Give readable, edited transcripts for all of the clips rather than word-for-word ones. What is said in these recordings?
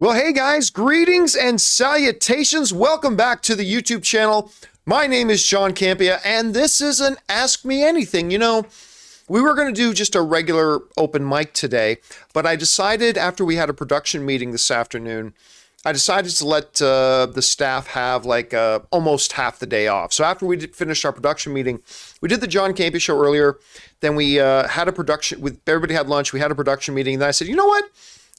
Well, hey guys, greetings and salutations. Welcome back to the YouTube channel. My name is John Campea, and this is an Ask Me Anything. You know, we were going to do just a regular open mic today, but I decided after we had a production meeting this afternoon, I decided to let the staff have like almost half the day off. So after we finished our production meeting, we did the John Campea Show earlier. Then we had a production with everybody had lunch. We had a production meeting. And then I said, you know what?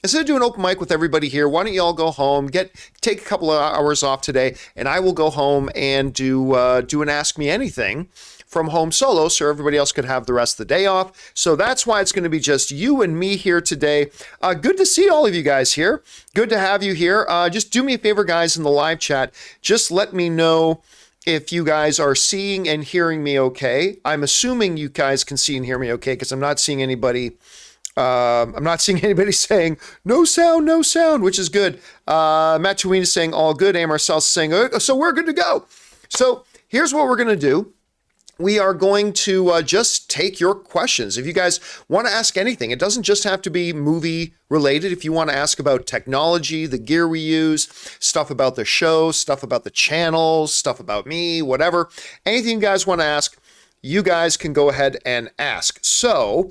Instead of doing open mic with everybody here, why don't you all go home, take a couple of hours off today, and I will go home and do an Ask Me Anything from home solo so everybody else could have the rest of the day off. So that's why it's going to be just you and me here today. Good to see all of you guys here. Good to have you here. Just do me a favor, guys, in the live chat. Just let me know if you guys are seeing and hearing me okay. I'm assuming you guys can see and hear me okay because I'm not seeing anybody saying no sound, which is good. Matt Tween is saying all good. A. Marcel is saying, so we're good to go. So here's what we're going to do. We are going to just take your questions. If you guys want to ask anything, it doesn't just have to be movie related. If you want to ask about technology, the gear we use, stuff about the show, stuff about the channels, stuff about me, whatever, anything you guys want to ask, you guys can go ahead and ask. So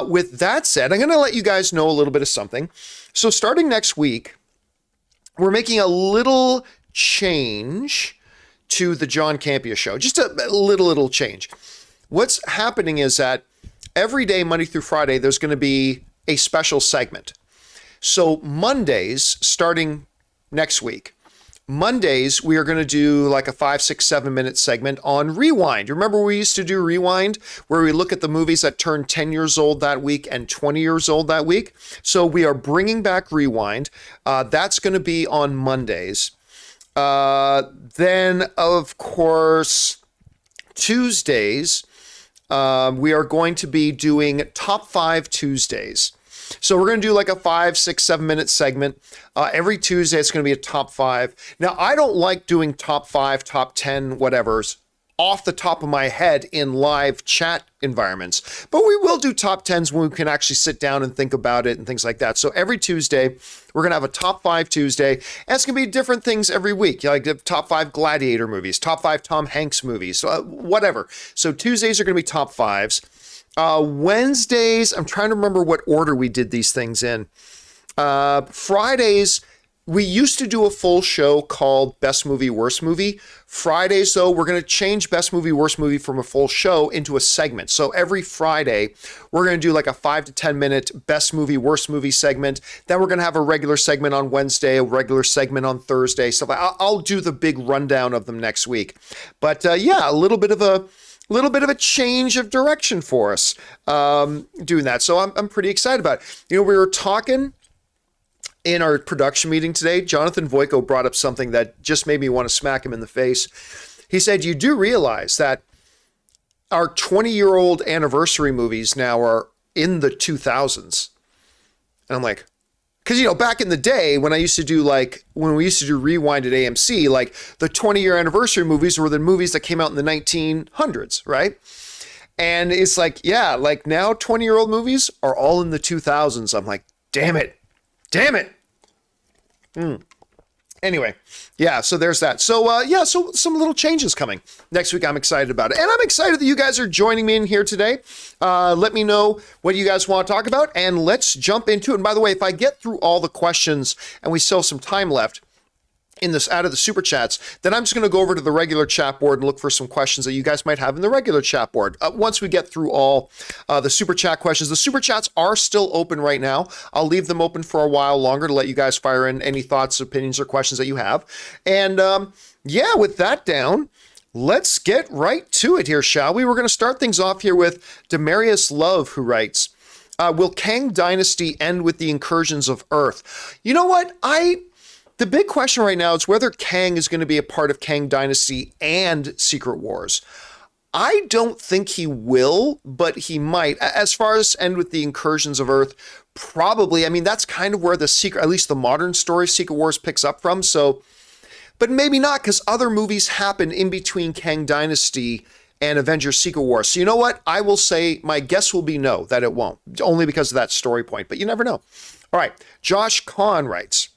with that said, I'm going to let you guys know a little bit of something. So starting next week, we're making a little change to the John Campea Show. Just a little change. What's happening is that every day, Monday through Friday, there's going to be a special segment. So Mondays, starting next week, Mondays, we are going to do like a 5, 6, 7 minute segment on Rewind. Remember we used to do Rewind where we look at the movies that turned 10 years old that week and 20 years old that week. So we are bringing back Rewind. That's going to be on Mondays. Then, of course, Tuesdays, we are going to be doing Top 5 Tuesdays. So we're going to do like a 5, 6, 7 minute segment. Every Tuesday, it's going to be a top 5. Now, I don't like doing top 5, top 10, whatever's off the top of my head in live chat environments, but we will do top 10s when we can actually sit down and think about it and things like that. So every Tuesday, we're going to have a top 5 Tuesday, and it's going to be different things every week, like the top 5 Gladiator movies, top 5 Tom Hanks movies, whatever. So Tuesdays are going to be top 5s. Wednesdays, I'm trying to remember what order we did these things in. Fridays, we used to do a full show called Best Movie, Worst Movie. Fridays, though, we're going to change Best Movie, Worst Movie from a full show into a segment. So every Friday, we're going to do like a 5 to 10 minute Best Movie, Worst Movie segment. Then we're going to have a regular segment on Wednesday, a regular segment on Thursday. So I'll do the big rundown of them next week. But yeah, a little bit of a change of direction for us doing that. So I'm pretty excited about it. You know, we were talking in our production meeting today. Jonathan Voico brought up something that just made me want to smack him in the face. He said, you do realize that our 20-year-old anniversary movies now are in the 2000s. And I'm like, because, you know, back in the day when we used to do Rewind at AMC, like the 20-year anniversary movies were the movies that came out in the 1900s, right? And it's like, yeah, like now 20-year-old movies are all in the 2000s. I'm like, damn it. Anyway, yeah, so there's that. So, yeah, so some little changes coming next week. I'm excited about it. And I'm excited that you guys are joining me in here today. Let me know what you guys want to talk about, and let's jump into it. And by the way, if I get through all the questions and we still have some time left in this out of the super chats, then I'm just going to go over to the regular chat board and look for some questions that you guys might have in the regular chat board. Once we get through all the super chat questions, the super chats are still open right now. I'll leave them open for a while longer to let you guys fire in any thoughts, opinions, or questions that you have. And yeah, with that down, let's get right to it here, shall we? We're going to start things off here with Demarius Love, who writes, will Kang Dynasty end with the incursions of Earth? You know what? The big question right now is whether Kang is going to be a part of Kang Dynasty and Secret Wars. I don't think he will, but he might. As far as end with the incursions of Earth, probably. I mean, that's kind of where at least the modern story, Secret Wars picks up from. So, but maybe not, because other movies happen in between Kang Dynasty and Avengers Secret Wars. So you know what? I will say my guess will be no, that it won't, only because of that story point, but you never know. All right. Josh Kahn writes,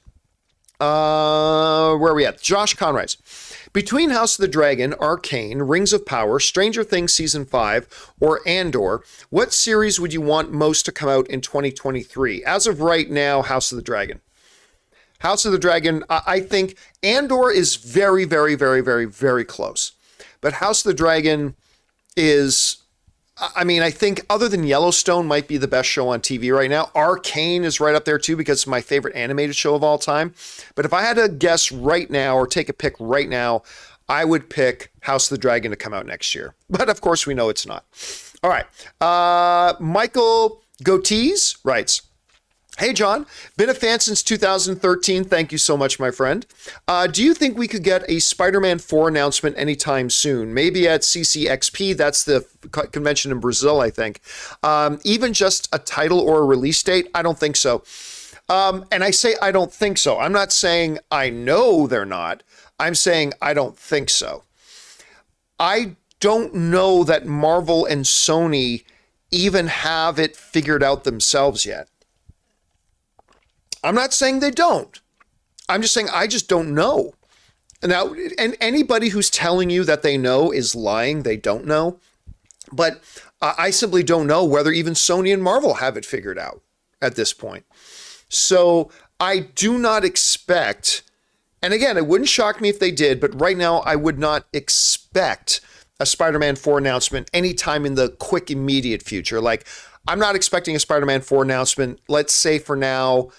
Where are we at? Josh Conrides. Between House of the Dragon, Arcane, Rings of Power, Stranger Things Season 5, or Andor, what series would you want most to come out in 2023? As of right now, House of the Dragon. House of the Dragon, I think Andor is very, very, very, very, very close. But House of the Dragon is... I think other than Yellowstone might be the best show on TV right now. Arcane is right up there too because it's my favorite animated show of all time. But if I had to guess right now or take a pick right now, I would pick House of the Dragon to come out next year. But of course we know it's not. All right. Michael Gotees writes, "Hey, John, been a fan since 2013. Thank you so much, my friend. Do you think we could get a Spider-Man 4 announcement anytime soon? Maybe at CCXP, that's the convention in Brazil, I think. Even just a title or a release date? I don't think so." And I say I don't think so. I'm not saying I know they're not. I'm saying I don't think so. I don't know that Marvel and Sony even have it figured out themselves yet. I'm not saying they don't. I'm just saying I just don't know. Now, and anybody who's telling you that they know is lying. They don't know. But I simply don't know whether even Sony and Marvel have it figured out at this point. So I do not expect, and again, it wouldn't shock me if they did, but right now I would not expect a Spider-Man 4 announcement anytime in the quick, immediate future. Like, I'm not expecting a Spider-Man 4 announcement, let's say for now,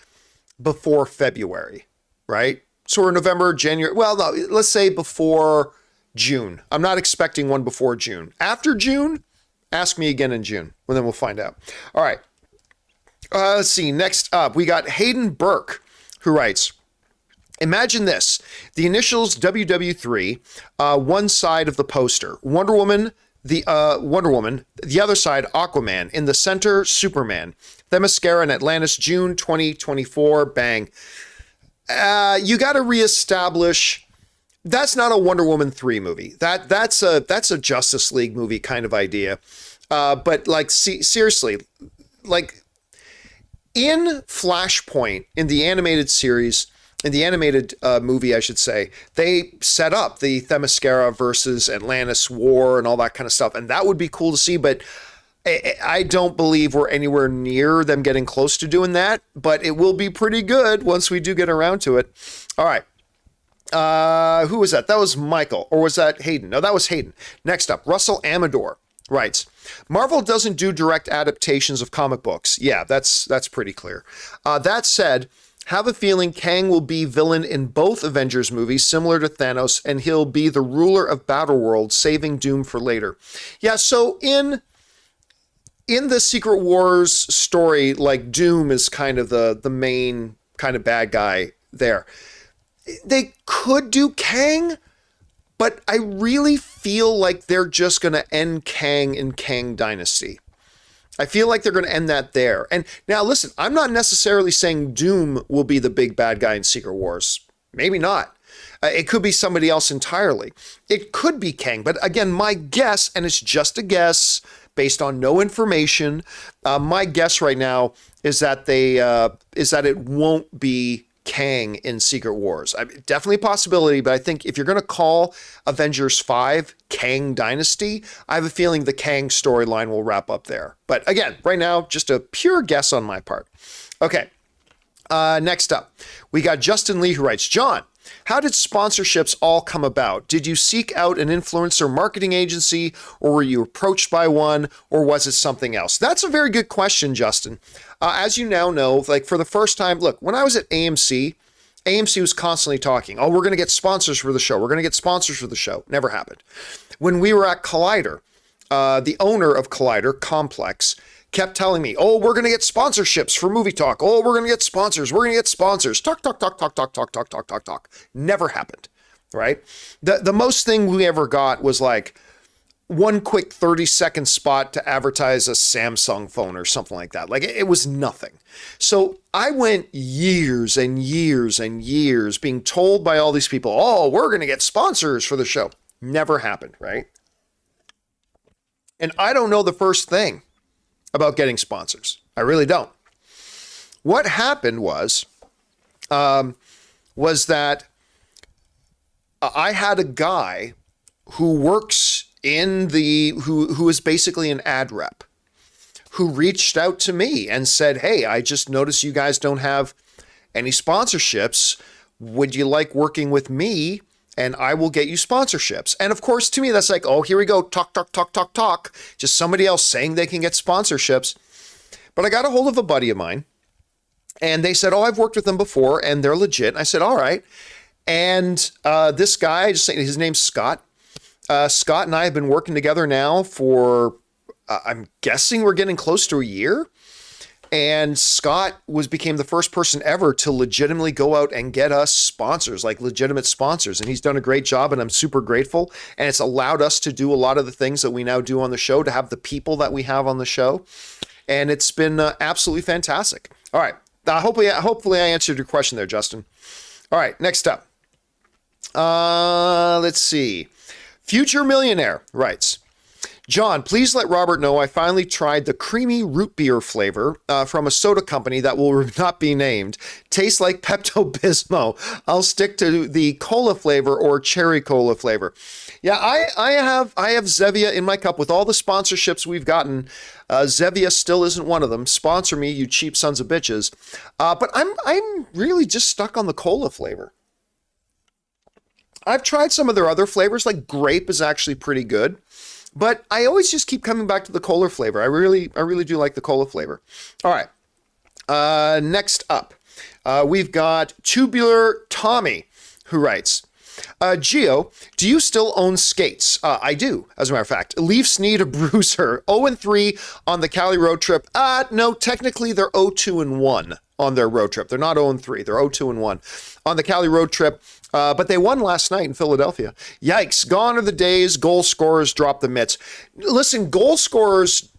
before February, right? So we're November, January. Well, no, let's say before June. I'm not expecting one before June. After June, ask me again in June, and then we'll find out. All right. Let's see. Next up, we got Hayden Burke, who writes, "Imagine this. The initials WW3, one side of the poster. Wonder Woman, the other side, Aquaman. In the center, Superman. Themyscira in Atlantis, June 2024. Bang. You got to reestablish. That's not a Wonder Woman 3 movie. That's a Justice League movie kind of idea. But like, seriously, like in Flashpoint, in the animated series, in the animated movie, I should say, they set up the Themyscira versus Atlantis war and all that kind of stuff. And that would be cool to see, but I don't believe we're anywhere near them getting close to doing that, but it will be pretty good once we do get around to it. All right. Who was that? That was Michael, or was that Hayden? No, that was Hayden. Next up, Russell Amador writes, "Marvel doesn't do direct adaptations of comic books." Yeah, that's pretty clear. That said, have a feeling Kang will be villain in both Avengers movies, similar to Thanos, and he'll be the ruler of Battleworld, saving Doom for later. Yeah, so in the Secret Wars story, like Doom is kind of the main kind of bad guy there. They could do Kang, but I really feel like they're just going to end Kang in Kang Dynasty. I feel like they're going to end that there. And now listen, I'm not necessarily saying Doom will be the big bad guy in Secret Wars. Maybe not. It could be somebody else entirely. It could be Kang, but again, my guess, and it's just a guess based on no information, my guess right now is that it won't be Kang in Secret Wars. Definitely a possibility, but I think if you're going to call Avengers 5 Kang Dynasty, I have a feeling the Kang storyline will wrap up there. But again, right now, just a pure guess on my part. Okay, next up, we got Justin Lee, who writes, "John, how did sponsorships all come about? Did you seek out an influencer marketing agency, or were you approached by one, or was it something else?" That's a very good question, Justin. As you now know, like for the first time, look, when I was at AMC was constantly talking, "Oh, we're going to get sponsors for the show. We're going to get sponsors for the show." Never happened. When we were at Collider, the owner of Collider, Complex, kept telling me, "Oh, we're going to get sponsorships for Movie Talk. Oh, we're going to get sponsors. We're going to get sponsors." Talk. Never happened, right? The most thing we ever got was like one quick 30-second spot to advertise a Samsung phone or something like that. Like it was nothing. So I went years and years and years being told by all these people, "Oh, we're going to get sponsors for the show." Never happened, right? And I don't know the first thing about getting sponsors. I really don't. What happened was, was that I had a guy who works in who is basically an ad rep, who reached out to me and said, hey, I just noticed you guys don't have any sponsorships. Would you like working with me? And I will get you sponsorships. And of course, to me, that's like, oh, here we go. Talk. Just somebody else saying they can get sponsorships. But I got a hold of a buddy of mine and they said, oh, I've worked with them before and they're legit. And I said, all right. And this guy, just saying, his name's Scott. Scott and I have been working together now for, I'm guessing we're getting close to a year. And Scott became the first person ever to legitimately go out and get us sponsors, like legitimate sponsors. And he's done a great job and I'm super grateful. And it's allowed us to do a lot of the things that we now do on the show, to have the people that we have on the show. And it's been absolutely fantastic. All right. Hopefully I answered your question there, Justin. All right. Next up. Let's see. Future Millionaire writes, John, please let Robert know I finally tried the creamy root beer flavor from a soda company that will not be named. Tastes like Pepto-Bismol. I'll stick to the cola flavor or cherry cola flavor. Yeah, I have Zevia in my cup with all the sponsorships we've gotten. Zevia still isn't one of them. Sponsor me, you cheap sons of bitches. But I'm really just stuck on the cola flavor. I've tried some of their other flavors, like grape is actually pretty good. But I always just keep coming back to the cola flavor. I really do like the cola flavor. All right. Next up, we've got Tubular Tommy, who writes, Gio, do you still own skates? I do, as a matter of fact. Leafs need a bruiser. 0-3 on the Cali road trip. No, technically they're 0-2-1 on their road trip. They're not 0-3. They're 0-2-1 on the Cali road trip. But they won last night in Philadelphia. Yikes. Gone are the days goal scorers drop the mitts. Listen, goal scorers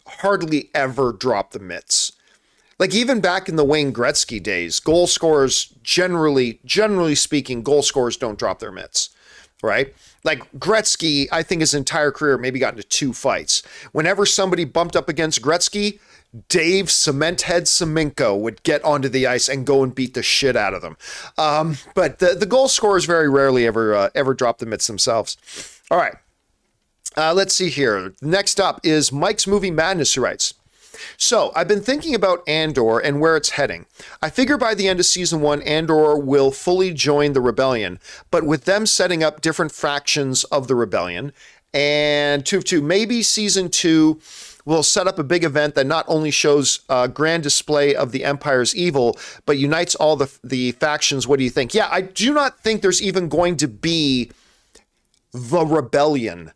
hardly ever drop the mitts. Like even back in the Wayne Gretzky days, goal scorers generally speaking, goal scorers don't drop their mitts, right? Like Gretzky, I think his entire career maybe got into 2 fights. Whenever somebody bumped up against Gretzky, Dave Cementhead Semenko would get onto the ice and go and beat the shit out of them. But the goal scorers very rarely ever drop the mitts themselves. All right. Let's see here. Next up is Mike's Movie Madness, who writes, so I've been thinking about Andor and where it's heading. I figure by the end of season 1, Andor will fully join the rebellion, but with them setting up different fractions of the rebellion. And maybe season 2 will set up a big event that not only shows a grand display of the Empire's evil, but unites all the factions. What do you think? Yeah, I do not think there's even going to be the rebellion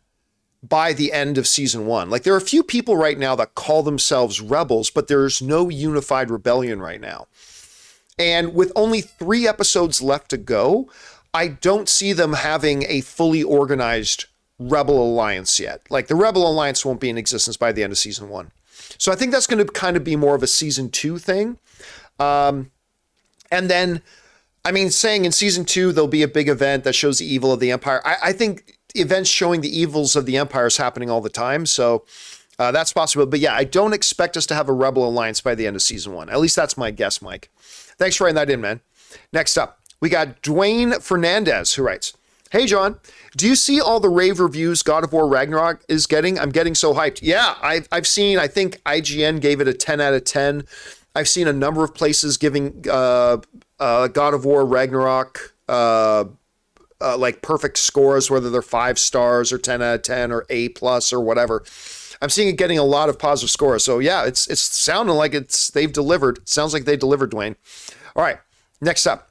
by the end of season 1. Like there are a few people right now that call themselves rebels, but there's no unified rebellion right now. And with only 3 episodes left to go, I don't see them having a fully organized Rebel Alliance yet. Like the Rebel Alliance won't be in existence by the end of season 1. So I think that's going to kind of be more of a season 2 thing. And then, I mean, saying in season 2, there'll be a big event that shows the evil of the Empire. I think events showing the evils of the Empire is happening all the time. So that's possible. But yeah, I don't expect us to have a Rebel Alliance by the end of season 1. At least that's my guess, Mike. Thanks for writing that in, man. Next up, we got Dwayne Fernandez, who writes, hey, John, do you see all the rave reviews God of War Ragnarok is getting? I'm getting so hyped. Yeah, I've seen, I think IGN gave it a 10 out of 10. I've seen a number of places giving God of War Ragnarok like perfect scores, whether they're 5 stars or 10 out of 10 or A+ or whatever. I'm seeing it getting a lot of positive scores. So yeah, it's sounding like they've delivered. Sounds like they delivered, Dwayne. All right, next up.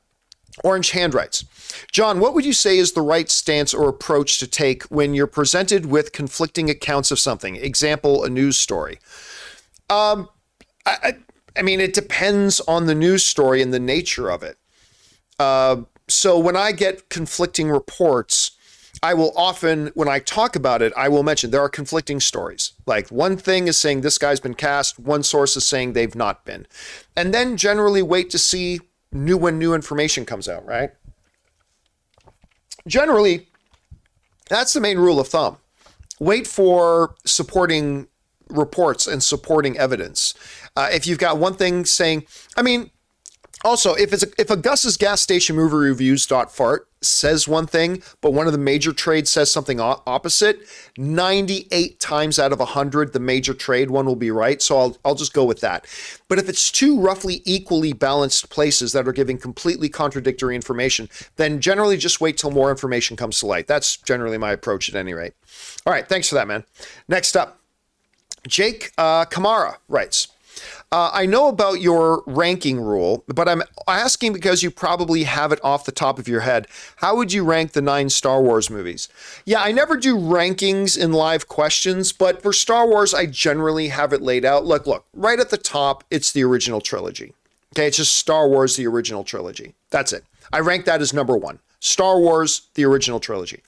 Orange Hand writes, John, what would you say is the right stance or approach to take when you're presented with conflicting accounts of something? Example, a news story. I mean, it depends on the news story and the nature of it. So when I get conflicting reports, I will often, when I talk about it, I will mention there are conflicting stories. Like one thing is saying this guy's been cast, one source is saying they've not been. And then generally wait to see when new information comes out, right? Generally, that's the main rule of thumb. Wait for supporting reports and supporting evidence. If you've got one thing saying, I mean, Also, if a Gus's gas station movie reviews.fart says one thing, but one of the major trades says something opposite, 98 times out of 100, the major trade one will be right. So I'll just go with that. But if it's two roughly equally balanced places that are giving completely contradictory information, then generally just wait till more information comes to light. That's generally my approach at any rate. All right, thanks for that, man. Next up, Jake Kamara writes, I know about your ranking rule, but I'm asking because you probably have it off the top of your head. How would you rank the 9 Star Wars movies? Yeah, I never do rankings in live questions, but for Star Wars, I generally have it laid out. Look, right at the top, it's the original trilogy. Okay, it's just Star Wars, the original trilogy. That's it. I rank that as number 1. Star Wars, the original trilogy.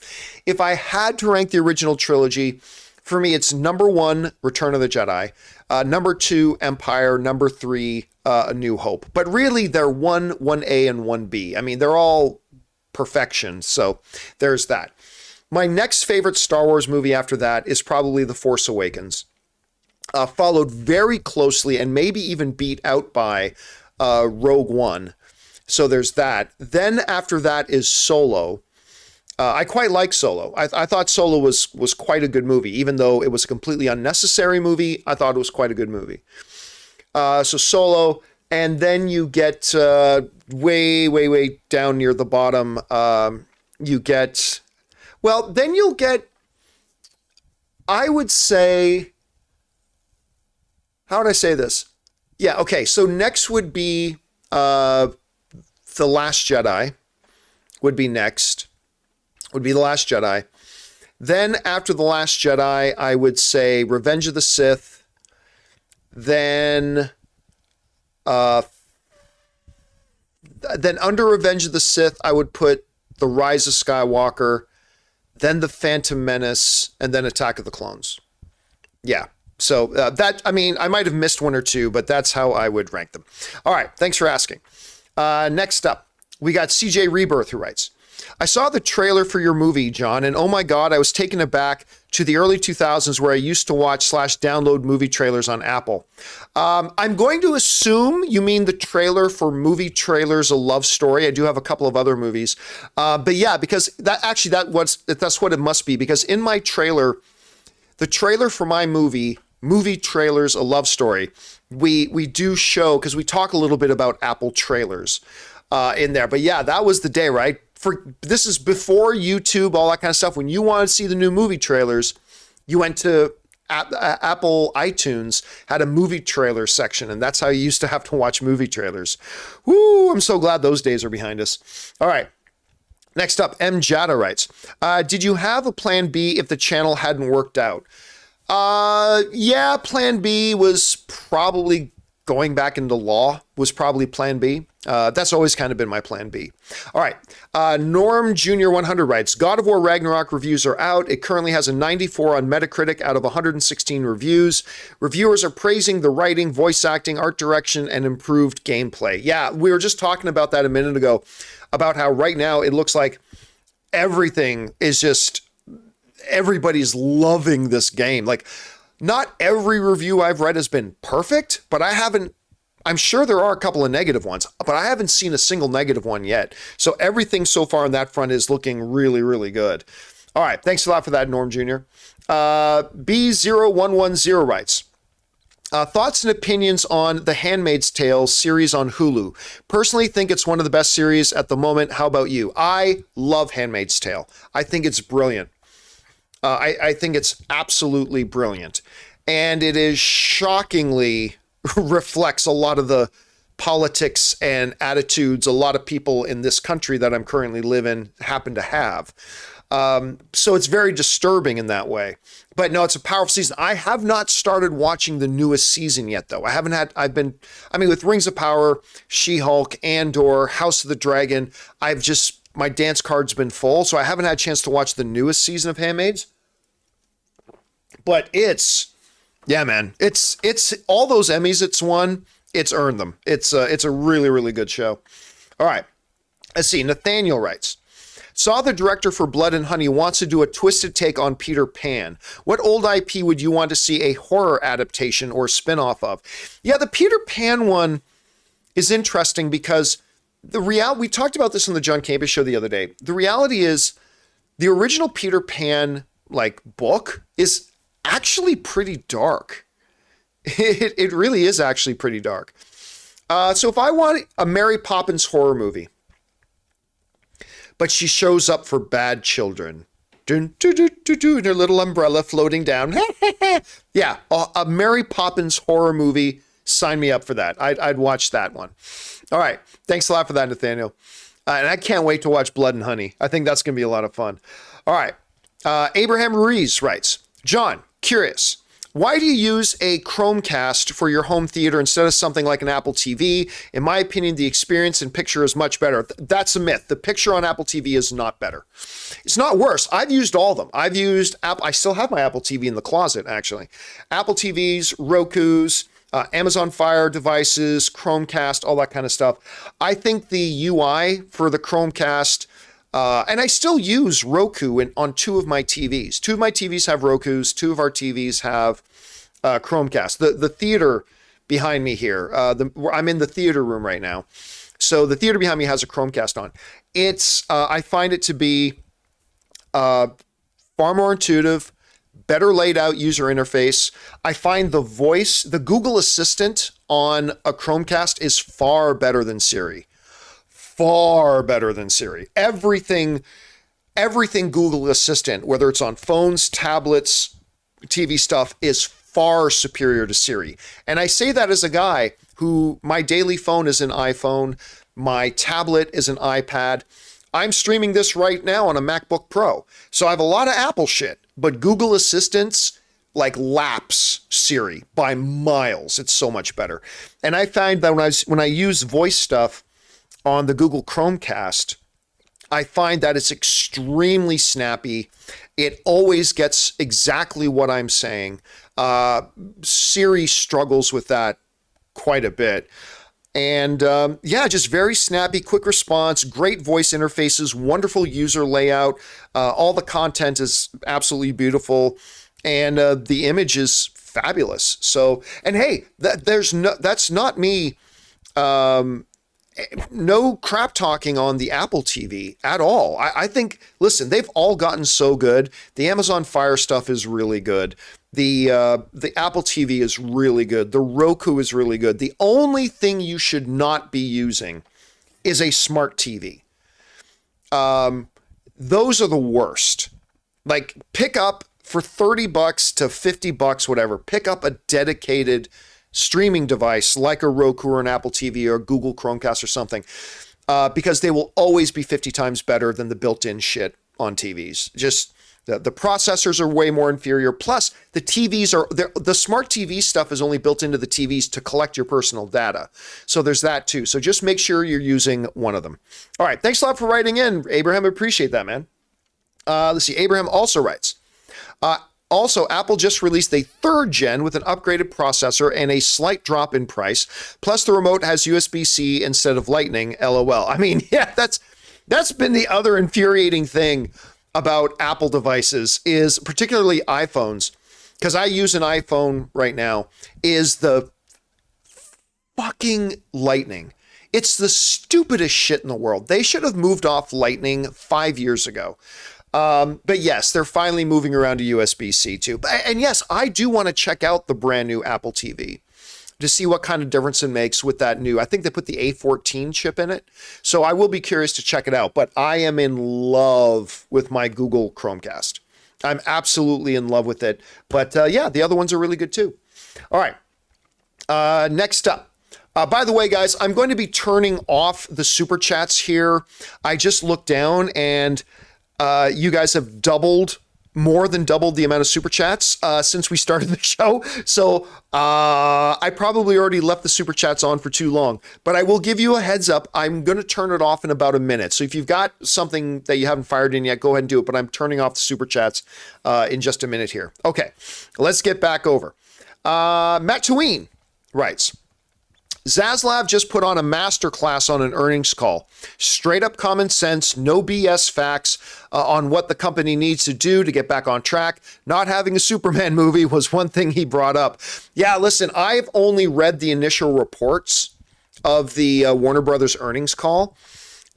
If I had to rank the original trilogy, for me, it's number 1, Return of the Jedi. Number 2, Empire. Number 3, A New Hope. But really, they're 1A, and 1B. I mean, they're all perfection. So there's that. My next favorite Star Wars movie after that is probably The Force Awakens. Followed very closely and maybe even beat out by Rogue One. So there's that. Then after that is Solo. I quite like Solo. I thought Solo was quite a good movie, even though it was a completely unnecessary movie. I thought it was quite a good movie. So Solo, and then you get way down near the bottom. You'll get, I would say, how would I say this? Yeah, okay. So next would be The Last Jedi. Would be next. Would be The Last Jedi. Then after The Last Jedi, I would say Revenge of the Sith. Then under Revenge of the Sith, I would put The Rise of Skywalker, then The Phantom Menace, and then Attack of the Clones. Yeah. So I might have missed one or two, but that's how I would rank them. All right. Thanks for asking. Next up, we got CJ Rebirth, who writes, I saw the trailer for your movie, John, and oh my God, I was taken aback to the early 2000s where I used to watch/download movie trailers on Apple. I'm going to assume you mean the trailer for Movie Trailers, A Love Story. I do have a couple of other movies. But yeah, because that's what it must be, because in my trailer, the trailer for my movie, Movie Trailers, A Love Story, we do show, because we talk a little bit about Apple trailers in there. But yeah, that was the day, right? This is before YouTube, all that kind of stuff. When you wanted to see the new movie trailers, you went to Apple iTunes, had a movie trailer section, and that's how you used to have to watch movie trailers. Woo, I'm so glad those days are behind us. All right. Next up, M. Jada writes, did you have a plan B if the channel hadn't worked out? Yeah, plan B was probably going back into law was probably plan B. That's always kind of been my plan B. All right. Norm Jr. 100 writes, God of War Ragnarok reviews are out. It currently has a 94 on Metacritic out of 116 reviews. Reviewers are praising the writing, voice acting, art direction, and improved gameplay. Yeah, we were just talking about that a minute ago, about how right now it looks like everything is just, everybody's loving this game. Like, not every review I've read has been perfect, but I'm sure there are a couple of negative ones, but I haven't seen a single negative one yet. So everything so far on that front is looking really, really good. All right. Thanks a lot for that, Norm Jr. B0110 writes, thoughts and opinions on The Handmaid's Tale series on Hulu. Personally think it's one of the best series at the moment. How about you? I love Handmaid's Tale. I think it's brilliant. I think it's absolutely brilliant. And it is shockingly reflects a lot of the politics and attitudes a lot of people in this country that I'm currently living happen to have. So it's very disturbing in that way. But no, it's a powerful season. I have not started watching the newest season yet, though. With Rings of Power, She-Hulk, Andor, House of the Dragon, my dance card's been full, so I haven't had a chance to watch the newest season of Handmaids. But yeah, man, it's all those Emmys it's won, it's earned them. It's a really, really good show. All right, let's see. Nathaniel writes, saw the director for Blood and Honey wants to do a twisted take on Peter Pan. What old IP would you want to see a horror adaptation or spinoff of? Yeah, the Peter Pan one, is interesting because we talked about this on the John Campea Show the other day. The reality is the original Peter Pan book is actually pretty dark. It really is actually pretty dark. So if I want a Mary Poppins horror movie, but she shows up for bad children, dun, dun, dun, dun, dun, her little umbrella floating down. Yeah, a Mary Poppins horror movie. Sign me up for that. I'd watch that one. All right. Thanks a lot for that, Nathaniel. And I can't wait to watch Blood and Honey. I think that's going to be a lot of fun. All right. Abraham Ruiz writes, John, curious. Why do you use a Chromecast for your home theater instead of something like an Apple TV? In my opinion, the experience in picture is much better. That's a myth. The picture on Apple TV is not better. It's not worse. I've used all of them. I've used Apple. I still have my Apple TV in the closet, actually. Apple TVs, Rokus, Amazon Fire devices, Chromecast, all that kind of stuff. I think the UI for the Chromecast, and I still use Roku on two of my TVs. Two of my TVs have Rokus. Two of our TVs have Chromecast. The theater behind me here, I'm in the theater room right now. So the theater behind me has a Chromecast on. I find it to be far more intuitive, better laid out user interface. I find the Google Assistant on a Chromecast is far better than Siri. Far better than Siri. Everything Google Assistant, whether it's on phones, tablets, TV stuff, is far superior to Siri. And I say that as a guy who, my daily phone is an iPhone, my tablet is an iPad. I'm streaming this right now on a MacBook Pro. So I have a lot of Apple shit, but Google Assistants laps Siri by miles. It's so much better. And I find that when I use voice stuff on the Google Chromecast, I find that it's extremely snappy. It always gets exactly what I'm saying. Siri struggles with that quite a bit. And just very snappy, quick response, great voice interfaces, wonderful user layout. All the content is absolutely beautiful. And the image is fabulous. So, and hey, that's not me. No crap talking on the Apple TV at all. I think, listen, they've all gotten so good. The Amazon Fire stuff is really good. The Apple TV is really good. The Roku is really good. The only thing you should not be using is a smart TV. Those are the worst. Pick up for $30 to $50, whatever. Pick up a dedicated streaming device like a Roku or an Apple TV or a Google Chromecast or something, because they will always be 50 times better than the built-in shit on TVs. Just the processors are way more inferior. Plus, the TVs the smart TV stuff is only built into the TVs to collect your personal data. So there's that too. So just make sure you're using one of them. All right. Thanks a lot for writing in, Abraham. I appreciate that, man. Let's see. Abraham also writes, also, Apple just released a third gen with an upgraded processor and a slight drop in price. Plus, the remote has USB-C instead of Lightning. LOL. I mean, yeah, that's been the other infuriating thing about Apple devices, is particularly iPhones, because I use an iPhone right now, is the fucking Lightning. It's the stupidest shit in the world. They should have moved off Lightning 5 years ago. But yes, they're finally moving around to USB-C too. And yes, I do want to check out the brand new Apple TV to see what kind of difference it makes with that new. I think they put the A14 chip in it. So I will be curious to check it out. But I am in love with my Google Chromecast. I'm absolutely in love with it. But the other ones are really good too. All right. Next up. By the way, guys, I'm going to be turning off the super chats here. I just looked down and you guys have more than doubled the amount of super chats since we started the show. So I probably already left the super chats on for too long, but I will give you a heads up. I'm going to turn it off in about a minute. So if you've got something that you haven't fired in yet, go ahead and do it. But I'm turning off the super chats in just a minute here. Okay, let's get back over. Matt Tween writes, Zaslav just put on a masterclass on an earnings call. Straight up common sense, no BS facts on what the company needs to do to get back on track. Not having a Superman movie was one thing he brought up. Yeah, listen, I've only read the initial reports of the Warner Brothers earnings call.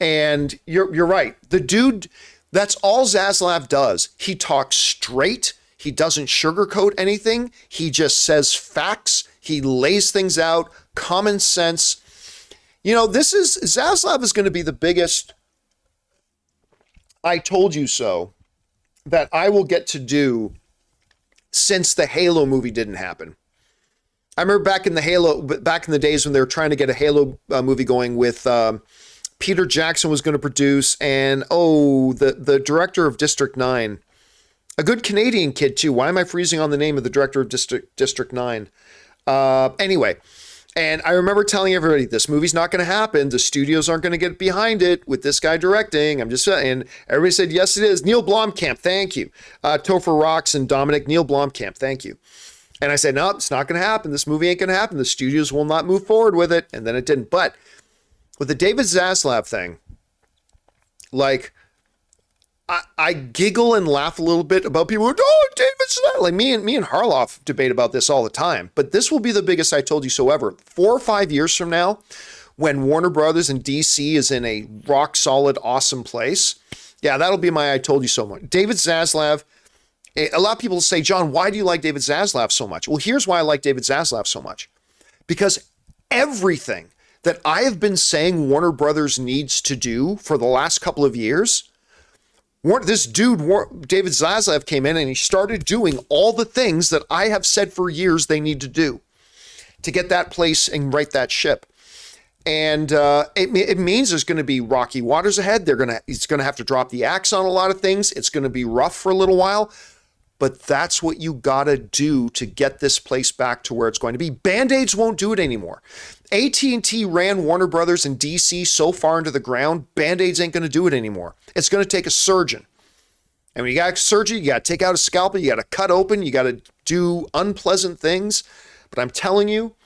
And you're right. The dude, that's all Zaslav does. He talks straight. He doesn't sugarcoat anything. He just says facts. He lays things out, common sense. Zaslav is going to be the biggest I told you so that I will get to do since the Halo movie didn't happen. I remember back in the days when they were trying to get a Halo movie going with Peter Jackson was going to produce, and the director of District 9, a good Canadian kid too. Why am I freezing on the name of the director of District 9? Anyway, and I remember telling everybody, this movie's not going to happen. The studios aren't going to get behind it with this guy directing. And everybody said, yes, it is. Neil Blomkamp, thank you. Topher Rocks and Dominic, Neil Blomkamp, thank you. And I said, no, it's not going to happen. This movie ain't going to happen. The studios will not move forward with it. And then it didn't. But with the David Zaslav thing, like, I giggle and laugh a little bit about people who, David Zaslav. Like me and Harloff debate about this all the time. But this will be the biggest I told you so ever. 4 or 5 years from now, when Warner Brothers and DC is in a rock solid, awesome place, yeah, that'll be my I told you so much. David Zaslav. A lot of people say, John, why do you like David Zaslav so much? Well, here's why I like David Zaslav so much. Because everything that I have been saying Warner Brothers needs to do for the last couple of years, this dude, David Zaslav, came in and he started doing all the things that I have said for years they need to do to get that place and right that ship. And it means there's going to be rocky waters ahead. It's going to have to drop the axe on a lot of things. It's going to be rough for a little while. But that's what you got to do to get this place back to where it's going to be. Band-Aids won't do it anymore. AT&T ran Warner Brothers and DC so far into the ground, Band-Aids ain't going to do it anymore. It's going to take a surgeon. And when you got surgery, you got to take out a scalpel, you got to cut open, you got to do unpleasant things. But I'm telling you,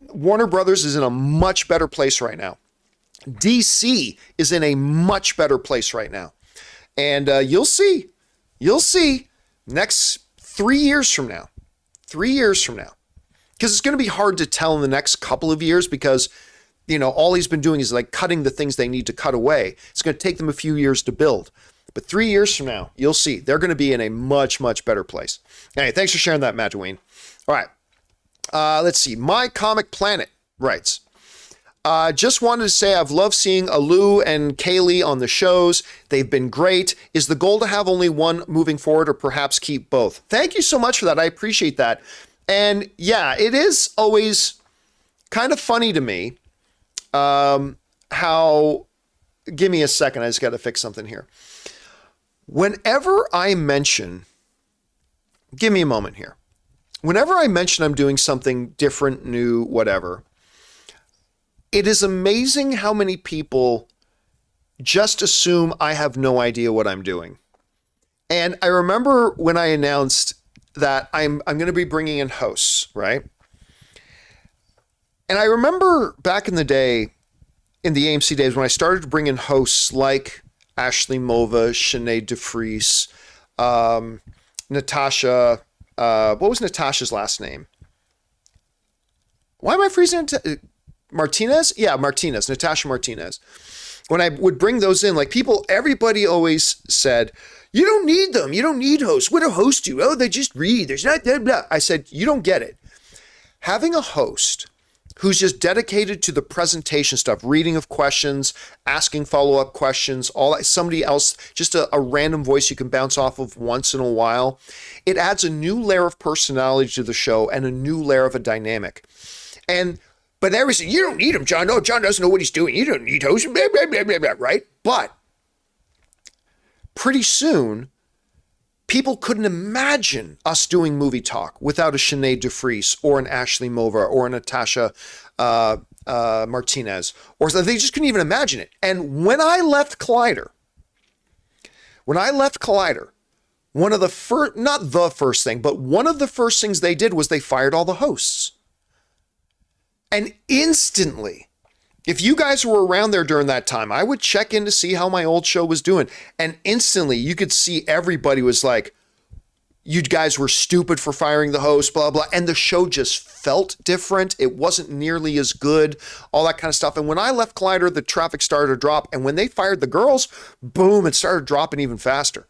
Warner Brothers is in a much better place right now. DC is in a much better place right now. And you'll see. Next 3 years from now, because it's going to be hard to tell in the next couple of years because, all he's been doing is like cutting the things they need to cut away. It's going to take them a few years to build. But 3 years from now, you'll see they're going to be in a much, much better place. Hey, thanks for sharing that, Matt Dwayne. All right. Let's see. My Comic Planet writes, just wanted to say I've loved seeing Alu and Kaylee on the shows. They've been great. Is the goal to have only one moving forward or perhaps keep both? Thank you so much for that. I appreciate that. And yeah, it is always kind of funny to me how, give me a second. I just got to fix something here. Whenever I mention, give me a moment here. Whenever I mention I'm doing something different, new, whatever, it is amazing how many people just assume I have no idea what I'm doing. And I remember when I announced that I'm going to be bringing in hosts, right? And I remember back in the day, in the AMC days, when I started to bring in hosts like Ashley Mova, Sinead DeFries, Natasha, what was Natasha's last name? Why am I freezing? Martinez? Yeah, Martinez, Natasha Martinez. When I would bring those in, like everybody always said, you don't need them. You don't need hosts. What do hosts do? Oh, they just read. There's not, blah, blah. I said, you don't get it. Having a host who's just dedicated to the presentation stuff, reading of questions, asking follow-up questions, all that, somebody else, just a random voice you can bounce off of once in a while, it adds a new layer of personality to the show and a new layer of a dynamic. But everybody said, you don't need him, John. No, John doesn't know what he's doing. You don't need hosts, blah, blah, blah, blah, blah, right? But pretty soon, people couldn't imagine us doing movie talk without a Sinead DeFries or an Ashley Mova or a Natasha Martinez. Or they just couldn't even imagine it. And when I left Collider, one of the first, not the first thing, but one of the first things they did was they fired all the hosts. And instantly, if you guys were around there during that time, I would check in to see how my old show was doing. And instantly, you could see everybody was like, you guys were stupid for firing the host, blah, blah. And the show just felt different. It wasn't nearly as good, all that kind of stuff. And when I left Collider, the traffic started to drop. And when they fired the girls, boom, it started dropping even faster.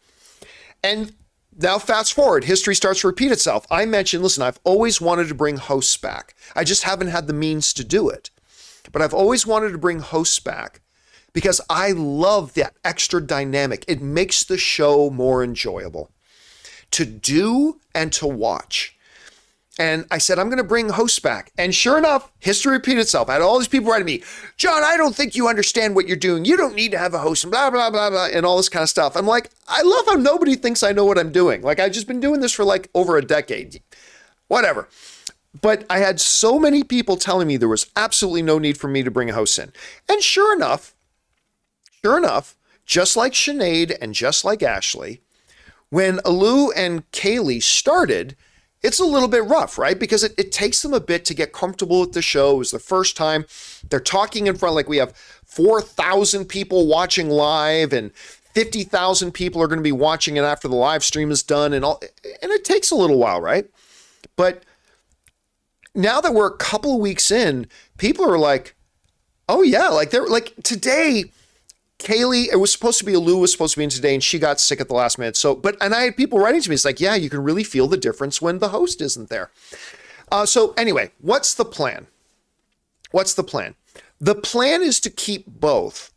And now fast forward, history starts to repeat itself. I mentioned, listen, I've always wanted to bring hosts back. I just haven't had the means to do it. But I've always wanted to bring hosts back because I love that extra dynamic. It makes the show more enjoyable to do and to watch. And I said, I'm going to bring hosts back. And sure enough, history repeated itself. I had all these people writing me, John, I don't think you understand what you're doing. You don't need to have a host and blah, blah, blah, blah, and all this kind of stuff. I'm like, I love how nobody thinks I know what I'm doing. Like, I've just been doing this for like over a decade, whatever. But I had so many people telling me there was absolutely no need for me to bring a host in. And sure enough, just like Sinead and just like Ashley, when Alu and Kaylee started, it's a little bit rough, right? Because it takes them a bit to get comfortable with the show. It was the first time they're talking in front, like we have 4,000 people watching live and 50,000 people are going to be watching it after the live stream is done and all. And it takes a little while, right? But now that we're a couple of weeks in, people are like, oh yeah, like they're like today, Kaylee, it was supposed to be Alu was supposed to be in today and she got sick at the last minute. And I had people writing to me. It's like, yeah, you can really feel the difference when the host isn't there. So anyway, what's the plan? The plan is to keep both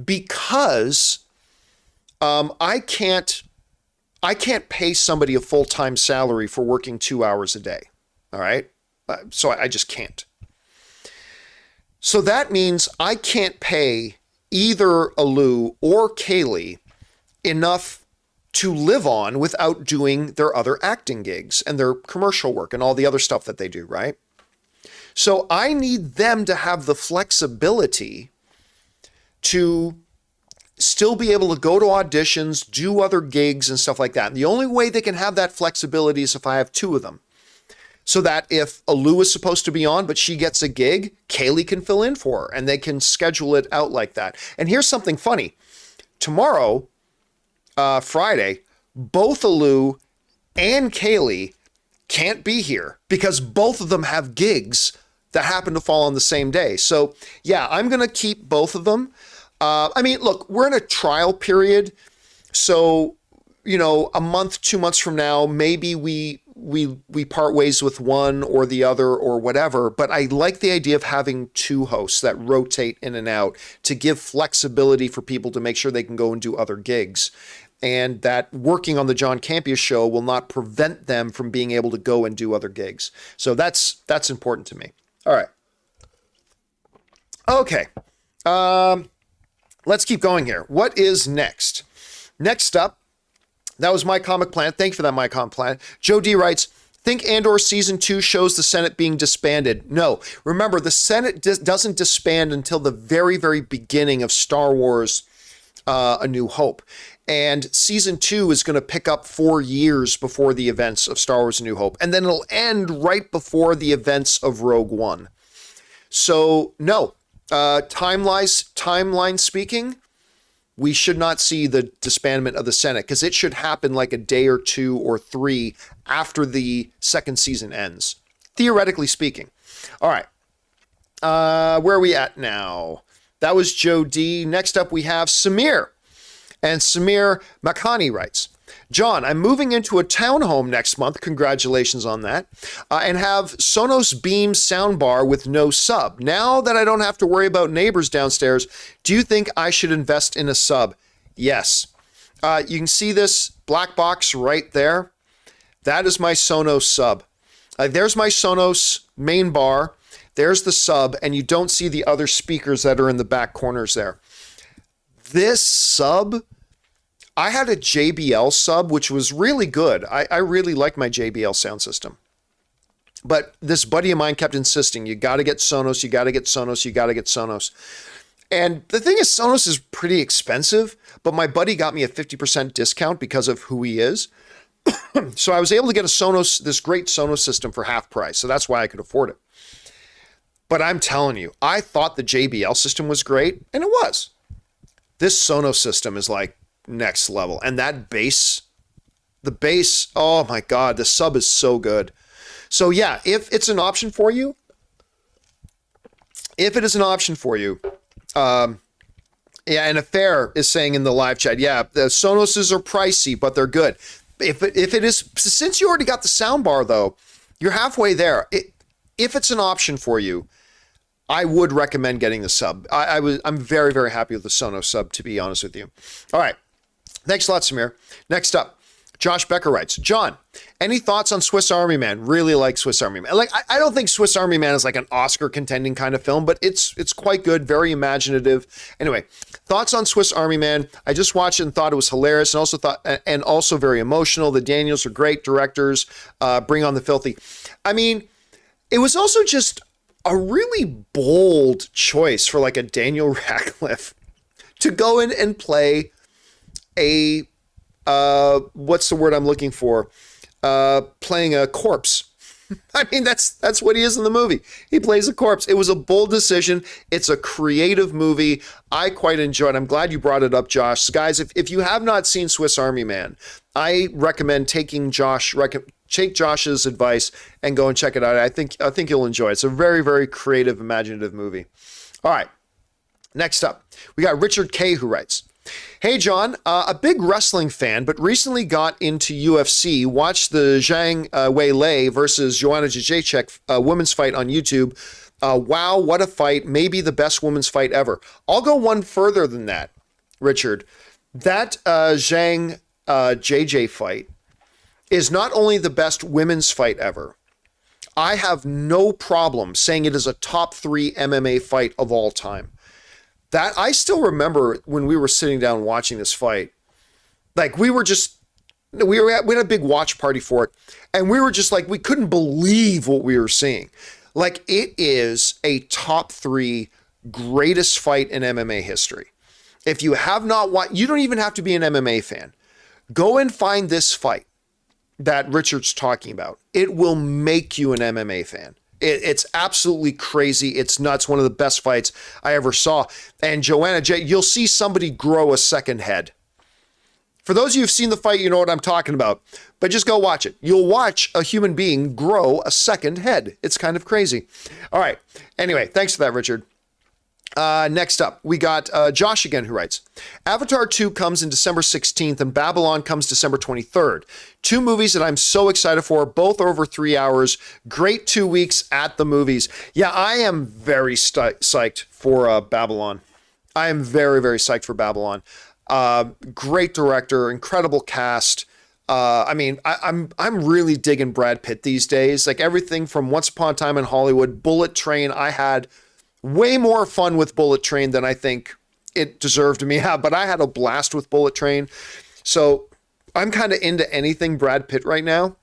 because I can't pay somebody a full-time salary for working 2 hours a day. All right. So I just can't. So that means I can't pay either Alu or Kaylee enough to live on without doing their other acting gigs and their commercial work and all the other stuff that they do, right? So I need them to have the flexibility to still be able to go to auditions, do other gigs and stuff like that. And the only way they can have that flexibility is if I have two of them. So that if Alu is supposed to be on, but she gets a gig, Kaylee can fill in for her and they can schedule it out like that. And here's something funny. Tomorrow, Friday, both Alu and Kaylee can't be here because both of them have gigs that happen to fall on the same day. So yeah, I'm going to keep both of them. I mean, look, we're in a trial period. So, you know, a month, 2 months from now, maybe we part ways with one or the other or whatever, but I like the idea of having two hosts that rotate in and out to give flexibility for people to make sure they can go and do other gigs. And that working on the John Campea Show will not prevent them from being able to go and do other gigs. So that's important to me. All right. Okay. Let's keep going here. What is next? Next up, that was My Comic Planet. Thank you for that, My Comic Planet. Joe D writes, think Andor Season 2 shows the Senate being disbanded. No. Remember, the Senate doesn't disband until the very, very beginning of Star Wars A New Hope. And Season 2 is going to pick up 4 years before the events of Star Wars A New Hope. And then it'll end right before the events of Rogue One. So, no. Timeline speaking, we should not see the disbandment of the Senate because it should happen like a day or 2 or 3 after the second season ends, theoretically speaking. All right. Where are we at now? That was Joe D. Next up, we have Samir. And Samir Makhani writes, John, I'm moving into a townhome next month. Congratulations on that. And have Sonos Beam soundbar with no sub. Now that I don't have to worry about neighbors downstairs, do you think I should invest in a sub? Yes. You can see this black box right there. That is my Sonos sub. There's my Sonos main bar. There's the sub, and you don't see the other speakers that are in the back corners there. This sub, I had a JBL sub, which was really good. I really like my JBL sound system. But this buddy of mine kept insisting, you got to get Sonos, you got to get Sonos, you got to get Sonos. And the thing is, Sonos is pretty expensive, but my buddy got me a 50% discount because of who he is. So I was able to get a Sonos, this great Sonos system for half price. So that's why I could afford it. But I'm telling you, I thought the JBL system was great, and it was. This Sonos system is like next level. And that bass The bass, oh my God, the sub is so good. So yeah, if it's an option for you, yeah, and Affair is saying in the live chat, yeah, the Sonoses are pricey, but they're good. If it is, since you already got the soundbar though, you're halfway there. If it's an option for you, I would recommend getting the sub. I'm very, very happy with the Sonos sub, to be honest with you. All right. Thanks a lot, Samir. Next up, Josh Becker writes, John, any thoughts on Swiss Army Man? Really like Swiss Army Man. Like, I don't think Swiss Army Man is like an Oscar contending kind of film, but it's quite good, very imaginative. Anyway, thoughts on Swiss Army Man? I just watched it and thought it was hilarious, and also very emotional. The Daniels are great directors. Bring on the Filthy. I mean, it was also just a really bold choice for like a Daniel Radcliffe to go in and play a what's the word I'm looking for? Playing a corpse. I mean, that's what he is in the movie. He plays a corpse. It was a bold decision. It's a creative movie. I quite enjoyed it. I'm glad you brought it up, Josh. Guys, if you have not seen Swiss Army Man, I recommend take Josh's advice and go and check it out. I think you'll enjoy it. It's a very, very creative, imaginative movie. All right. Next up, we got Richard K, who writes, hey, John, a big wrestling fan, but recently got into UFC, watched the Zhang Weilei versus Joanna Jędrzejczyk women's fight on YouTube. Wow, what a fight. Maybe the best women's fight ever. I'll go one further than that, Richard. That Zhang JJ fight is not only the best women's fight ever, I have no problem saying it is a top 3 MMA fight of all time. That I still remember when we were sitting down watching this fight, like we had a big watch party for it, and we were just like, we couldn't believe what we were seeing. Like, it is a top 3 greatest fight in MMA history. If you have not watched, you don't even have to be an MMA fan. Go and find this fight that Richard's talking about. It will make you an MMA fan. It's absolutely crazy. It's nuts. One of the best fights I ever saw. And Joanna J, you'll see somebody grow a second head. For those of you who've seen the fight, you know what I'm talking about. But just go watch it. You'll watch a human being grow a second head. It's kind of crazy. All right. Anyway, thanks for that, Richard. Next up, we got Josh again, who writes, Avatar 2 comes in December 16th and Babylon comes December 23rd. 2 movies that I'm so excited for, both over 3 hours. Great 2 weeks at the movies. Yeah, I am very psyched for Babylon. I am very, very psyched for Babylon. Great director, incredible cast. I mean, I'm really digging Brad Pitt these days. Like, everything from Once Upon a Time in Hollywood, Bullet Train, I had way more fun with Bullet Train than I think it deserved me. But I had a blast with Bullet Train. So I'm kind of into anything Brad Pitt right now.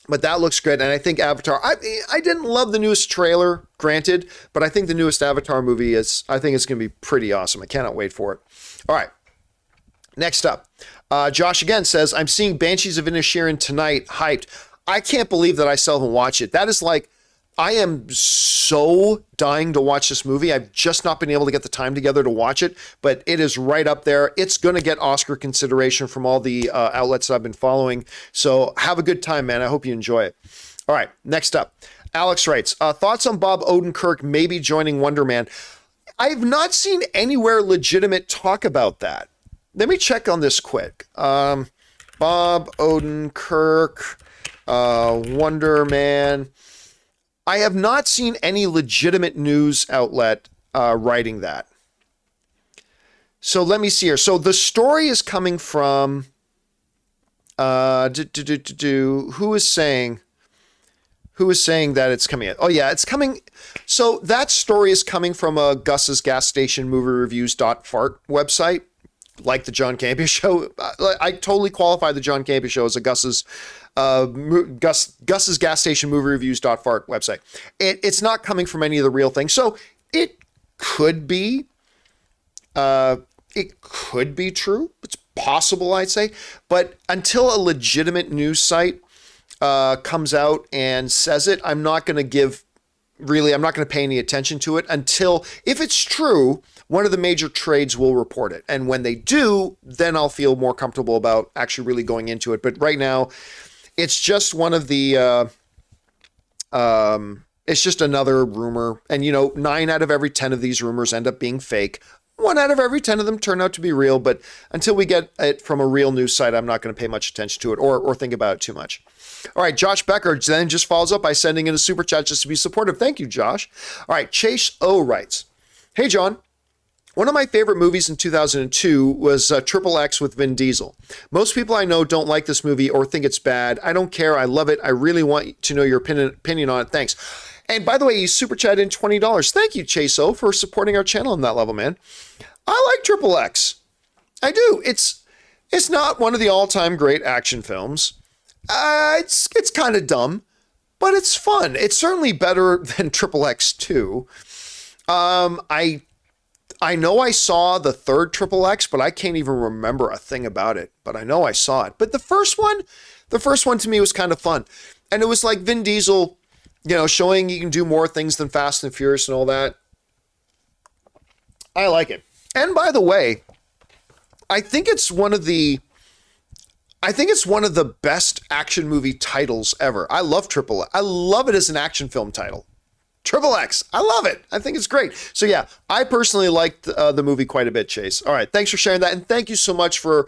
But that looks good. And I think Avatar, I didn't love the newest trailer, granted, but I think the newest Avatar movie I think it's going to be pretty awesome. I cannot wait for it. All right. Next up, Josh again says, I'm seeing Banshees of Inisherin tonight. Hyped. I can't believe that I still haven't watched it. That is like, I am so dying to watch this movie. I've just not been able to get the time together to watch it, but it is right up there. It's going to get Oscar consideration from all the outlets that I've been following. So have a good time, man. I hope you enjoy it. All right, next up, Alex writes, thoughts on Bob Odenkirk maybe joining Wonder Man? I've not seen anywhere legitimate talk about that. Let me check on this quick. Bob Odenkirk, Wonder Man. I have not seen any legitimate news outlet writing that. So let me see here. So the story is coming from who is saying that it's coming out? Oh yeah, it's coming. So that story is coming from a Gus's Gas Station Movie Reviews.fart website, like the John Campea Show. I totally qualify the John Campea Show as a Gus's Gas Station Movie Reviews.fart website. It's not coming from any of the real things. So it could be true. It's possible, I'd say. But until a legitimate news site comes out and says it, I'm not going to give really, I'm not going to pay any attention to it until, if it's true, one of the major trades will report it. And when they do, then I'll feel more comfortable about actually really going into it. But right now, it's just one of the, it's just another rumor. And, 9 out of every 10 of these rumors end up being fake. 1 out of every 10 of them turn out to be real. But until we get it from a real news site, I'm not going to pay much attention to it or think about it too much. All right, Josh Becker then just follows up by sending in a super chat just to be supportive. Thank you, Josh. All right, Chase O writes, "Hey, John. One of my favorite movies in 2002 was Triple X with Vin Diesel. Most people I know don't like this movie or think it's bad. I don't care. I love it. I really want to know your opinion on it. Thanks." And by the way, you super chatted in $20. Thank you, Chase O, for supporting our channel on that level, man. I like Triple X. I do. It's not one of the all-time great action films. It's kind of dumb, but it's fun. It's certainly better than Triple X 2. I know I saw the third Triple X, but I can't even remember a thing about it. But I know I saw it. But the first one to me was kind of fun, and it was like Vin Diesel, showing he can do more things than Fast and Furious and all that. I like it. And by the way, I think it's one of the best action movie titles ever. I love Triple X. I love it as an action film title. Triple X. I love it. I think it's great. So yeah, I personally liked the movie quite a bit, Chase. All right. Thanks for sharing that. And thank you so much for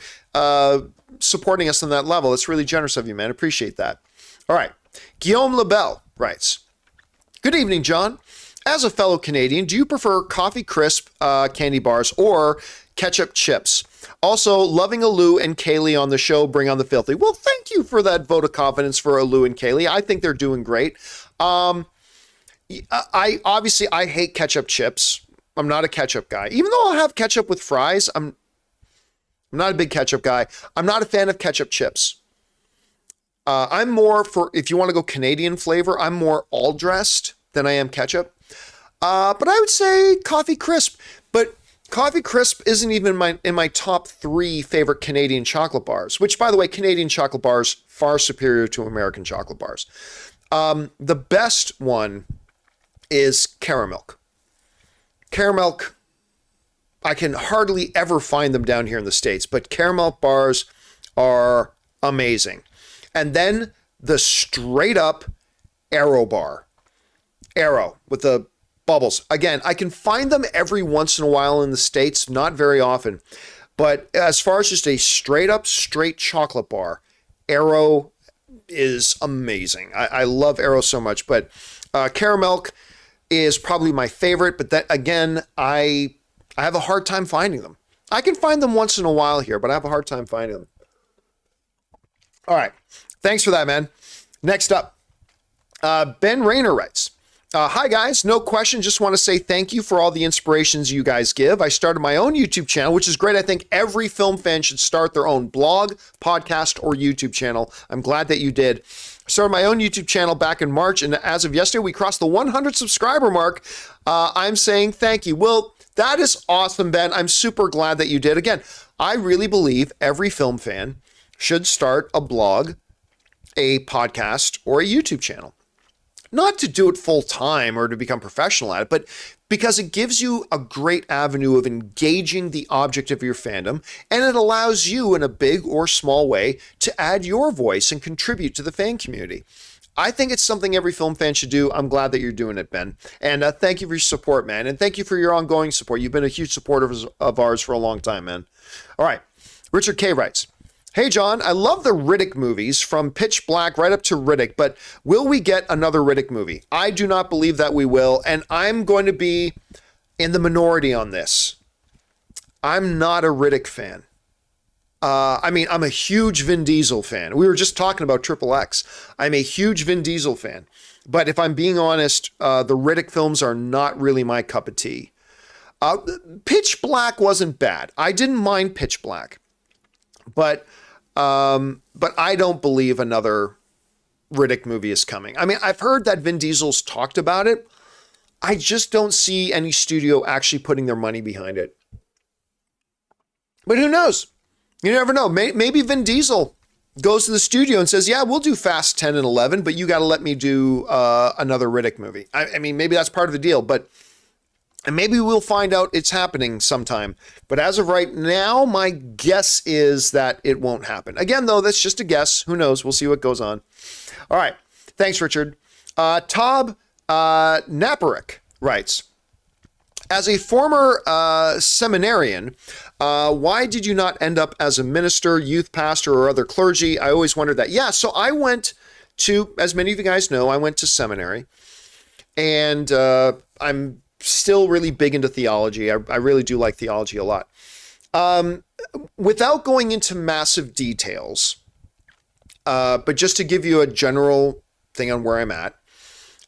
supporting us on that level. It's really generous of you, man. Appreciate that. All right. Guillaume Lebel writes, "Good evening, John. As a fellow Canadian, do you prefer Coffee Crisp candy bars or ketchup chips? Also, loving Alou and Kaylee on the show. Bring on the filthy." Well, thank you for that vote of confidence for Alou and Kaylee. I think they're doing great. I hate ketchup chips. I'm not a ketchup guy. Even though I'll have ketchup with fries, I'm not a big ketchup guy. I'm not a fan of ketchup chips. I'm more for, if you want to go Canadian flavor, I'm more all dressed than I am ketchup. But I would say Coffee Crisp. But Coffee Crisp isn't even in my top 3 favorite Canadian chocolate bars, which, by the way, Canadian chocolate bars far superior to American chocolate bars. The best one is Caramilk. Caramilk, I can hardly ever find them down here in the States, but Caramilk bars are amazing. And then the straight up Aero bar. Aero with the bubbles. Again, I can find them every once in a while in the States, not very often. But as far as just a straight chocolate bar, Aero is amazing. I love Aero so much. But Caramilk is probably my favorite. But that, again, I have a hard time finding them. I can find them once in a while here, but I have a hard time finding them. All right. Thanks for that, man. Next up, Ben Rayner writes, "Hi, guys. No question. Just want to say thank you for all the inspirations you guys give. I started my own YouTube channel, which is great. I think every film fan should start their own blog, podcast, or YouTube channel. I'm glad that you did. I started my own YouTube channel back in March, and as of yesterday, we crossed the 100 subscriber mark. I'm saying thank you." Well, that is awesome, Ben. I'm super glad that you did. Again, I really believe every film fan should start a blog, a podcast, or a YouTube channel. Not to do it full time or to become professional at it, but because it gives you a great avenue of engaging the object of your fandom, and it allows you in a big or small way to add your voice and contribute to the fan community. I think it's something every film fan should do. I'm glad that you're doing it, Ben. And thank you for your support, man. And thank you for your ongoing support. You've been a huge supporter of ours for a long time, man. All right. Richard K. writes, "Hey, John, I love the Riddick movies from Pitch Black right up to Riddick, but will we get another Riddick movie? I do not believe that we will, and I'm going to be in the minority on this. I'm not a Riddick fan. I'm a huge Vin Diesel fan. We were just talking about Triple X. I'm a huge Vin Diesel fan. But if I'm being honest, the Riddick films are not really my cup of tea. Pitch Black wasn't bad. I didn't mind Pitch Black. But I don't believe another Riddick movie is coming. I mean, I've heard that Vin Diesel's talked about it. I just don't see any studio actually putting their money behind it. But who knows? You never know. Maybe Vin Diesel goes to the studio and says, yeah, we'll do Fast 10 and 11, but you got to let me do another Riddick movie. I mean, maybe that's part of the deal, and maybe we'll find out it's happening sometime. But as of right now, my guess is that it won't happen. Again, though, that's just a guess. Who knows? We'll see what goes on. All right. Thanks, Richard. Tob Naparick writes, as a former seminarian, why did you not end up as a minister, youth pastor, or other clergy? I always wondered that. Yeah, so I went to, as many of you guys know, I went to seminary. And I'm still really big into theology. I really do like theology a lot. Without going into massive details, but just to give you a general thing on where I'm at,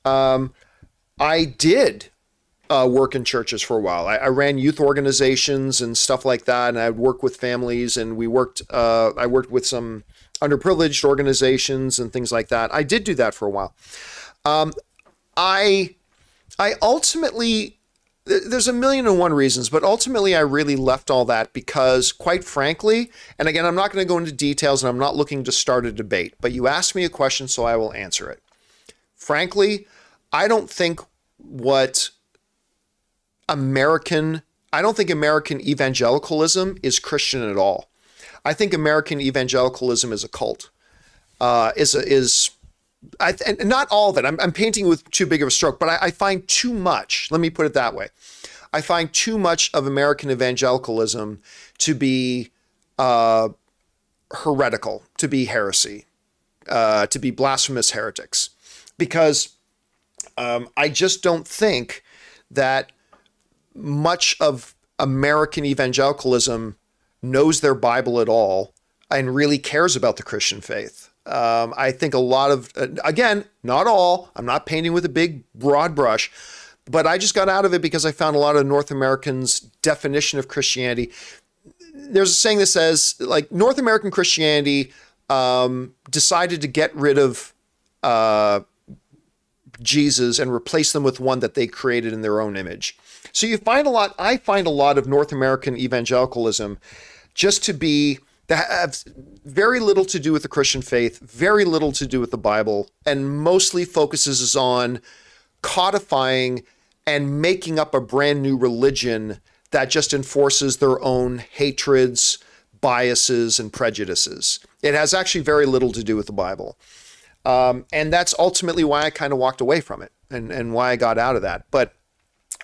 I did work in churches for a while. I ran youth organizations and stuff like that, and I'd work with families, and I worked with some underprivileged organizations and things like that. I did do that for a while. I ultimately, there's a million and one reasons, but ultimately I really left all that because, quite frankly, and again, I'm not going to go into details and I'm not looking to start a debate, but you asked me a question, so I will answer it. Frankly, I don't think American evangelicalism is Christian at all. I think American evangelicalism is a cult. And not all of it. I'm painting with too big of a stroke, but I find too much. Let me put it that way. I find too much of American evangelicalism to be heretical, to be heresy, to be blasphemous heretics, because I just don't think that much of American evangelicalism knows their Bible at all and really cares about the Christian faith. I think a lot of, again, not all, I'm not painting with a big broad brush, but I just got out of it because I found a lot of North Americans' definition of Christianity. There's a saying that says, like, North American Christianity decided to get rid of Jesus and replace them with one that they created in their own image. So I find a lot of North American evangelicalism just that have very little to do with the Christian faith, very little to do with the Bible, and mostly focuses on codifying and making up a brand new religion that just enforces their own hatreds, biases, and prejudices. It has actually very little to do with the Bible. And that's ultimately why I kind of walked away from it and why I got out of that. But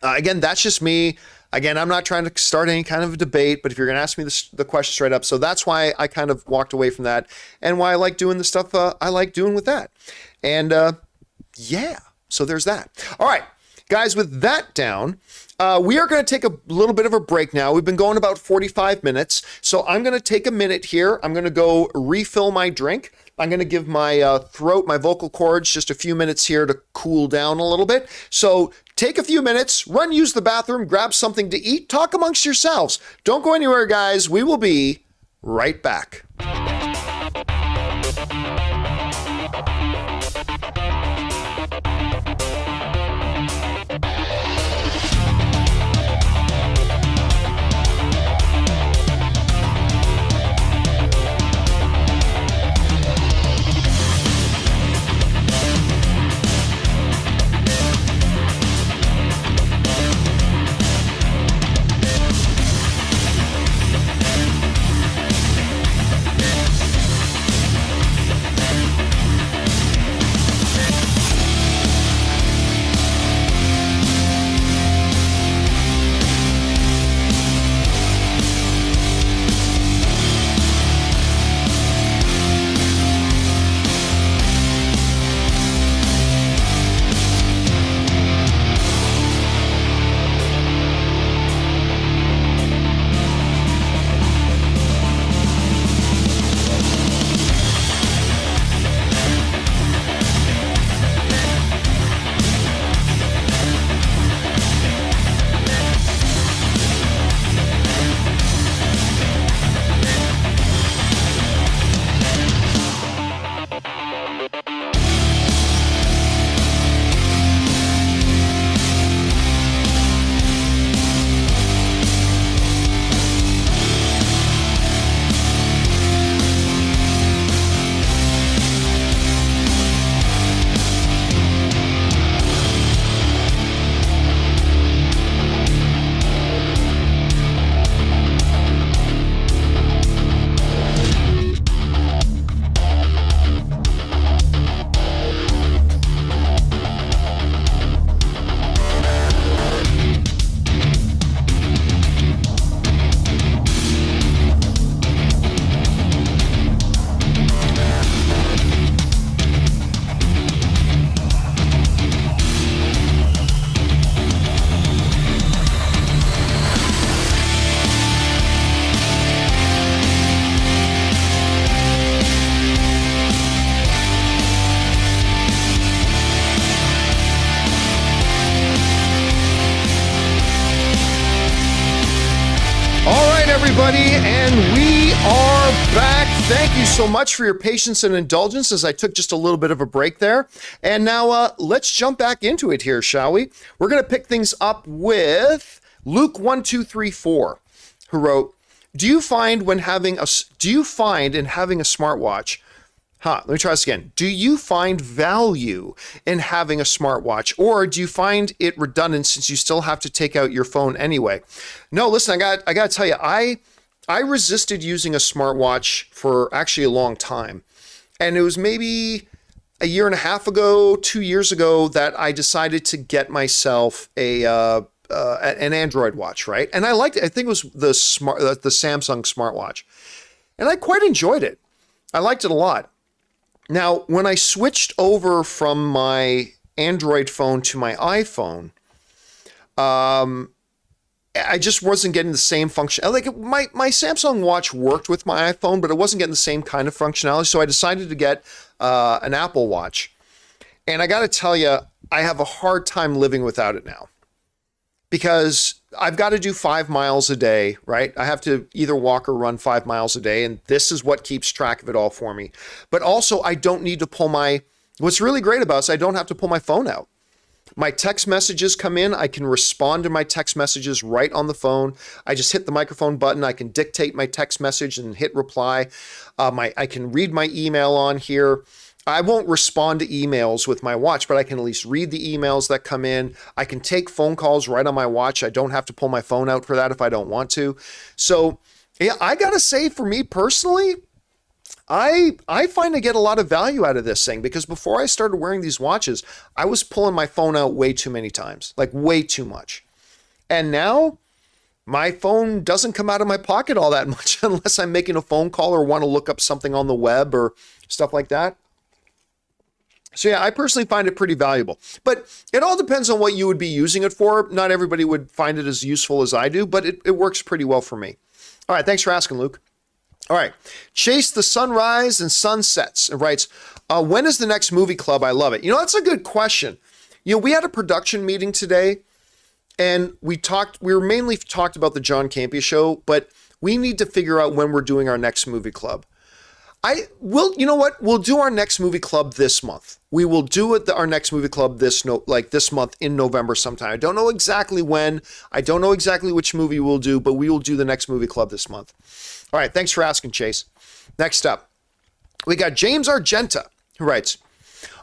again, that's just me. Again, I'm not trying to start any kind of a debate, but if you're going to ask me the question straight up, so that's why I kind of walked away from that and why I like doing the stuff I like doing with that. And yeah, so there's that. All right, guys, with that down, we are going to take a little bit of a break now. We've been going about 45 minutes, so I'm going to take a minute here. I'm going to go refill my drink. I'm going to give my throat, my vocal cords, just a few minutes here to cool down a little bit. So take a few minutes, use the bathroom, grab something to eat, talk amongst yourselves. Don't go anywhere, guys. We will be right back. everybody, and we are back. Thank you so much for your patience and indulgence as I took just a little bit of a break there. And now let's jump back into it here, shall we? We're going to pick things up with Luke1234, who wrote, do you find in having a smartwatch, let me try this again. Do you find value in having a smartwatch, or do you find it redundant since you still have to take out your phone anyway? No, listen, I got to tell you, I resisted using a smartwatch for actually a long time. And it was maybe a year and a half ago, 2 years ago, that I decided to get myself an Android watch, right? And I liked it. I think it was the Samsung smartwatch. And I quite enjoyed it. I liked it a lot. Now, when I switched over from my Android phone to my iPhone, I just wasn't getting the same function. Like my Samsung watch worked with my iPhone, but it wasn't getting the same kind of functionality. So I decided to get an Apple Watch. And I got to tell you, I have a hard time living without it now. Because I've got to do 5 miles a day, right? I have to either walk or run 5 miles a day, and this is what keeps track of it all for me. But also, I don't need to pull what's really great about it is I don't have to pull my phone out. My text messages come in, I can respond to my text messages right on the phone. I just hit the microphone button, I can dictate my text message and hit reply. I can read my email on here. I won't respond to emails with my watch, but I can at least read the emails that come in. I can take phone calls right on my watch. I don't have to pull my phone out for that if I don't want to. So, yeah, I got to say, for me personally, I find I get a lot of value out of this thing, because before I started wearing these watches, I was pulling my phone out way too many times, like way too much. And now my phone doesn't come out of my pocket all that much unless I'm making a phone call or want to look up something on the web or stuff like that. So yeah, I personally find it pretty valuable, but it all depends on what you would be using it for. Not everybody would find it as useful as I do, but it works pretty well for me. All right, thanks for asking, Luke. All right, Chase the Sunrise and Sunsets writes, when is the next movie club? I love it. You know, that's a good question. You know, we had a production meeting today, and we were mainly talked about the John Campea Show, but we need to figure out when we're doing our next movie club. You know what? We'll do our next movie club this month. We will do our next movie club this month in November sometime. I don't know exactly when. I don't know exactly which movie we'll do, but we will do the next movie club this month. All right. Thanks for asking, Chase. Next up, we got James Argenta, who writes,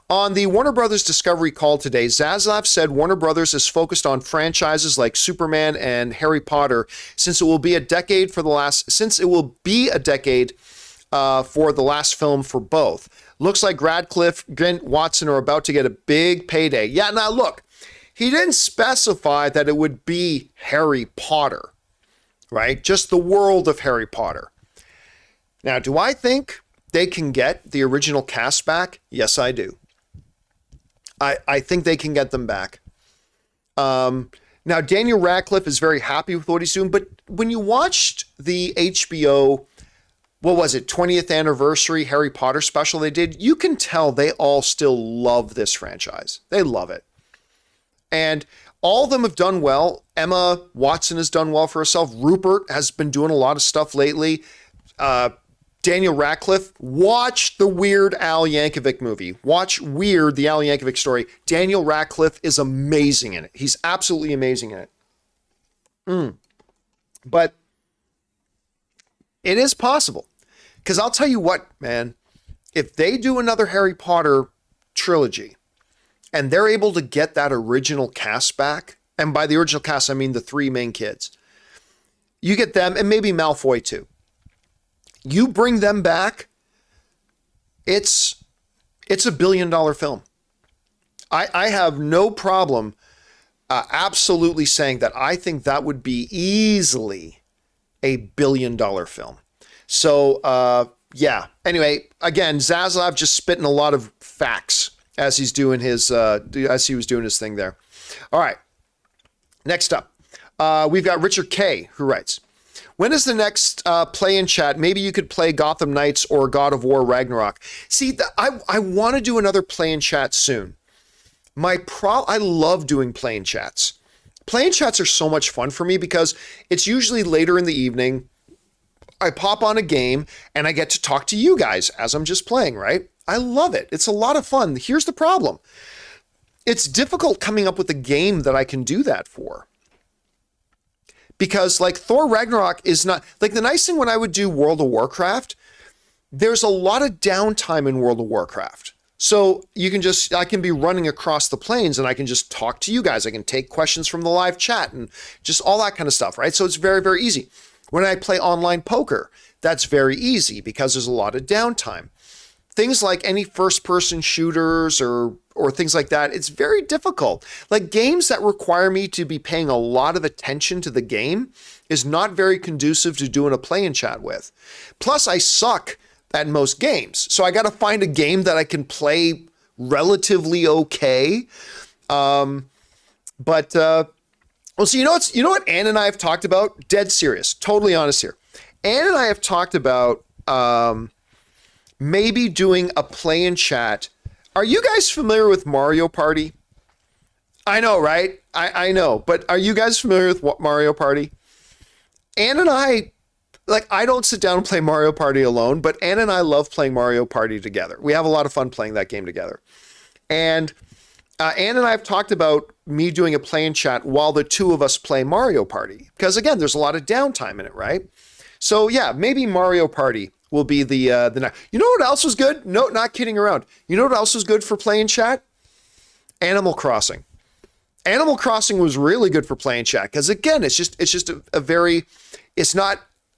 on the Warner Brothers Discovery call today, Zaslav said Warner Brothers is focused on franchises like Superman and Harry Potter since it will be a decade for the last film for both. Looks like Radcliffe, Grant, Watson are about to get a big payday. Yeah, now look, he didn't specify that it would be Harry Potter, right? Just the world of Harry Potter. Now, do I think they can get the original cast back? Yes, I do. I think they can get them back. Now, Daniel Radcliffe is very happy with what he's doing, but when you watched the HBO 20th anniversary Harry Potter special they did, you can tell they all still love this franchise. They love it. And all of them have done well. Emma Watson has done well for herself. Rupert has been doing a lot of stuff lately. Daniel Radcliffe, watch the Weird Al Yankovic movie. Watch Weird, the Al Yankovic story. Daniel Radcliffe is amazing in it. He's absolutely amazing in it. But it is possible. Because I'll tell you what, man, if they do another Harry Potter trilogy and they're able to get that original cast back, and by the original cast, I mean the 3 main kids, you get them, and maybe Malfoy too. You bring them back, it's a $1 billion film. I have no problem absolutely saying that I think that would be easily a $1 billion film. So, yeah. Anyway, again, Zaslav just spitting a lot of facts as he was doing his thing there. All right. Next up, we've got Richard K, who writes, when is the next play-in chat? Maybe you could play Gotham Knights or God of War Ragnarok. See, I want to do another play-in chat soon. I love doing play-in chats. Play-in chats are so much fun for me because it's usually later in the evening. I pop on a game and I get to talk to you guys as I'm just playing, right? I love it. It's a lot of fun. Here's the problem. It's difficult coming up with a game that I can do that for. Because like Thor Ragnarok is not, like the nice thing when I would do World of Warcraft, there's a lot of downtime in World of Warcraft. So I can be running across the plains and I can just talk to you guys. I can take questions from the live chat and just all that kind of stuff, right? So it's very, very easy. When I play online poker, that's very easy because there's a lot of downtime. Things like any first-person shooters or things like that, it's very difficult. Like games that require me to be paying a lot of attention to the game is not very conducive to doing a play and chat with. Plus, I suck at most games. So I got to find a game that I can play relatively okay. Well, so you know what Ann and I have talked about? Dead serious, totally honest here. Ann and I have talked about maybe doing a play and chat. Are you guys familiar with Mario Party? I know, right? I know, but are you guys familiar with Mario Party? Ann and I, like, I don't sit down and play Mario Party alone, but Ann and I love playing Mario Party together. We have a lot of fun playing that game together. And Ann and I have talked about me doing a play and chat while the two of us play Mario Party. Because again, there's a lot of downtime in it, right? So yeah, maybe Mario Party will be the next. You know what else was good? No, not kidding around. You know what else was good for play and chat? Animal Crossing. Animal Crossing was really good for play and chat because again, it's just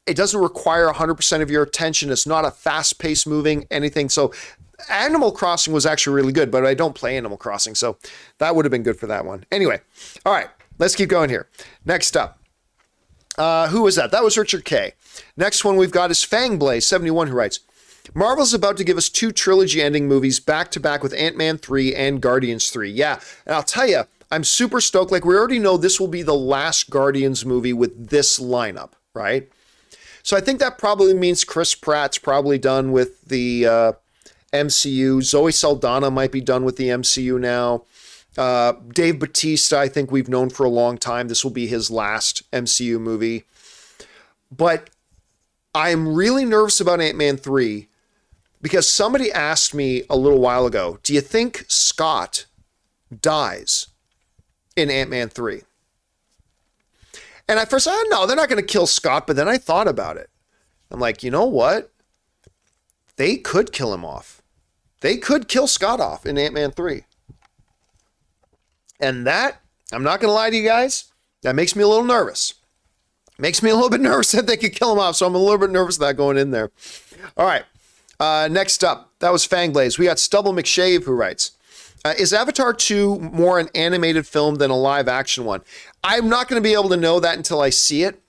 it doesn't require 100% of your attention. It's not a fast-paced moving anything. So Animal Crossing was actually really good, but I don't play Animal Crossing, so that would have been good for that one. Anyway, all right, let's keep going here. Next up, who was that? That was Richard K. Next one we've got is Fangblaze71, who writes, Marvel's about to give us 2 trilogy-ending movies back-to-back with Ant-Man 3 and Guardians 3. Yeah, and I'll tell you, I'm super stoked. Like, we already know this will be the last Guardians movie with this lineup, right? So I think that probably means Chris Pratt's probably done with the MCU. Zoe Saldana might be done with the MCU now. Dave Bautista, I think we've known for a long time. This will be his last MCU movie. But I'm really nervous about Ant-Man 3 because somebody asked me a little while ago, do you think Scott dies in Ant-Man 3? And at first I thought, no, they're not going to kill Scott. But then I thought about it. I'm like, you know what? They could kill him off. They could kill Scott off in Ant-Man 3. And that, I'm not going to lie to you guys, that makes me a little nervous. Makes me a little bit nervous that they could kill him off. So I'm a little bit nervous of that going in there. All right. Next up, that was Fangblaze. We got Stubble McShave who writes, is Avatar 2 more an animated film than a live action one? I'm not going to be able to know that until I see it.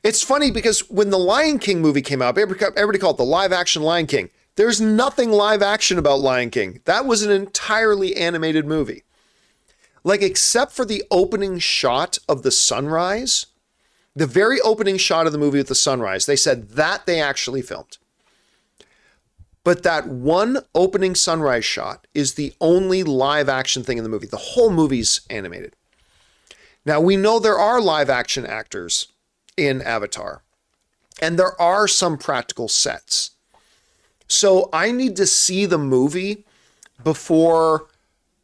It's funny because when the Lion King movie came out, everybody called it the live action Lion King. There's nothing live action about Lion King. That was an entirely animated movie. Like, except for the opening shot of the sunrise, the very opening shot of the movie with the sunrise, they said that they actually filmed. But that one opening sunrise shot is the only live action thing in the movie. The whole movie's animated. Now, we know there are live action actors in Avatar, and there are some practical sets. So I need to see the movie before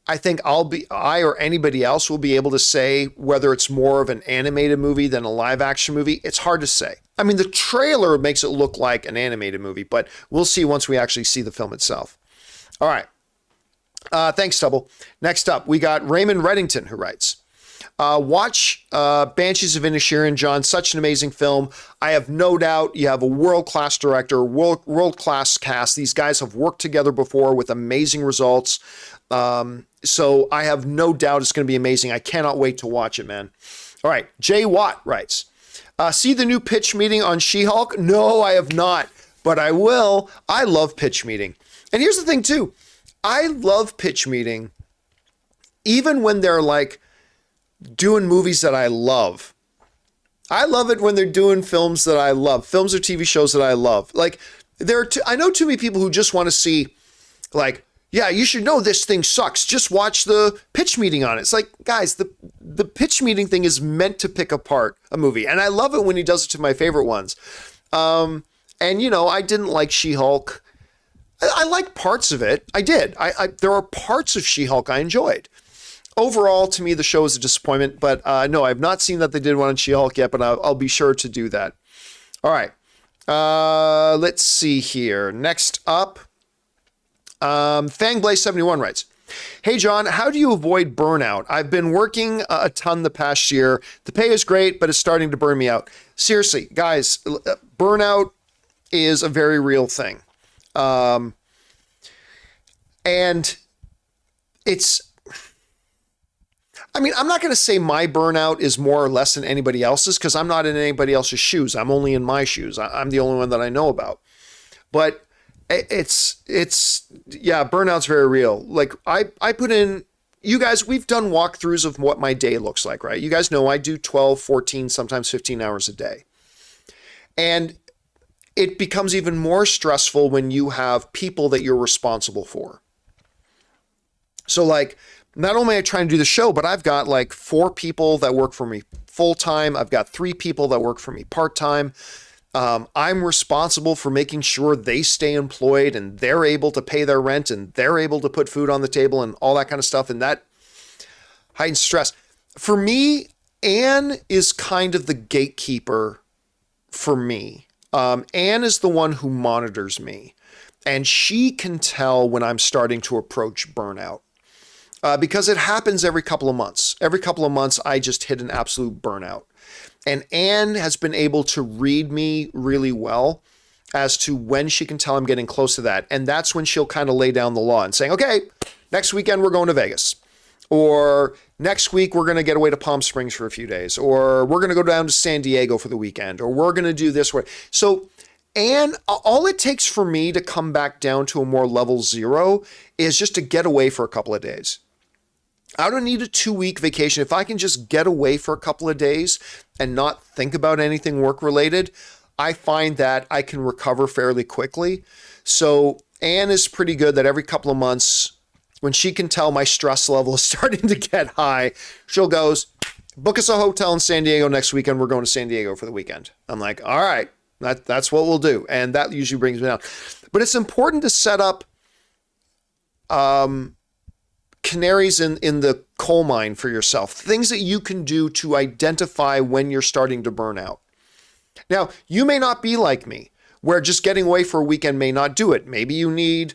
I think I or anybody else will be able to say whether it's more of an animated movie than a live action movie. It's hard to say. I mean, the trailer makes it look like an animated movie, but we'll see once we actually see the film itself. All right. Thanks, Stubble. Next up, we got Raymond Reddington who writes, watch Banshees of Inisherin, John. Such an amazing film. I have no doubt you have a world-class director, world-class cast. These guys have worked together before with amazing results. So I have no doubt it's going to be amazing. I cannot wait to watch it, man. All right. Jay Watt writes, see the new pitch meeting on She-Hulk? No, I have not, but I will. I love pitch meeting. And here's the thing too. I love pitch meeting even when they're like doing movies that I love. I love it when they're doing films that I love, films or TV shows that I love. Like I know too many people who just want to see like, yeah, you should know this thing sucks. Just watch the pitch meeting on it. It's like, guys, the pitch meeting thing is meant to pick apart a movie. And I love it when he does it to my favorite ones. And, I didn't like She-Hulk. I liked parts of it. I did. There are parts of She-Hulk I enjoyed. Overall, to me, the show is a disappointment. But no, I've not seen that they did one on She-Hulk yet, but I'll be sure to do that. All right. Let's see here. Next up. Fangblaze71 writes, hey, John, how do you avoid burnout? I've been working a ton the past year. The pay is great, but it's starting to burn me out. Seriously, guys, burnout is a very real thing. And I'm not going to say my burnout is more or less than anybody else's because I'm not in anybody else's shoes. I'm only in my shoes. I'm the only one that I know about. But burnout's very real. Like I put in, you guys, we've done walkthroughs of what my day looks like, right? You guys know I do 12, 14, sometimes 15 hours a day. And it becomes even more stressful when you have people that you're responsible for. So like, not only am I trying to do the show, but I've got like 4 people that work for me full-time. I've got 3 people that work for me part-time. I'm responsible for making sure they stay employed and they're able to pay their rent and they're able to put food on the table and all that kind of stuff. And that heightens stress. For me, Anne is kind of the gatekeeper for me. Anne is the one who monitors me, and she can tell when I'm starting to approach burnout. Because it happens every couple of months. Every couple of months, I just hit an absolute burnout. And Anne has been able to read me really well as to when she can tell I'm getting close to that. And that's when she'll kind of lay down the law and saying, okay, next weekend we're going to Vegas. Or next week we're going to get away to Palm Springs for a few days. Or we're going to go down to San Diego for the weekend. Or we're going to do this. So Anne, all it takes for me to come back down to a more level 0 is just to get away for a couple of days. I don't need a 2-week vacation. If I can just get away for a couple of days and not think about anything work-related, I find that I can recover fairly quickly. So Anne is pretty good that every couple of months, when she can tell my stress level is starting to get high, she'll go, book us a hotel in San Diego next weekend. We're going to San Diego for the weekend. I'm like, all right, that's what we'll do. And that usually brings me down. But it's important to set up canaries in the coal mine for yourself, things that you can do to identify when you're starting to burn out. Now, you may not be like me, where just getting away for a weekend may not do it. Maybe you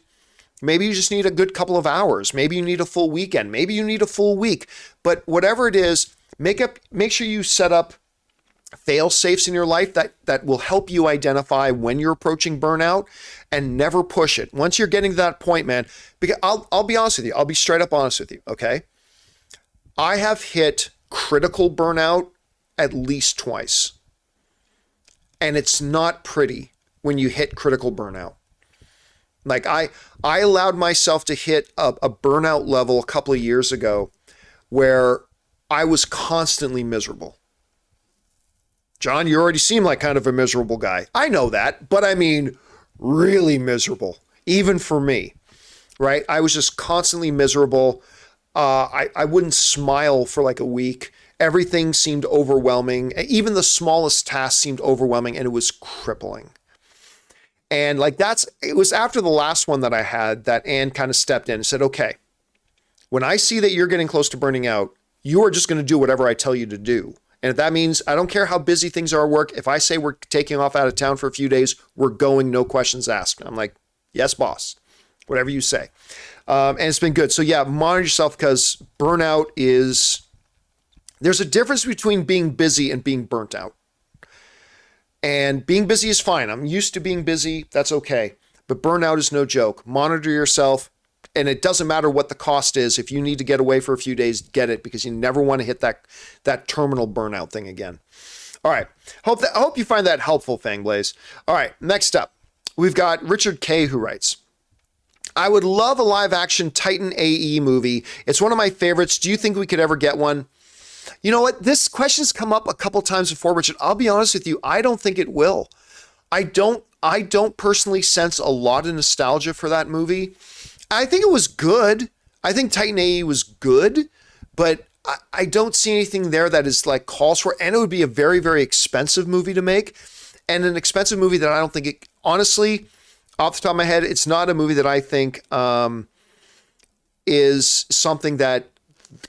just need a good couple of hours. Maybe you need a full weekend. Maybe you need a full week. But whatever it is, make sure you set up fail safes in your life that will help you identify when you're approaching burnout, and never push it. Once you're getting to that point, man, because I'll be honest with you. I'll be straight up honest with you. Okay. I have hit critical burnout at least twice. And it's not pretty when you hit critical burnout. Like I allowed myself to hit a burnout level a couple of years ago where I was constantly miserable. John, you already seem like kind of a miserable guy. I know that, but I mean, really miserable, even for me, right? I was just constantly miserable. I wouldn't smile for like a week. Everything seemed overwhelming. Even the smallest task seemed overwhelming, and it was crippling. And like it was after the last one that I had that Anne kind of stepped in and said, okay, when I see that you're getting close to burning out, you are just going to do whatever I tell you to do. And if that means, I don't care how busy things are at work, if I say we're taking off out of town for a few days, we're going, no questions asked. I'm like, yes, boss, whatever you say. And it's been good. So yeah, monitor yourself, because burnout there's a difference between being busy and being burnt out. And being busy is fine. I'm used to being busy. That's okay. But burnout is no joke. Monitor yourself. And it doesn't matter what the cost is. If you need to get away for a few days, get it, because you never want to hit that terminal burnout thing again. All right. I hope you find that helpful, Fangblaze. All right. Next up, we've got Richard K, who writes, I would love a live action Titan AE movie. It's one of my favorites. Do you think we could ever get one? You know what? This question's come up a couple times before, Richard. I'll be honest with you. I don't think it will. I don't personally sense a lot of nostalgia for that movie. I think it was good. I think Titan AE was good, but I don't see anything there that is like calls for, and it would be a very, very expensive movie to make, and an expensive movie that I don't think it, honestly, off the top of my head, it's not a movie that I think is something that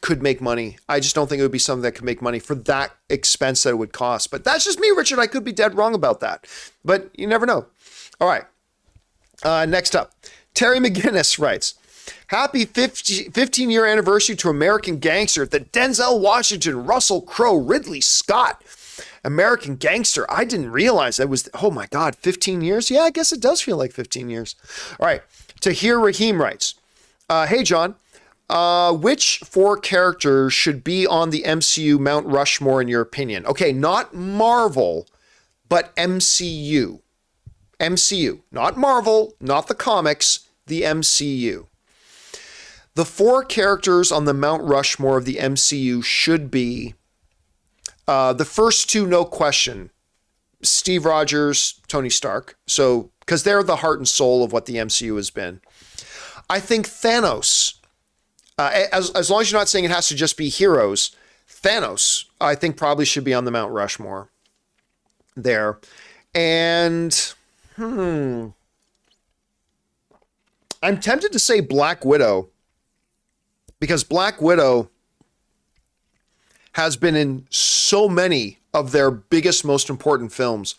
could make money. I just don't think it would be something that could make money for that expense that it would cost. But that's just me, Richard. I could be dead wrong about that, but you never know. All right. Next up, Terry McGinnis writes, happy 15-year anniversary to American Gangster, the Denzel Washington, Russell Crowe, Ridley Scott. American Gangster. I didn't realize that was, oh my God, 15 years? Yeah, I guess it does feel like 15 years. All right. Tahir Rahim writes, hey, John, which 4 characters should be on the MCU Mount Rushmore in your opinion? Okay, not Marvel, but MCU. MCU, not Marvel, not the comics, the MCU. The 4 characters on the Mount Rushmore of the MCU should be the first 2, no question, Steve Rogers, Tony Stark. So, because they're the heart and soul of what the MCU has been. I think Thanos, as long as you're not saying it has to just be heroes, Thanos, I think probably should be on the Mount Rushmore there. And I'm tempted to say Black Widow, because Black Widow has been in so many of their biggest, most important films.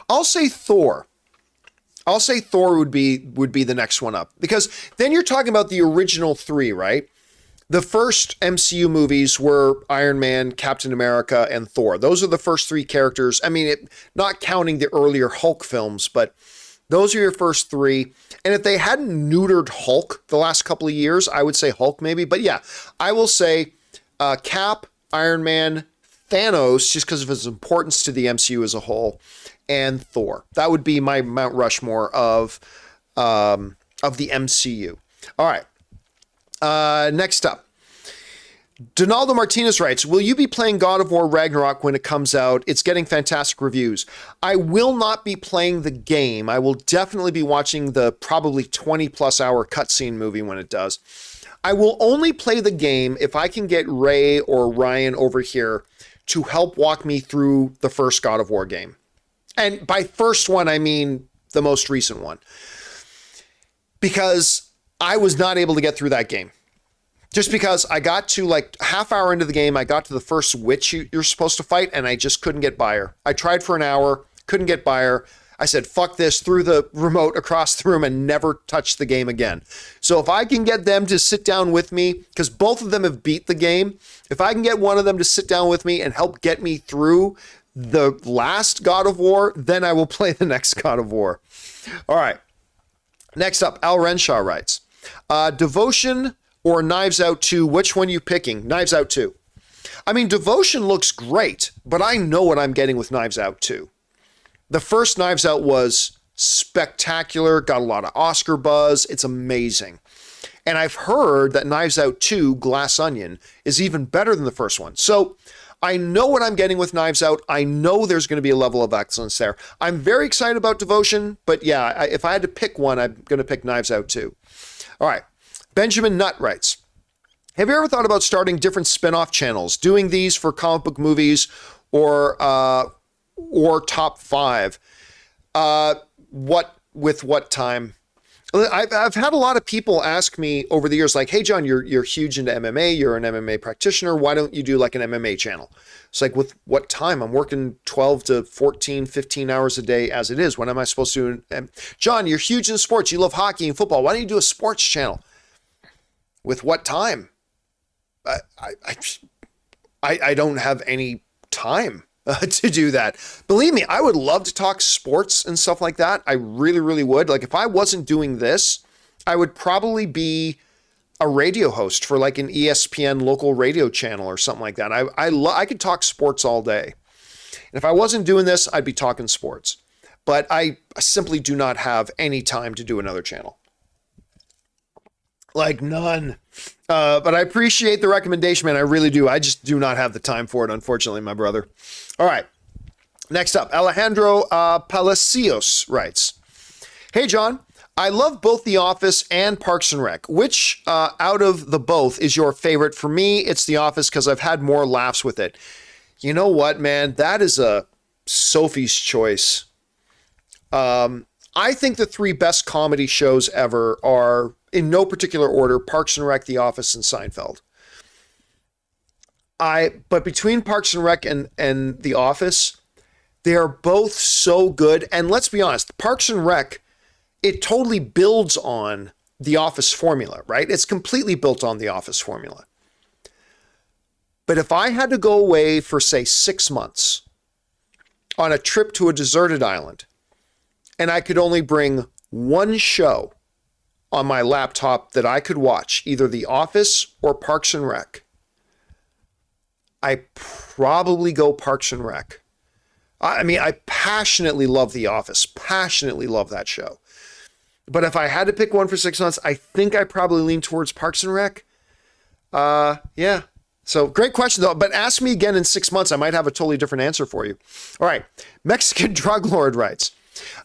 I'll say Thor. I'll say Thor would be the next one up, because then you're talking about the original 3, right? The first MCU movies were Iron Man, Captain America, and Thor. Those are the first 3 characters. I mean, not counting the earlier Hulk films, but those are your first 3. And if they hadn't neutered Hulk the last couple of years, I would say Hulk maybe. But yeah, I will say Cap, Iron Man, Thanos, just because of his importance to the MCU as a whole, and Thor. That would be my Mount Rushmore of the MCU. All right. Next up, Donaldo Martinez writes, will you be playing God of War Ragnarok when it comes out? It's getting fantastic reviews. I will not be playing the game. I will definitely be watching the probably 20-plus hour cutscene movie when it does. I will only play the game if I can get Ray or Ryan over here to help walk me through the first God of War game. And by first one, I mean the most recent one. Because I was not able to get through that game. Just because I got to like half hour into the game, I got to the first witch you're supposed to fight, and I just couldn't get by her. I tried for an hour, couldn't get by her. I said, fuck this, threw the remote across the room and never touched the game again. So if I can get them to sit down with me, because both of them have beat the game, if I can get one of them to sit down with me and help get me through the last God of War, then I will play the next God of War. All right. Next up, Al Renshaw writes, Devotion or Knives Out 2, which one you picking? Knives Out 2. I mean, Devotion looks great, but I know what I'm getting with Knives Out 2. The first Knives Out was spectacular, got a lot of Oscar buzz. It's amazing. And I've heard that Knives Out 2, Glass Onion, is even better than the first one. So I know what I'm getting with Knives Out. I know there's going to be a level of excellence there. I'm very excited about Devotion, but yeah, if I had to pick one, I'm going to pick Knives Out 2. All right. Benjamin Nutt writes, have you ever thought about starting different spin-off channels, doing these for comic book movies or top 5? What time? I've had a lot of people ask me over the years, like, hey, John, you're huge into MMA. You're an MMA practitioner. Why don't you do like an MMA channel? It's like, with what time? I'm working 12 to 14, 15 hours a day as it is. When am I supposed to? John, you're huge in sports. You love hockey and football. Why don't you do a sports channel? With what time? I don't have any time to do that. Believe me, I would love to talk sports and stuff like that. I really, really would. Like, if I wasn't doing this, I would probably be a radio host for like an ESPN local radio channel or something like that. I could talk sports all day. And if I wasn't doing this, I'd be talking sports. But I simply do not have any time to do another channel. Like, none. But I appreciate the recommendation, man. I really do. I just do not have the time for it, unfortunately, my brother. All right. Next up, Alejandro Palacios writes, hey, John, I love both The Office and Parks and Rec. Which out of the both is your favorite? For me, it's The Office because I've had more laughs with it. You know what, man? That is a Sophie's choice. I think the three best comedy shows ever are, in no particular order, Parks and Rec, The Office, and Seinfeld. But between Parks and Rec and The Office, they are both so good. And let's be honest, Parks and Rec, it totally builds on the Office formula, right? It's completely built on the Office formula. But if I had to go away for, say, 6 months on a trip to a deserted island, and I could only bring one show on my laptop that I could watch, either The Office or Parks and Rec, I probably go Parks and Rec. I mean, I passionately love The Office, passionately love that show. But if I had to pick one for 6 months, I think I probably lean towards Parks and Rec. Yeah. So great question though, but ask me again in 6 months. I might have a totally different answer for you. All right. Mexican Drug Lord writes,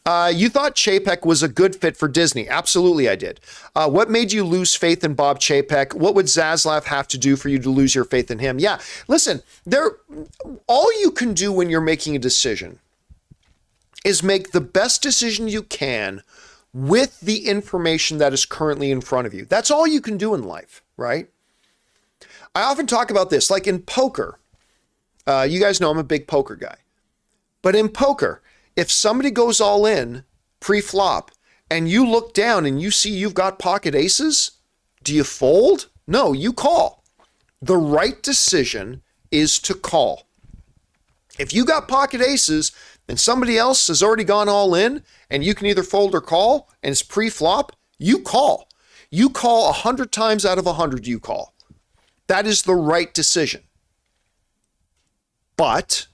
you thought Chapek was a good fit for Disney. Absolutely, I did. What made you lose faith in Bob Chapek? What would Zaslav have to do for you to lose your faith in him? Yeah, listen, all you can do when you're making a decision is make the best decision you can with the information that is currently in front of you. That's all you can do in life, right? I often talk about this, like in poker. You guys know I'm a big poker guy. But in poker, if somebody goes all in pre-flop and you look down and you see you've got pocket aces, do you fold? No, you call. The right decision is to call. If you got pocket aces and somebody else has already gone all in and you can either fold or call and it's pre-flop, you call. You call 100 times out of 100, you call. That is the right decision. But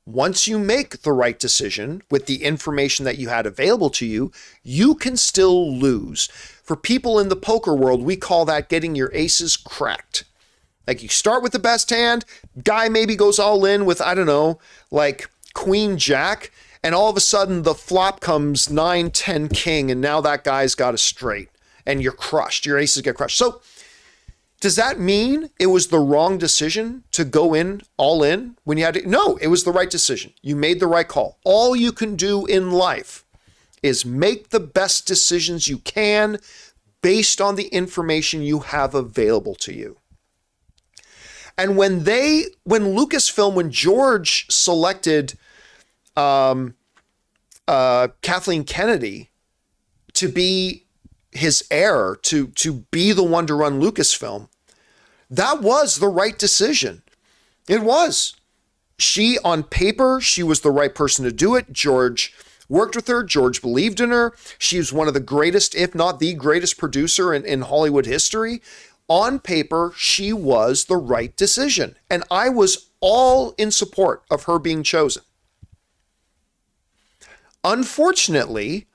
once you make the right decision with the information that you had available to you, you can still lose. For people in the poker world, we call that getting your aces cracked. Like you start with the best hand, guy maybe goes all in with, I don't know, like Queen Jack, and all of a sudden the flop comes 9, 10, King, and now that guy's got a straight, and you're crushed. Your aces get crushed. So does that mean it was the wrong decision to go in all in when you had to? No, it was the right decision. You made the right call. All you can do in life is make the best decisions you can based on the information you have available to you. And when Lucasfilm, when George selected Kathleen Kennedy to be his heir, to be the one to run Lucasfilm, that was the right decision. It was. On paper, she was the right person to do it. George worked with her. George believed in her. She was one of the greatest, if not the greatest producer in Hollywood history. On paper, she was the right decision. And I was all in support of her being chosen. Unfortunately,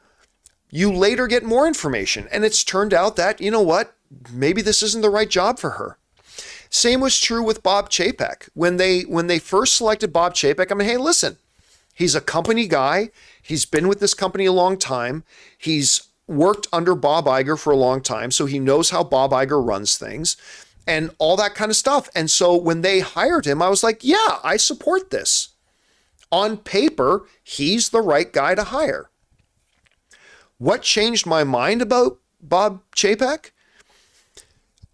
you later get more information, and it's turned out that, you know what, maybe this isn't the right job for her. Same was true with Bob Chapek. When they first selected Bob Chapek, I mean, hey, listen, he's a company guy. He's been with this company a long time. He's worked under Bob Iger for a long time, so he knows how Bob Iger runs things and all that kind of stuff. And so when they hired him, I was like, yeah, I support this. On paper, he's the right guy to hire. What changed my mind about Bob Chapek?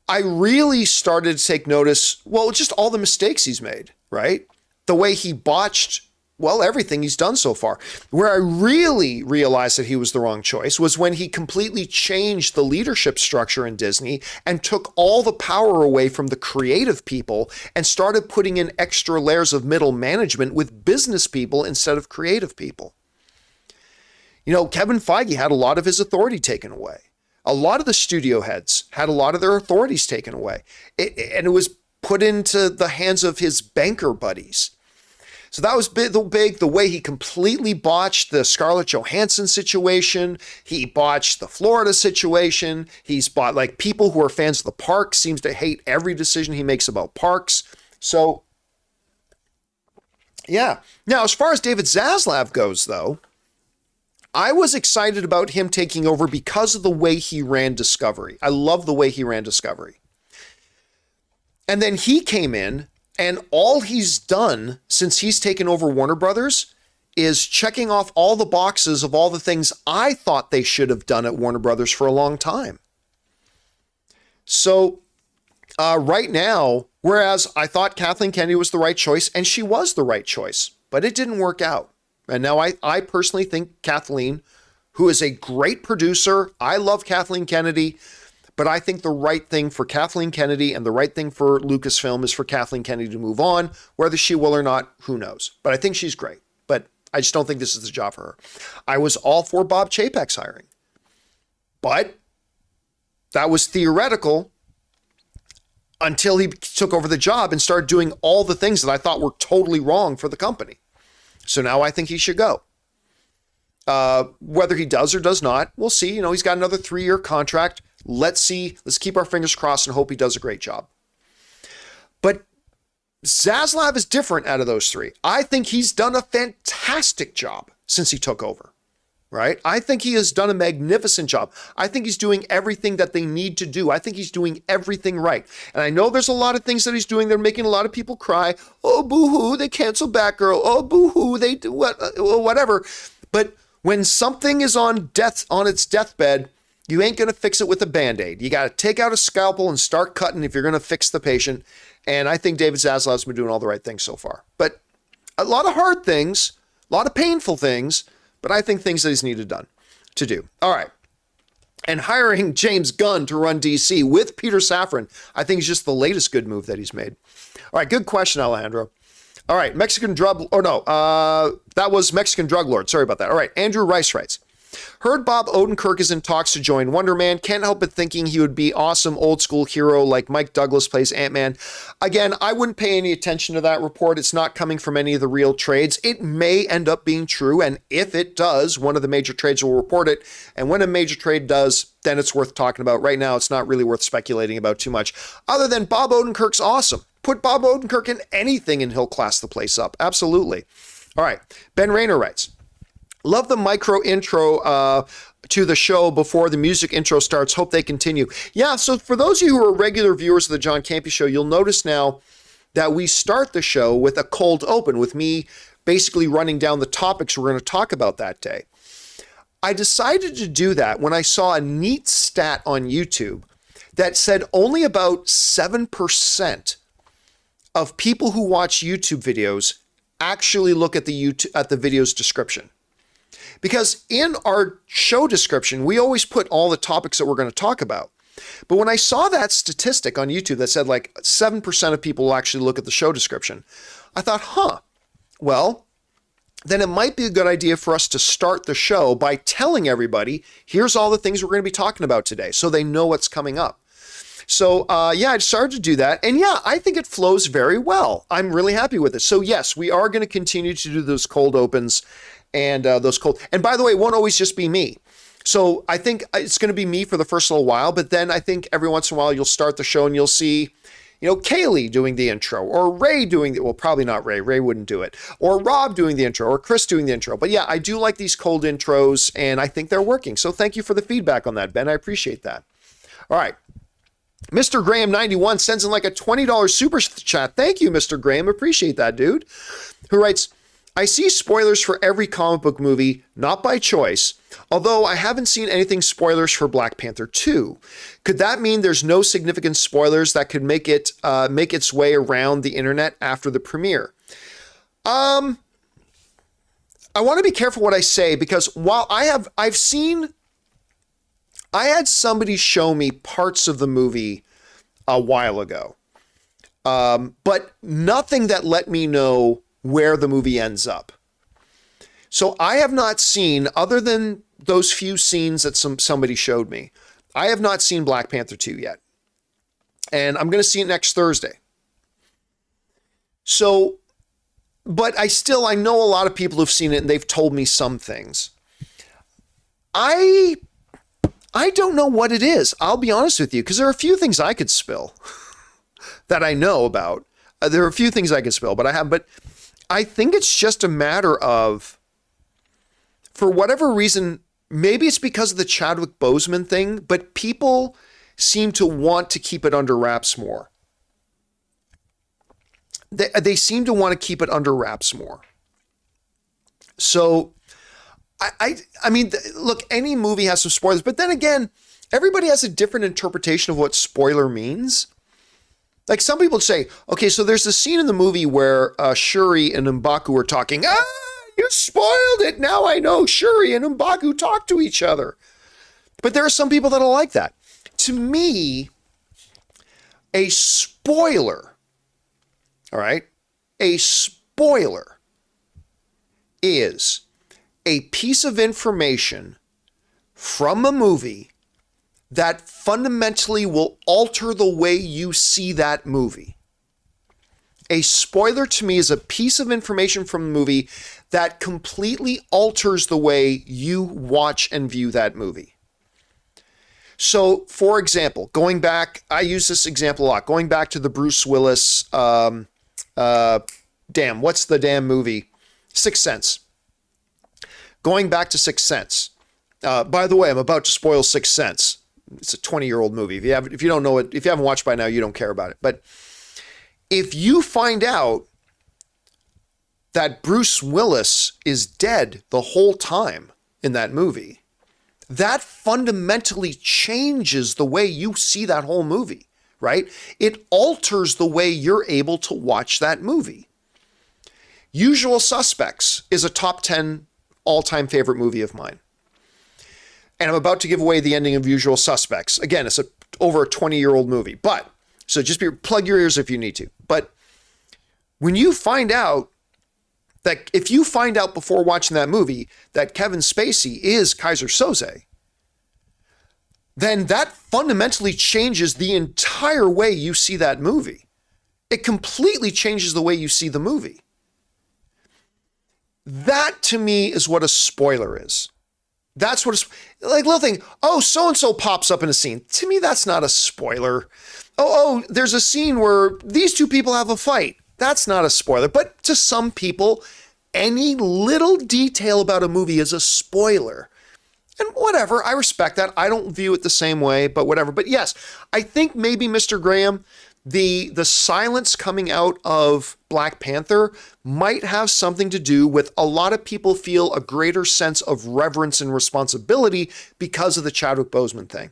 I really started to take notice, well, just all the mistakes he's made, right? The way he botched, well, everything he's done so far. Where I really realized that he was the wrong choice was when he completely changed the leadership structure in Disney and took all the power away from the creative people and started putting in extra layers of middle management with business people instead of creative people. You know, Kevin Feige had a lot of his authority taken away. A lot of the studio heads had a lot of their authorities taken away. And it was put into the hands of his banker buddies. So that was big, the way he completely botched the Scarlett Johansson situation. He botched the Florida situation. He's bought, like, people who are fans of the park seems to hate every decision he makes about parks. So, yeah. Now, as far as David Zaslav goes, though, I was excited about him taking over because of the way he ran Discovery. I love the way he ran Discovery. And then he came in, and all he's done since he's taken over Warner Brothers is checking off all the boxes of all the things I thought they should have done at Warner Brothers for a long time. So right now, whereas I thought Kathleen Kennedy was the right choice, and she was the right choice, but it didn't work out. And now I personally think Kathleen, who is a great producer, I love Kathleen Kennedy, but I think the right thing for Kathleen Kennedy and the right thing for Lucasfilm is for Kathleen Kennedy to move on. Whether she will or not, who knows? But I think she's great. But I just don't think this is the job for her. I was all for Bob Chapek's hiring, but that was theoretical until he took over the job and started doing all the things that I thought were totally wrong for the company. So now I think he should go. Whether he does or does not, we'll see. You know, he's got another 3-year contract. Let's see. Let's keep our fingers crossed and hope he does a great job. But Zaslav is different out of those three. I think he's done a fantastic job since he took over, right? I think he has done a magnificent job. I think he's doing everything that they need to do. I think he's doing everything right. And I know there's a lot of things that he's doing that are making a lot of people cry. Oh, boo-hoo, they canceled Batgirl. Oh, boo-hoo, they do whatever. But when something is on its deathbed, you ain't going to fix it with a Band-Aid. You got to take out a scalpel and start cutting if you're going to fix the patient. And I think David Zaslav's been doing all the right things so far. But a lot of hard things, a lot of painful things, but I think things that he's needed done to do. All right. And hiring James Gunn to run DC with Peter Safran, I think is just the latest good move that he's made. All right. Good question, Alejandro. All right. Mexican drug. Oh, no. That was Mexican drug lord. Sorry about that. All right. Andrew Rice writes, heard Bob Odenkirk is in talks to join Wonder Man. Can't help but thinking he would be awesome old school hero like Mike Douglas plays Ant-Man. Again, I wouldn't pay any attention to that report. It's not coming from any of the real trades. It may end up being true. And if it does, one of the major trades will report it. And when a major trade does, then it's worth talking about. Right now, it's not really worth speculating about too much. Other than Bob Odenkirk's awesome. Put Bob Odenkirk in anything and he'll class the place up. Absolutely. All right. Ben Rayner writes, love the micro intro to the show before the music intro starts. Hope they continue. Yeah, so for those of you who are regular viewers of the John Campea Show, you'll notice now that we start the show with a cold open, with me basically running down the topics we're going to talk about that day. I decided to do that when I saw a neat stat on YouTube that said only about 7% of people who watch YouTube videos actually look at the video's description. Because in our show description, we always put all the topics that we're going to talk about. But when I saw that statistic on YouTube that said like 7% of people will actually look at the show description, I thought, well, then it might be a good idea for us to start the show by telling everybody, here's all the things we're going to be talking about today, so they know what's coming up. So, I started to do that. And yeah, I think it flows very well. I'm really happy with it. So yes, we are going to continue to do those cold opens and and by the way, it won't always just be me. So I think it's going to be me for the first little while, but then I think every once in a while you'll start the show and you'll see, Kaylee doing the intro, or Ray doing well, probably not Ray. Ray wouldn't do it. Or Rob doing the intro, or Chris doing the intro. But yeah, I do like these cold intros and I think they're working. So thank you for the feedback on that, Ben. I appreciate that. All right. Mr. Graham 91 sends in like a $20 super chat. Thank you, Mr. Graham. Appreciate that, dude. Who writes, I see spoilers for every comic book movie, not by choice, although I haven't seen anything spoilers for Black Panther 2. Could that mean there's no significant spoilers that could make its way around the internet after the premiere? I want to be careful what I say, because while I had somebody show me parts of the movie a while ago, but nothing that let me know where the movie ends up. So I have not seen, other than those few scenes that somebody showed me, I have not seen Black Panther 2 yet. And I'm going to see it next Thursday. So, but I know a lot of people who've seen it and they've told me some things. I don't know what it is. I'll be honest with you, because there are a few things I could spill that I know about. There are a few things I could spill, but I think it's just a matter of, for whatever reason, maybe it's because of the Chadwick Boseman thing, but people seem to want to keep it under wraps more. They seem to want to keep it under wraps more. So, I mean, look, any movie has some spoilers, but then again, everybody has a different interpretation of what spoiler means. Like some people say, okay, so there's a scene in the movie where Shuri and M'Baku are talking. You spoiled it. Now I know Shuri and M'Baku talk to each other. But there are some people that don't like that. To me, a spoiler, all right, a spoiler is a piece of information from a movie that fundamentally will alter the way you see that movie. A spoiler to me is a piece of information from a movie that completely alters the way you watch and view that movie. So, for example, going back, I use this example a lot, going back to the Bruce Willis, what's the damn movie? Sixth Sense. Going back to Sixth Sense. By the way, I'm about to spoil Sixth Sense. It's a 20-year-old movie. If you don't know it, if you haven't watched by now, you don't care about it. But if you find out that Bruce Willis is dead the whole time in that movie, that fundamentally changes the way you see that whole movie, right? It alters the way you're able to watch that movie. Usual Suspects is a top 10 all-time favorite movie of mine. And I'm about to give away the ending of Usual Suspects. Again, it's over a 20-year-old movie. But, so just plug your ears if you need to. But when you find out that, if you find out before watching that movie that Kevin Spacey is Kaiser Soze, then that fundamentally changes the entire way you see that movie. It completely changes the way you see the movie. That, to me, is what a spoiler is. That's what it's like. Little thing. Oh, so-and-so pops up in a scene. To me, that's not a spoiler. Oh, there's a scene where these two people have a fight. That's not a spoiler. But to some people, any little detail about a movie is a spoiler. And whatever, I respect that. I don't view it the same way, but whatever. But yes, I think maybe, Mr. Graham, the silence coming out of Black Panther might have something to do with a lot of people feel a greater sense of reverence and responsibility because of the Chadwick Boseman thing.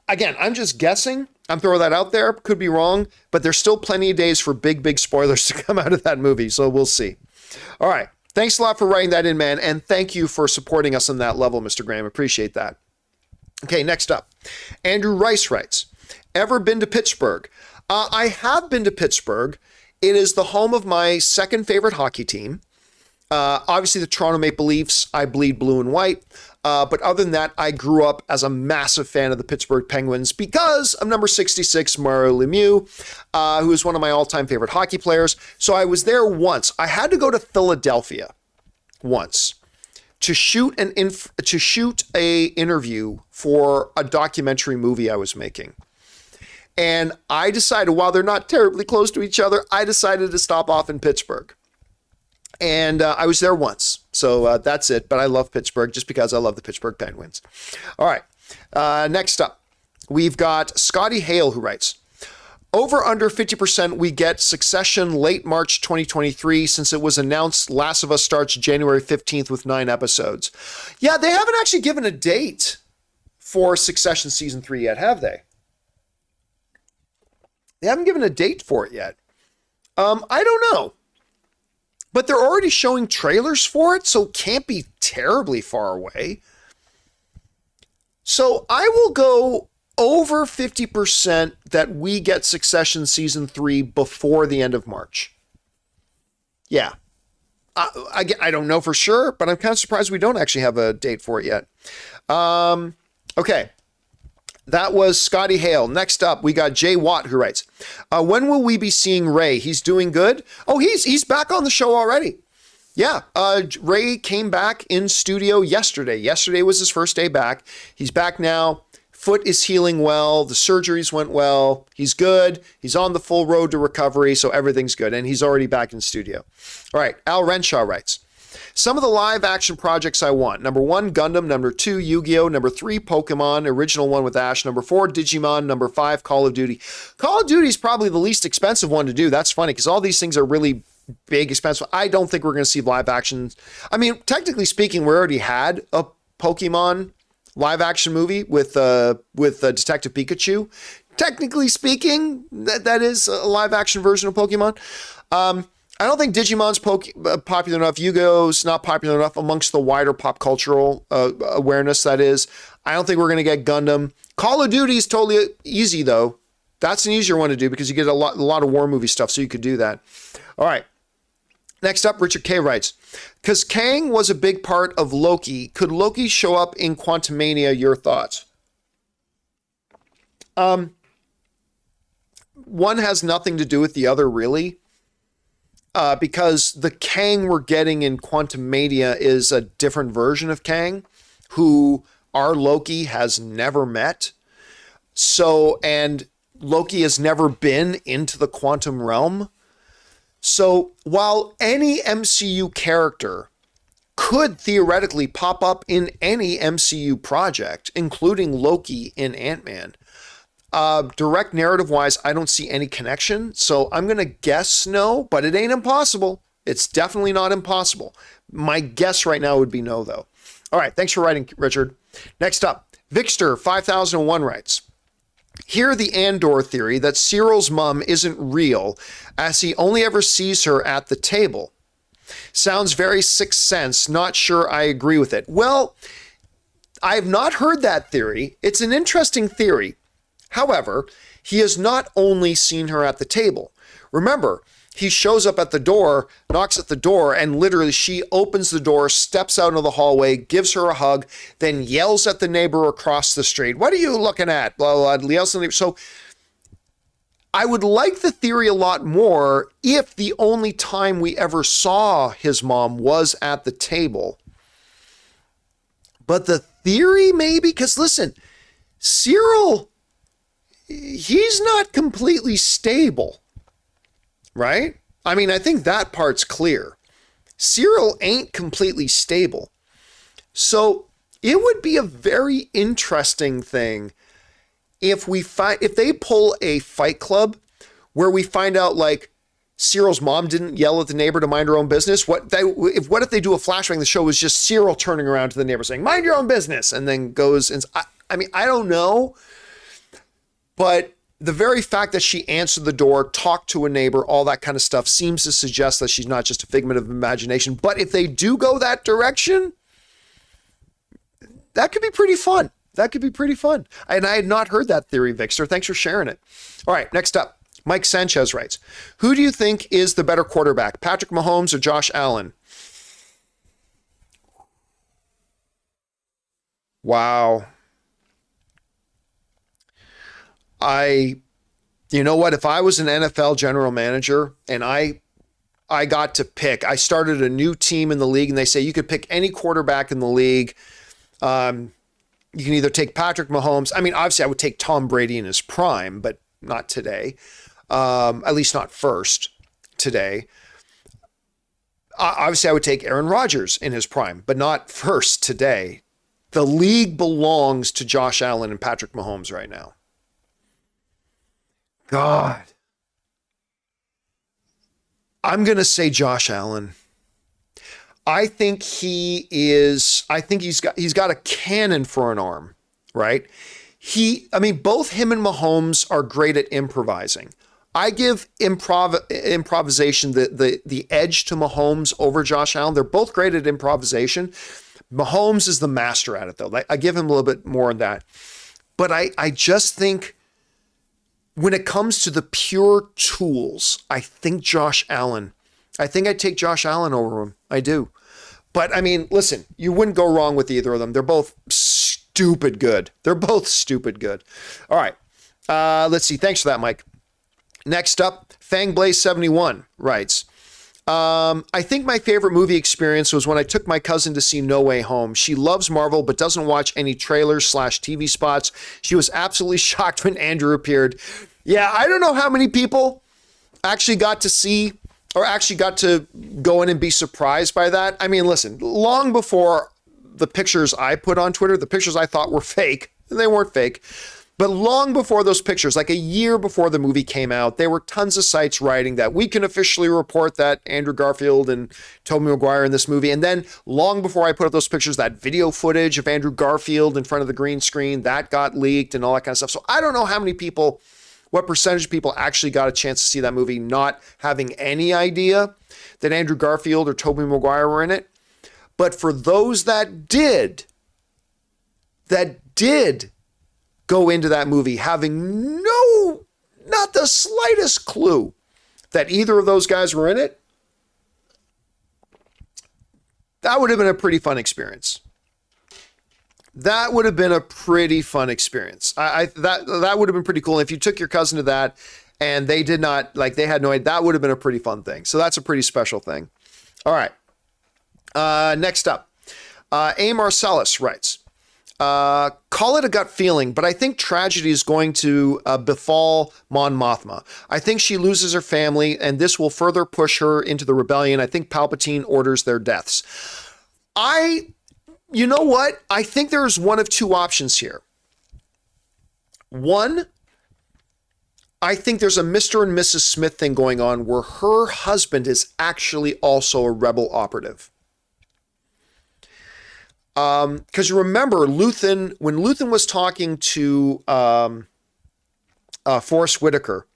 Again, I'm just guessing. I'm throwing that out there. Could be wrong, but there's still plenty of days for big spoilers to come out of that movie. So we'll see. All right. Thanks a lot for writing that in, man. And thank you for supporting us on that level, Mr. Graham. Appreciate that. Okay, next up. Andrew Rice writes, ever been to Pittsburgh? I have been to Pittsburgh. It is the home of my second favorite hockey team. Obviously, the Toronto Maple Leafs. I bleed blue and white. But other than that, I grew up as a massive fan of the Pittsburgh Penguins because of number 66, Mario Lemieux, who is one of my all-time favorite hockey players. So I was there once. I had to go to Philadelphia once to shoot an interview for a documentary movie I was making. And I decided, while they're not terribly close to each other, I decided to stop off in Pittsburgh. And I was there once. So that's it. But I love Pittsburgh just because I love the Pittsburgh Penguins. All right. Next up, we've got Scotty Hale, who writes, over under 50% we get Succession late March 2023 since it was announced Last of Us starts January 15th with 9 episodes. Yeah, they haven't actually given a date for Succession Season 3 yet, have they? They haven't given a date for it yet. I don't know. But they're already showing trailers for it, so it can't be terribly far away. So I will go over 50% that we get Succession Season 3 before the end of March. Yeah. I don't know for sure, but I'm kind of surprised we don't actually have a date for it yet. Okay. That was Scotty Hale. Next up, we got Jay Watt, who writes, when will we be seeing Ray? He's doing good. Oh, he's back on the show already. Yeah, Ray came back in studio yesterday. Yesterday was his first day back. He's back now. Foot is healing well. The surgeries went well. He's good. He's on the full road to recovery, so everything's good. And he's already back in studio. All right, Al Renshaw writes, Some of the live action projects I want. Number 1, Gundam. Number 2, Yu-Gi-Oh. Number 3, Pokemon, original one with Ash. Number 4, Digimon. Number 5, Call of Duty. Call of Duty is probably the least expensive one to do. That's funny because all these things are really big, expensive. I don't think we're going to see live action. I mean, technically speaking, we already had a Pokemon live action movie with Detective Pikachu. Technically speaking, that is a live action version of Pokemon. I don't think Digimon's popular enough. Yu-Gi-Oh's not popular enough amongst the wider pop cultural awareness, that is. I don't think we're going to get Gundam. Call of Duty is totally easy, though. That's an easier one to do because you get a lot of war movie stuff, so you could do that. All right. Next up, Richard K. writes, because Kang was a big part of Loki, could Loki show up in Quantumania? Your thoughts? One has nothing to do with the other, really. Because the Kang we're getting in Quantumania is a different version of Kang, who our Loki has never met. So, and Loki has never been into the quantum realm. So, while any MCU character could theoretically pop up in any MCU project, including Loki in Ant-Man, direct narrative-wise, I don't see any connection, so I'm going to guess no, but it ain't impossible. It's definitely not impossible. My guess right now would be no, though. All right, thanks for writing, Richard. Next up, Vixter 5001 writes, hear the Andor theory that Cyril's mom isn't real, as he only ever sees her at the table. Sounds very Sixth Sense, not sure I agree with it. Well, I've not heard that theory. It's an interesting theory. However, he has not only seen her at the table. Remember, he shows up at the door, knocks at the door, and literally she opens the door, steps out into the hallway, gives her a hug, then yells at the neighbor across the street. What are you looking at? Blah, blah, yells at the neighbor. So I would like the theory a lot more if the only time we ever saw his mom was at the table. But the theory maybe, because listen, Cyril, he's not completely stable, right? I mean, I think that part's clear. Cyril ain't completely stable. So it would be a very interesting thing if they pull a Fight Club where we find out like Cyril's mom didn't yell at the neighbor to mind her own business. What if they do a flashback? The show is just Cyril turning around to the neighbor saying, mind your own business, and then goes and I mean, I don't know. But the very fact that she answered the door, talked to a neighbor, all that kind of stuff seems to suggest that she's not just a figment of imagination. But if they do go that direction, that could be pretty fun. That could be pretty fun. And I had not heard that theory, Vixter. Thanks for sharing it. All right, next up, Mike Sanchez writes, who do you think is the better quarterback, Patrick Mahomes or Josh Allen? Wow. You know what? If I was an NFL general manager and I got to pick, I started a new team in the league and they say you could pick any quarterback in the league. You can either take Patrick Mahomes. I mean, obviously I would take Tom Brady in his prime, but not today. At least not first today. Obviously I would take Aaron Rodgers in his prime, but not first today. The league belongs to Josh Allen and Patrick Mahomes right now. God. I'm going to say Josh Allen. I think he's got a cannon for an arm, right? Both him and Mahomes are great at improvising. I give improvisation the edge to Mahomes over Josh Allen. They're both great at improvisation. Mahomes is the master at it, though. I give him a little bit more of that. But I just think when it comes to the pure tools, I think Josh Allen. I think I'd take Josh Allen over him. I do. But, I mean, listen, you wouldn't go wrong with either of them. They're both stupid good. They're both stupid good. All right. Let's see. Thanks for that, Mike. Next up, FangBlaze71 writes, I think my favorite movie experience was when I took my cousin to see No Way Home. She loves Marvel, but doesn't watch any trailers/TV spots. She was absolutely shocked when Andrew appeared. Yeah, I don't know how many people actually got to see or actually got to go in and be surprised by that. I mean, listen, long before the pictures I put on Twitter, the pictures I thought were fake, and they weren't fake, but long before those pictures, like a year before the movie came out, there were tons of sites writing that we can officially report that Andrew Garfield and Tobey Maguire in this movie. And then long before I put up those pictures, that video footage of Andrew Garfield in front of the green screen, that got leaked and all that kind of stuff. So I don't know how many people, what percentage of people actually got a chance to see that movie not having any idea that Andrew Garfield or Tobey Maguire were in it. But for those that did go into that movie having not the slightest clue that either of those guys were in it, that would have been a pretty fun experience. That would have been a pretty fun experience. That would have been pretty cool. If you took your cousin to that and they did not, like, they had no idea, that would have been a pretty fun thing. So that's a pretty special thing. All right. Next up, A. Marcellus writes, call it a gut feeling, but I think tragedy is going to befall Mon Mothma. I think she loses her family, and this will further push her into the rebellion. I think Palpatine orders their deaths. You know what? I think there's one of two options here. One, I think there's a Mr. and Mrs. Smith thing going on where her husband is actually also a rebel operative. Because you remember when Luthen was talking to Forrest Whitaker,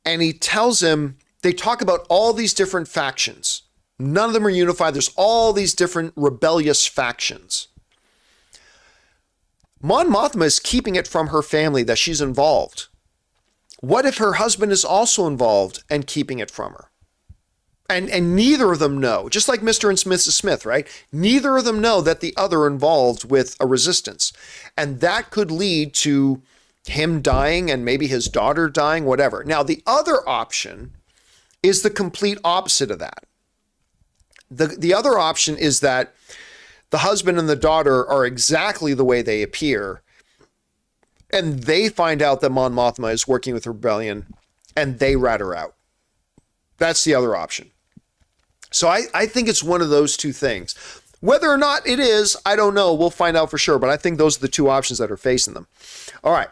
and he tells him, they talk about all these different factions. None of them are unified. There's all these different rebellious factions. Mon Mothma is keeping it from her family that she's involved. What if her husband is also involved and keeping it from her? And neither of them know, just like Mr. and Mrs. Smith, right? Neither of them know that the other are involved with a resistance. And that could lead to him dying and maybe his daughter dying, whatever. Now, the other option is the complete opposite of that. The other option is that the husband and the daughter are exactly the way they appear, and they find out that Mon Mothma is working with rebellion, and they rat her out. That's the other option. So I think it's one of those two things. Whether or not it is, I don't know. We'll find out for sure. But I think those are the two options that are facing them. All right.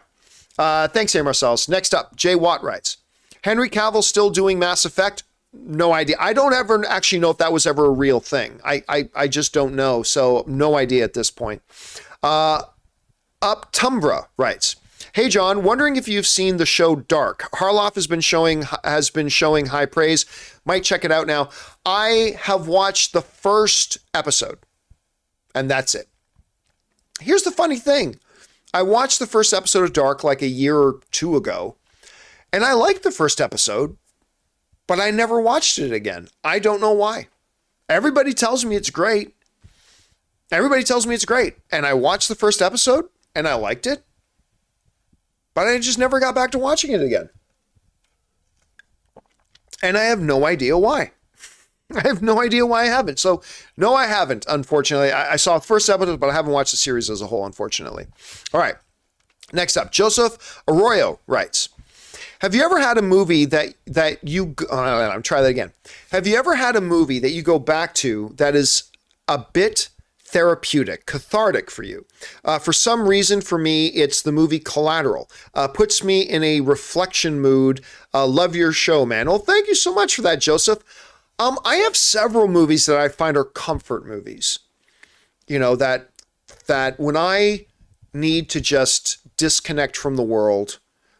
Thanks, A. Marcellus. Next up, Jay Watt writes, Henry Cavill still doing Mass Effect? No idea. I don't ever actually know if that was ever a real thing. I just don't know. So no idea at this point. Uptumbra writes, hey, John, wondering if you've seen the show Dark. Harloff has been showing high praise. Might check it out now. I have watched the first episode, and that's it. Here's the funny thing. I watched the first episode of Dark like a year or two ago, and I liked the first episode, but I never watched it again. I don't know why. Everybody tells me it's great. And I watched the first episode, and I liked it. But I just never got back to watching it again. And I have no idea why. I have no idea why I haven't. So, no, I haven't, unfortunately. I saw the first episode, but I haven't watched the series as a whole, unfortunately. All right. Next up, Joseph Arroyo writes, have you ever had a movie that you... try that again. Have you ever had a movie that you go back to that is a bit therapeutic, cathartic for you? For some reason, for me, it's the movie Collateral. Puts me in a reflection mood. Love your show, man. Well, thank you so much for that, Joseph. I have several movies that I find are comfort movies. You know, that when I need to just disconnect from the world,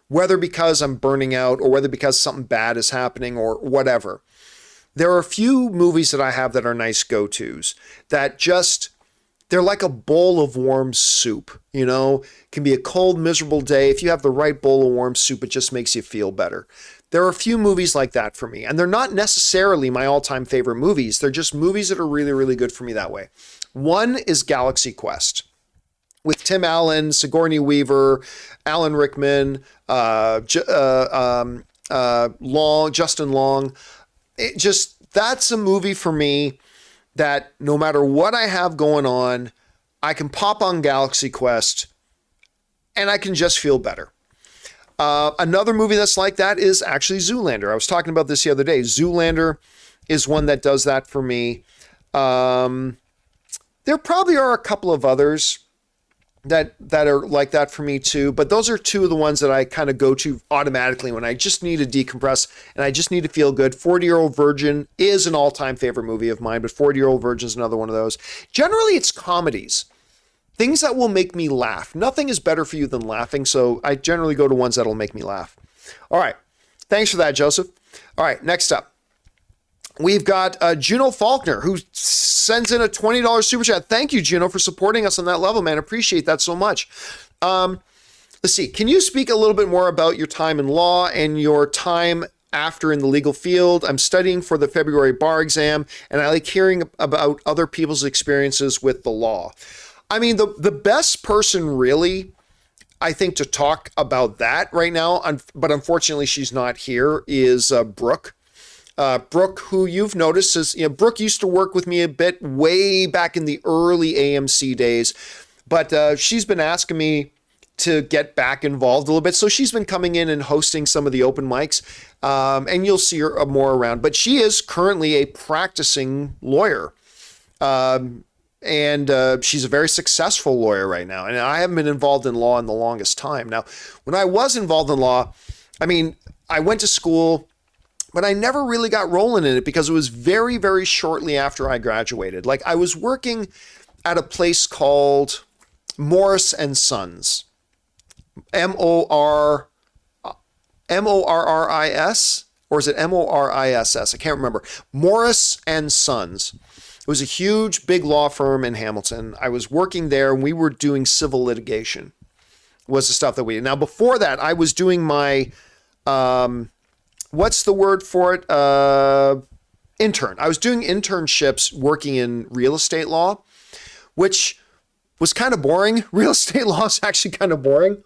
whether because I'm burning out or whether because something bad is happening or whatever, there are a few movies that I have that are nice go-tos that just... they're like a bowl of warm soup, you know? It can be a cold, miserable day. If you have the right bowl of warm soup, it just makes you feel better. There are a few movies like that for me, and they're not necessarily my all-time favorite movies. They're just movies that are really, really good for me that way. One is Galaxy Quest with Tim Allen, Sigourney Weaver, Alan Rickman, Justin Long. That's a movie for me that no matter what I have going on, I can pop on Galaxy Quest and I can just feel better. Another movie that's like that is actually Zoolander. I was talking about this the other day. Zoolander is one that does that for me. There probably are a couple of others that are like that for me too, but those are two of the ones that I kind of go to automatically when I just need to decompress and I just need to feel good. 40-Year-Old Virgin is an all-time favorite movie of mine, but 40-Year-Old Virgin is another one of those. Generally, it's comedies. Things that will make me laugh. Nothing is better for you than laughing, so I generally go to ones that'll make me laugh. All right. Thanks for that, Joseph. All right, next up. We've got Juno Faulkner, who sends in a $20 super chat. Thank you, Juno, for supporting us on that level, man. Appreciate that so much. Let's see. Can you speak a little bit more about your time in law and your time after in the legal field? I'm studying for the February bar exam, and I like hearing about other people's experiences with the law. I mean, the best person really, I think, to talk about that right now, but unfortunately she's not here, is Brooke. Brooke, who you've noticed is, Brooke used to work with me a bit way back in the early AMC days, but she's been asking me to get back involved a little bit. So she's been coming in and hosting some of the open mics, and you'll see her more around. But she is currently a practicing lawyer, and she's a very successful lawyer right now. And I haven't been involved in law in the longest time. Now, when I was involved in law, I mean, I went to school, but I never really got rolling in it because it was very, very shortly after I graduated. Like, I was working at a place called Morris and Sons, Morris, or is it Morriss? I can't remember. Morris and Sons. It was a huge, big law firm in Hamilton. I was working there, and we were doing civil litigation. Was the stuff that we did. Now, before that, I was doing my what's the word for it? Intern. I was doing internships working in real estate law, which was kind of boring. Real estate law is actually kind of boring,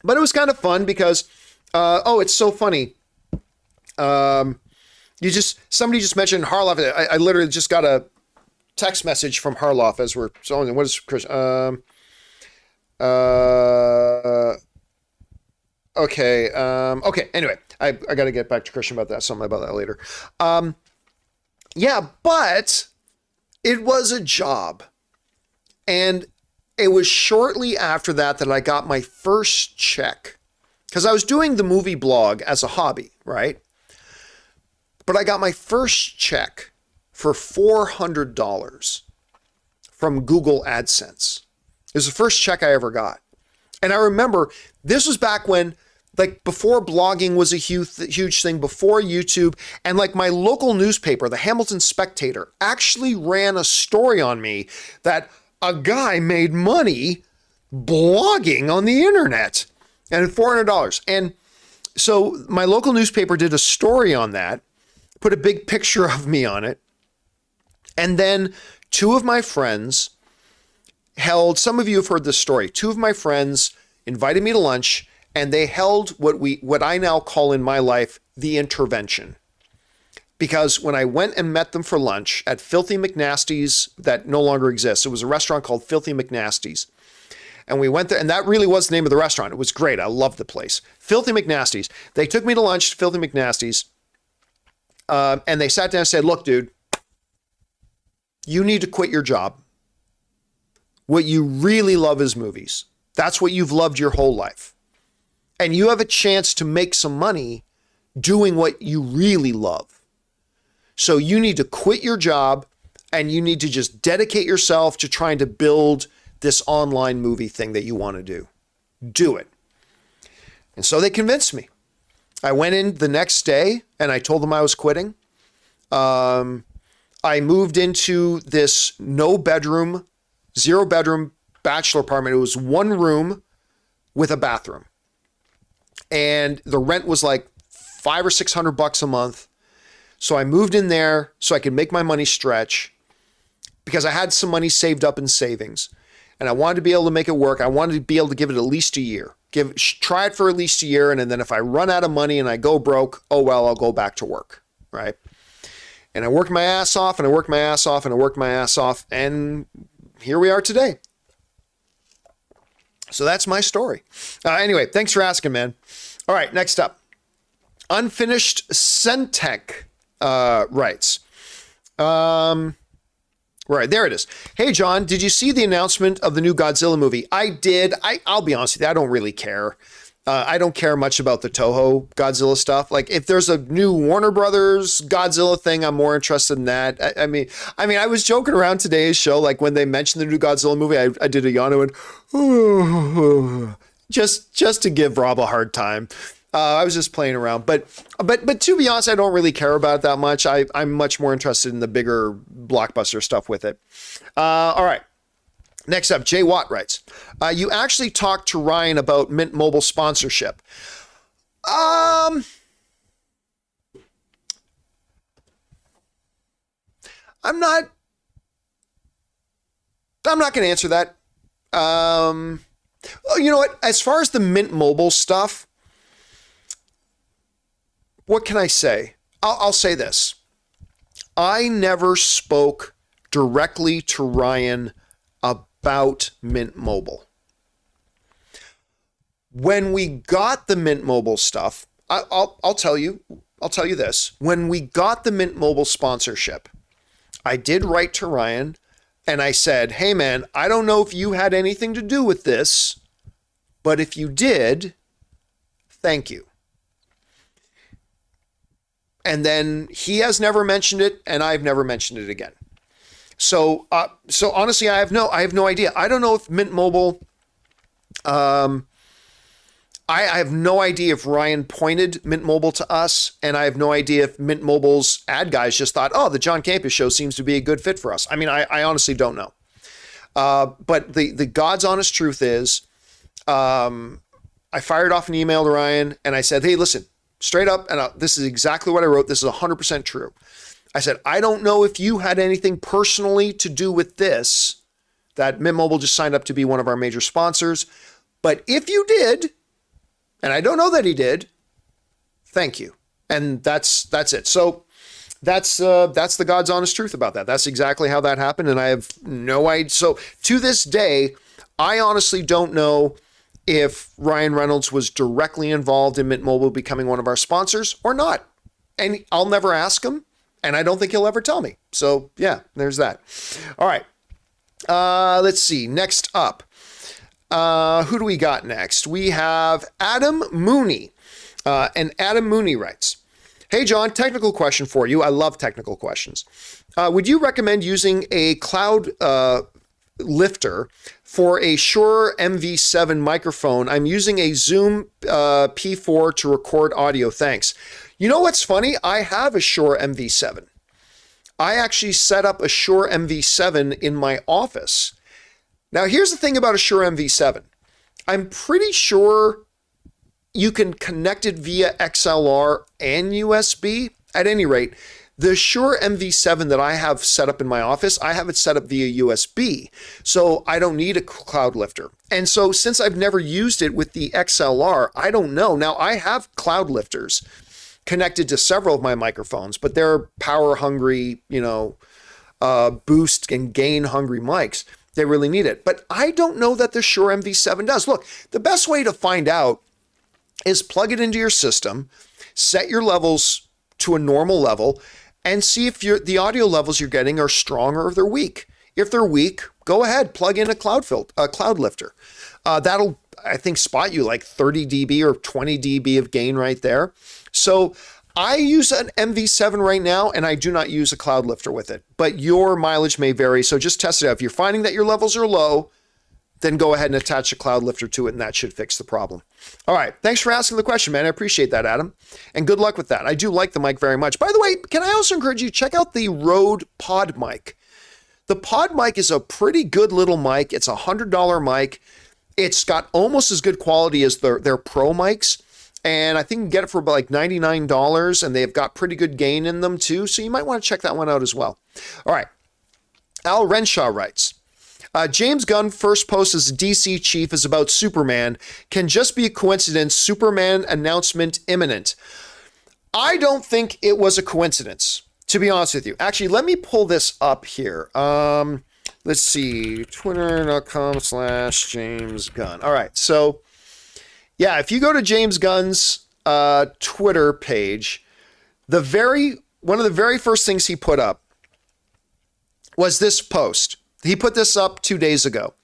but it was kind of fun because, it's so funny. Somebody just mentioned Harloff. I literally just got a text message from Harloff as we're showing. What is Chris? Okay. Anyway, I got to get back to Christian about that. Something about that later. But it was a job. And it was shortly after that I got my first check. Because I was doing the movie blog as a hobby, right? But I got my first check for $400 from Google AdSense. It was the first check I ever got. And I remember this was back when, like, before blogging was a huge thing, before YouTube, and like my local newspaper, the Hamilton Spectator, actually ran a story on me that a guy made money blogging on the internet and $400. And so my local newspaper did a story on that, put a big picture of me on it. And then two of my friends some of you have heard this story. Two of my friends invited me to lunch, and they held what I now call in my life the intervention. Because when I went and met them for lunch at Filthy McNasty's, that no longer exists, it was a restaurant called Filthy McNasty's. And we went there, and that really was the name of the restaurant. It was great. I loved the place. Filthy McNasty's. They took me to lunch to Filthy McNasty's, and they sat down and said, "Look, dude, you need to quit your job. What you really love is movies. That's what you've loved your whole life. And you have a chance to make some money doing what you really love. So you need to quit your job, and you need to just dedicate yourself to trying to build this online movie thing that you want to do. Do it." And so they convinced me. I went in the next day and I told them I was quitting. I moved into this 0-bedroom bachelor apartment. It was one room with a bathroom. And the rent was like $500 or $600 a month. So I moved in there so I could make my money stretch, because I had some money saved up in savings, and I wanted to be able to make it work. I wanted to be able to give it at least a year. Try it for at least a year, and then if I run out of money and I go broke, oh well, I'll go back to work, right? And I worked my ass off, and I worked my ass off, and I worked my ass off, and here we are today. So that's my story. Anyway, thanks for asking, man. All right, next up. Unfinished Centec writes. Right, there it is. Hey, John, did you see the announcement of the new Godzilla movie? I did. I'll be honest with you, I don't really care. I don't care much about the Toho Godzilla stuff. Like, if there's a new Warner Brothers Godzilla thing, I'm more interested in that. I mean, I was joking around today's show, like when they mentioned the new Godzilla movie, I did a yawn and just to give Rob a hard time. I was just playing around, but to be honest, I don't really care about it that much. I'm much more interested in the bigger blockbuster stuff with it. All right. Next up, Jay Watt writes, you actually talked to Ryan about Mint Mobile sponsorship. I'm not going to answer that. You know what? As far as the Mint Mobile stuff, what can I say? I'll say this. I never spoke directly to Ryan about Mint Mobile. When we got the Mint Mobile stuff, I'll tell you this. When we got the Mint Mobile sponsorship, I did write to Ryan and I said, hey man, I don't know if you had anything to do with this, but if you did, thank you. And then he has never mentioned it, and I've never mentioned it again. So honestly, I have no idea. I don't know if Mint Mobile. I have no idea if Ryan pointed Mint Mobile to us, and I have no idea if Mint Mobile's ad guys just thought, oh, the John Campea Show seems to be a good fit for us. I mean, I honestly don't know. But the God's honest truth is, I fired off an email to Ryan, and I said, hey, listen. Straight up, and this is exactly what I wrote. This is 100% true. I said, I don't know if you had anything personally to do with this, that Mint Mobile just signed up to be one of our major sponsors. But if you did, and I don't know that he did, thank you. And that's it. So that's the God's honest truth about that. That's exactly how that happened. And I have no idea. So to this day, I honestly don't know if Ryan Reynolds was directly involved in Mint Mobile becoming one of our sponsors or not. And I'll never ask him, and I don't think he'll ever tell me. So yeah, there's that. All right. Let's see. Next up, who do we got next? We have Adam Mooney. And Adam Mooney writes, hey, John, technical question for you. I love technical questions. Would you recommend using a cloud lifter for a Shure MV7 microphone? I'm using a Zoom P4 to record audio. Thanks. You know what's funny? I have a Shure MV7. I actually set up a Shure MV7 in my office. Now, here's the thing about a Shure MV7. I'm pretty sure you can connect it via XLR and USB. At any rate, the Shure MV7 that I have set up in my office, I have it set up via USB, so I don't need a cloud lifter. And so since I've never used it with the XLR, I don't know. Now, I have cloud lifters connected to several of my microphones, but they're power hungry, boost and gain hungry mics. They really need it. But I don't know that the Shure MV7 does. Look, the best way to find out is plug it into your system, set your levels to a normal level, and see if the audio levels you're getting are strong or if they're weak. If they're weak, go ahead, plug in a cloud lifter. That'll, I think, spot you like 30 dB or 20 dB of gain right there. So I use an MV7 right now, and I do not use a cloud lifter with it, but your mileage may vary. So just test it out. If you're finding that your levels are low, then go ahead and attach a cloud lifter to it, and that should fix the problem. All right. Thanks for asking the question, man. I appreciate that, Adam. And good luck with that. I do like the mic very much. By the way, can I also encourage you, check out the Rode Pod Mic. The Pod Mic is a pretty good little mic. It's a $100 mic. It's got almost as good quality as their Pro mics. And I think you can get it for about like $99, and they've got pretty good gain in them too. So you might want to check that one out as well. All right. Al Renshaw writes, James Gunn first post as DC chief is about Superman. Can just be a coincidence. Superman announcement imminent. I don't think it was a coincidence, to be honest with you. Actually, let me pull this up here. let's see, twitter.com/James Gunn. All right. So yeah, if you go to James Gunn's Twitter page, one of the very first things he put up was this post. He put this up 2 days ago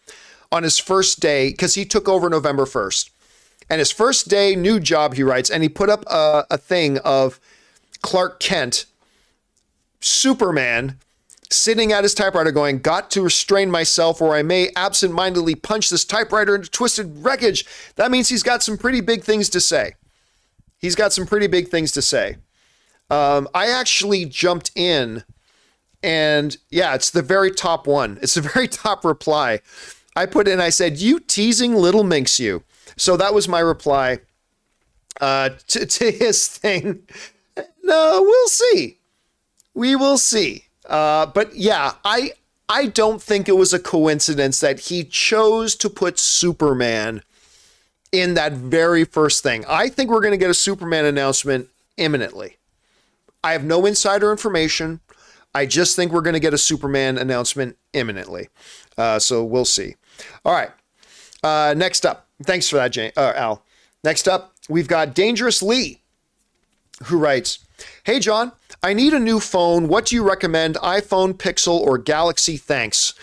on his first day, because he took over November 1st. And his first day, new job, he writes, and he put up a thing of Clark Kent, Superman, sitting at his typewriter going, got to restrain myself or I may absentmindedly punch this typewriter into twisted wreckage. That means he's got some pretty big things to say. I actually jumped in and yeah, it's the very top one. It's the very top reply. I put in, I said, you teasing little minx you. So that was my reply to his thing. No, we'll see. We will see. But yeah, I don't think it was a coincidence that he chose to put Superman in that very first thing. I think we're going to get a Superman announcement imminently. I have no insider information. I just think we're going to get a Superman announcement imminently. So we'll see. All right. Next up. Thanks for that, Al. Next up, we've got Dangerous Lee, who writes, hey, John, I need a new phone. What do you recommend? iPhone, Pixel, or Galaxy? Thanks.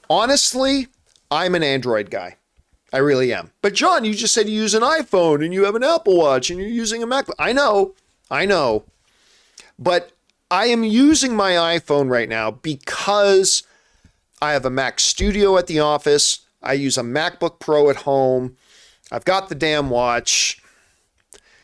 Honestly, I'm an Android guy. I really am. But John, you just said you use an iPhone and you have an Apple Watch and you're using a MacBook. I know. But I am using my iPhone right now because I have a Mac Studio at the office. I use a MacBook Pro at home. I've got the damn watch.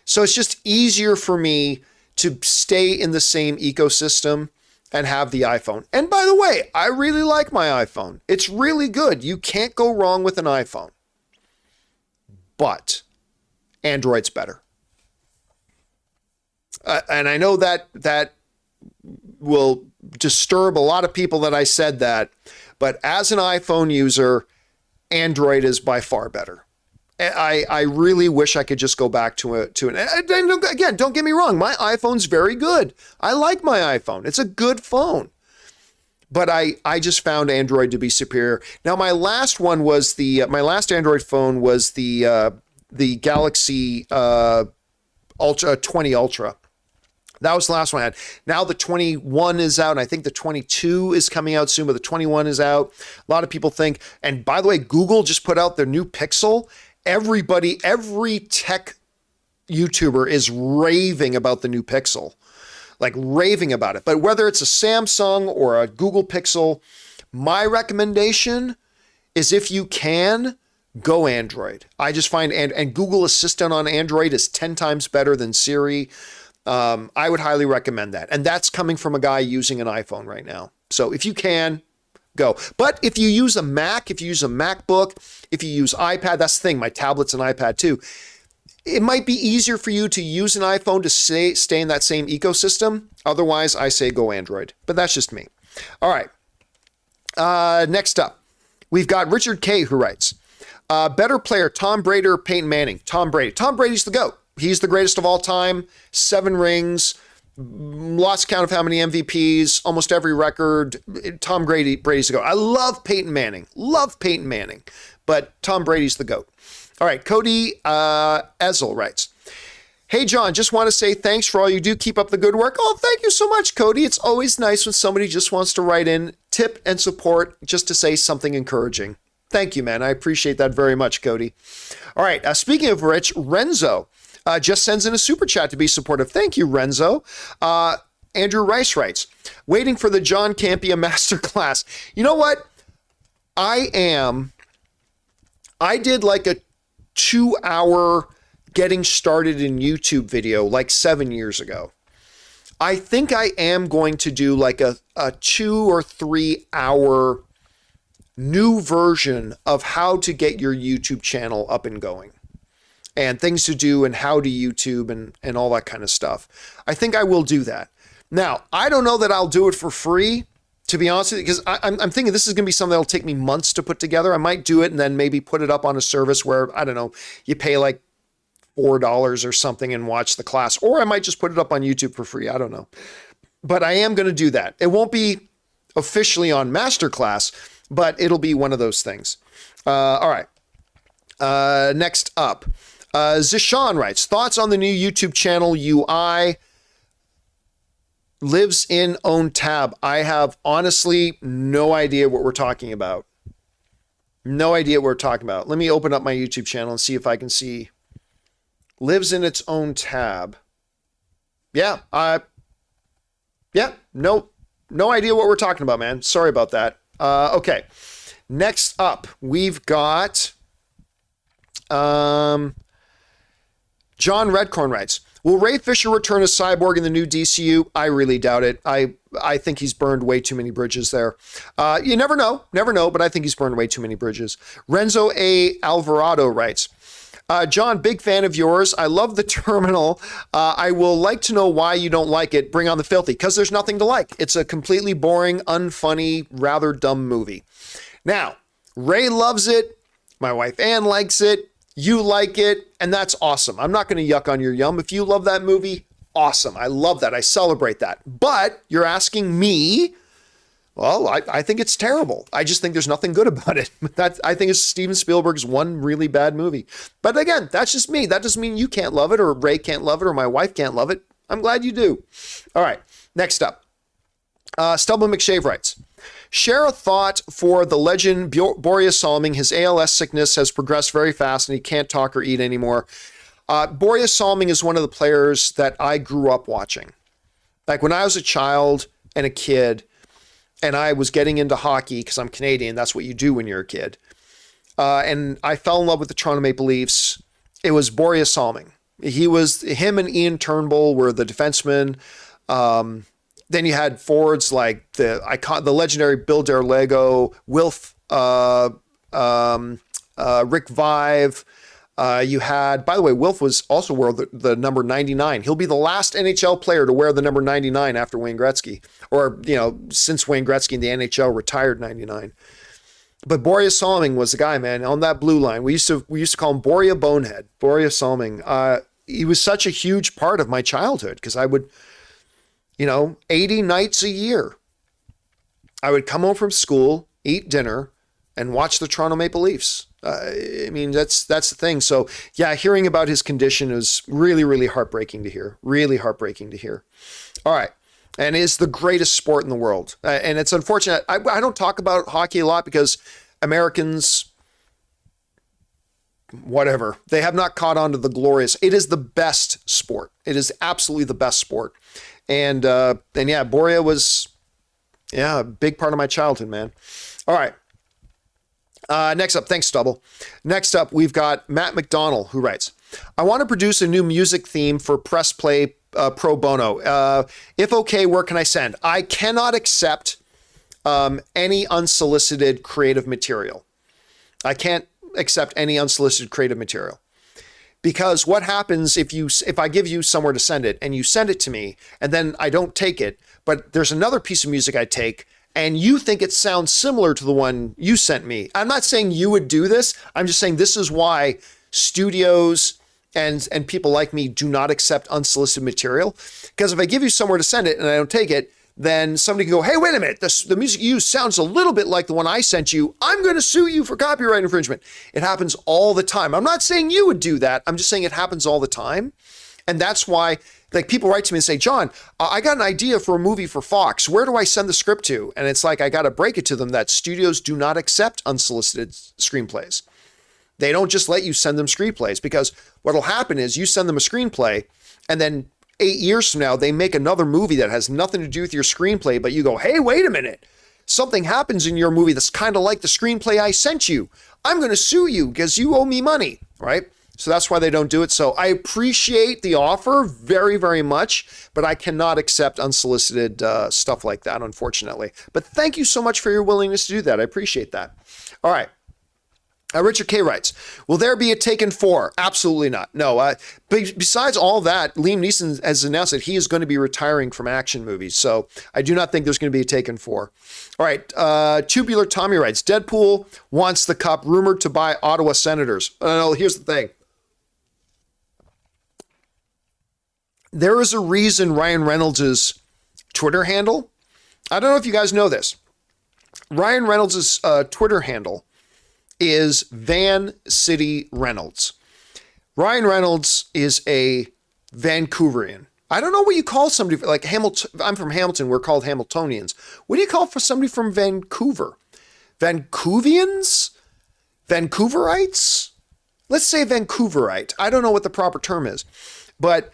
So it's just easier for me to stay in the same ecosystem and have the iPhone. And by the way, I really like my iPhone. It's really good. You can't go wrong with an iPhone. But Android's better. And I know that will disturb a lot of people that I said that, but as an iPhone user, Android is by far better. I really wish I could just go back to it. And again, don't get me wrong. My iPhone's very good. I like my iPhone. It's a good phone. But I just found Android to be superior. Now, my last one was my last Android phone was the Galaxy Ultra 20 Ultra. That was the last one I had. Now the 21 is out, and I think the 22 is coming out soon, but the 21 is out. A lot of people think, and by the way, Google just put out their new Pixel. Every tech YouTuber is raving about the new Pixel, like raving about it. But whether it's a Samsung or a Google Pixel, my recommendation is if you can, go Android. I just find, and Google Assistant on Android is 10 times better than Siri. I would highly recommend that. And that's coming from a guy using an iPhone right now. So if you can, go. But if you use a Mac, if you use a MacBook, if you use iPad, that's the thing, my tablet's an iPad too. It might be easier for you to use an iPhone to stay in that same ecosystem. Otherwise, I say go Android. But that's just me. All right. Next up, we've got Richard K. who writes, better player, Tom Brady or Peyton Manning? Tom Brady. Tom Brady's the GOAT. He's the greatest of all time. 7 rings, lost count of how many MVPs, almost every record. Tom Brady's the GOAT. I love Peyton Manning. But Tom Brady's the GOAT. All right, Cody Ezel writes, hey, John, just want to say thanks for all you do. Keep up the good work. Oh, thank you so much, Cody. It's always nice when somebody just wants to write in, tip and support, just to say something encouraging. Thank you, man. I appreciate that very much, Cody. All right, speaking of which, Renzo just sends in a super chat to be supportive. Thank you, Renzo. Andrew Rice writes, waiting for the John Campea masterclass. You know what? I did like a 2-hour getting started in YouTube video like 7 years ago. I think I am going to do like a 2 or 3 hour new version of how to get your YouTube channel up and going, and things to do and how to YouTube and all that kind of stuff. I think I will do that. Now, I don't know that I'll do it for free, to be honest with you, because I'm thinking this is going to be something that'll take me months to put together. I might do it and then maybe put it up on a service where, I don't know, you pay like $4 or something and watch the class, or I might just put it up on YouTube for free. I don't know. But I am going to do that. It won't be officially on Masterclass. but it'll be one of those things. All right. Next up, Zishan writes, thoughts on the new YouTube channel UI lives in own tab. I have honestly no idea what we're talking about. No idea what we're talking about. Let me open up my YouTube channel and see if I can see lives in its own tab. Yeah. No idea what we're talking about, man. Sorry about that. Okay. Next up, we've got John Redcorn writes, will Ray Fisher return as Cyborg in the new DCU? I really doubt it. I think he's burned way too many bridges there. You never know, but I think he's burned way too many bridges. Renzo A. Alvarado writes, John, big fan of yours. I love the Terminal. I will like to know why you don't like it. Bring on the Filthy, because there's nothing to like. It's a completely boring, unfunny, rather dumb movie. Now, Ray loves it. My wife Ann likes it. You like it, and that's awesome. I'm not going to yuck on your yum. If you love that movie, awesome. I love that. I celebrate that. But you're asking me, well, I think it's terrible. I just think there's nothing good about it. I think it's Steven Spielberg's one really bad movie. But again, that's just me. That doesn't mean you can't love it, or Ray can't love it, or my wife can't love it. I'm glad you do. All right, next up. Stubble McShave writes, share a thought for the legend Boreas Salming. His ALS sickness has progressed very fast and he can't talk or eat anymore. Boreas Salming is one of the players that I grew up watching. Like when I was a child and a kid and I was getting into hockey, because I'm Canadian, that's what you do when you're a kid. And I fell in love with the Toronto Maple Leafs. It was Boreas Salming. Him and Ian Turnbull were the defensemen. Then you had forwards like the legendary Bill Derlego, Wilf, Rick Vive. You had, by the way, Wilf was also wore the number 99. He'll be the last NHL player to wear the number 99 after Wayne Gretzky, or, since Wayne Gretzky in the NHL retired 99. But Boreas Salming was the guy, man, on that blue line. We used to call him Borea Bonehead, Boreas Salming. He was such a huge part of my childhood because I would, 80 nights a year, I would come home from school, eat dinner, and watch the Toronto Maple Leafs. That's the thing. So yeah, hearing about his condition is really, really heartbreaking to hear. Really heartbreaking to hear. All right. And is the greatest sport in the world. And it's unfortunate. I don't talk about hockey a lot because Americans, whatever, they have not caught on to the glorious. It is the best sport. It is absolutely the best sport. And yeah, Borea was, a big part of my childhood, man. All right. Next up, thanks, Stubble. Next up, we've got Matt McDonald, who writes, I want to produce a new music theme for Press Play pro bono. If okay, where can I send? I cannot accept any unsolicited creative material. I can't accept any unsolicited creative material. Because what happens if I give you somewhere to send it and you send it to me and then I don't take it, but there's another piece of music I take and you think it sounds similar to the one you sent me. I'm not saying you would do this. I'm just saying this is why studios and people like me do not accept unsolicited material. Because if I give you somewhere to send it and I don't take it, then somebody can go, hey, wait a minute, the music you use sounds a little bit like the one I sent you. I'm going to sue you for copyright infringement. It happens all the time. I'm not saying you would do that. I'm just saying it happens all the time. And that's why, like, people write to me and say, John, I got an idea for a movie for Fox. Where do I send the script to? And it's like, I got to break it to them that studios do not accept unsolicited screenplays. They don't just let you send them screenplays, because what'll happen is you send them a screenplay and then 8 years from now, they make another movie that has nothing to do with your screenplay, but you go, hey, wait a minute. Something happens in your movie that's kind of like the screenplay I sent you. I'm going to sue you because you owe me money, right? So that's why they don't do it. So I appreciate the offer very, very much, but I cannot accept unsolicited stuff like that, unfortunately. But thank you so much for your willingness to do that. I appreciate that. All right. Richard K. writes, will there be a Taken 4? Absolutely not. No. Besides all that, Liam Neeson has announced that he is going to be retiring from action movies. So I do not think there's going to be a Taken 4. All right. Tubular Tommy writes, Deadpool wants the cup, rumored to buy Ottawa Senators. No, here's the thing. There is a reason Ryan Reynolds' Twitter handle, I don't know if you guys know this, Ryan Reynolds' Twitter handle is Van City Reynolds. Ryan Reynolds is a Vancouverian. I don't know what you call somebody like Hamilton. I'm from Hamilton. We're called Hamiltonians. What do you call for somebody from Vancouver? Vancouvians? Vancouverites? Let's say Vancouverite. I don't know what the proper term is, but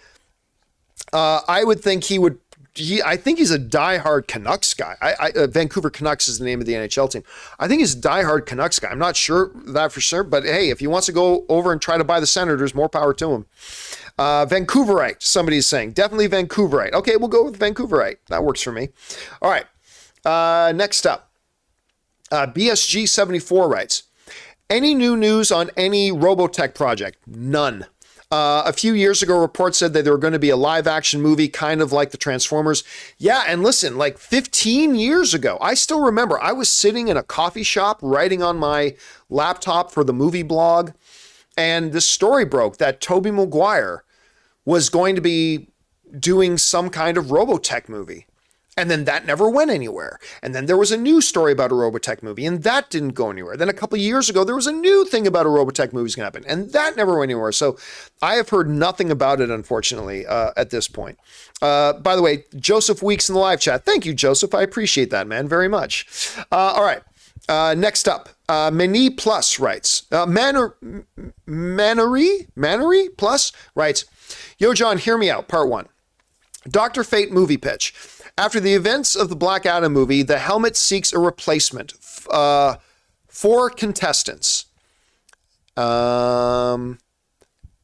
I would think I think he's a diehard Canucks guy. Vancouver Canucks is the name of the NHL team. I think he's a diehard Canucks guy. I'm not sure that for sure, but hey, if he wants to go over and try to buy the Senators, more power to him. Vancouverite, somebody's saying. Definitely Vancouverite. Okay, we'll go with Vancouverite. That works for me. All right. Next up, BSG74 writes, any new news on any Robotech project? None. A few years ago, reports said that there were going to be a live action movie, kind of like the Transformers. Yeah, and listen, like 15 years ago, I still remember I was sitting in a coffee shop writing on my laptop for the movie blog, and this story broke that Tobey Maguire was going to be doing some kind of Robotech movie. And then that never went anywhere. And then there was a new story about a Robotech movie, and that didn't go anywhere. Then a couple of years ago, there was a new thing about a Robotech movie was going to happen, and that never went anywhere. So I have heard nothing about it, unfortunately, at this point. By the way, Joseph Weeks in the live chat. Thank you, Joseph. I appreciate that, man, very much. All right. Next up, Mani Plus writes, Mannery Plus writes, Yo, John, hear me out. Part 1. Dr. Fate movie pitch. After the events of the Black Adam movie, the helmet seeks a replacement. 4 contestants. And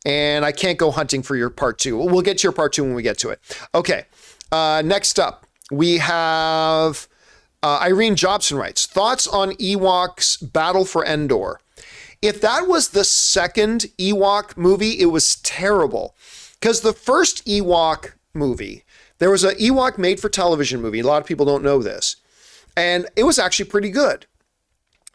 I can't go hunting for your part 2. We'll get to your part 2 when we get to it. Okay. Next up, we have Irene Jobson writes, thoughts on Ewok's Battle for Endor. If that was the second Ewok movie, it was terrible. Because the first Ewok movie, there was an Ewok made-for-television movie. A lot of people don't know this. And it was actually pretty good.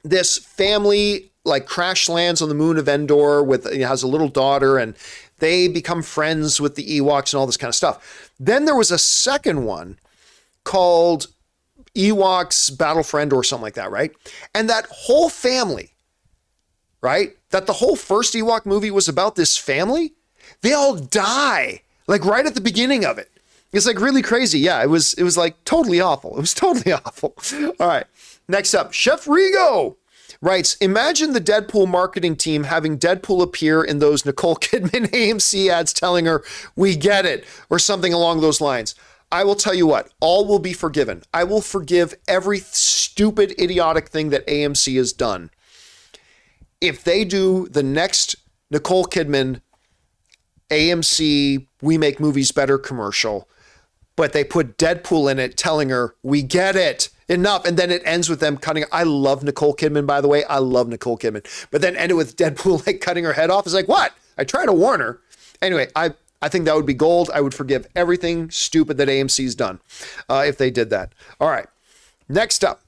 This family, like, crash lands on the moon of Endor, has a little daughter, and they become friends with the Ewoks and all this kind of stuff. Then there was a second one called Ewok's Battle for Endor or something like that, right? And that whole family, right? That the whole first Ewok movie was about this family. They all die, like right at the beginning of it. It's like really crazy. Yeah, it was like totally awful. It was totally awful. All right. Next up, Chef Rigo writes, imagine the Deadpool marketing team having Deadpool appear in those Nicole Kidman AMC ads telling her, we get it, or something along those lines. I will tell you what, all will be forgiven. I will forgive every stupid, idiotic thing that AMC has done. If they do the next Nicole Kidman AMC We Make Movies Better commercial, but they put Deadpool in it telling her, we get it, enough. And then it ends with them cutting. I love Nicole Kidman, by the way. I love Nicole Kidman. But then ended with Deadpool like cutting her head off. It's like, what? I try to warn her. Anyway, I think that would be gold. I would forgive everything stupid that AMC's done if they did that. All right. Next up,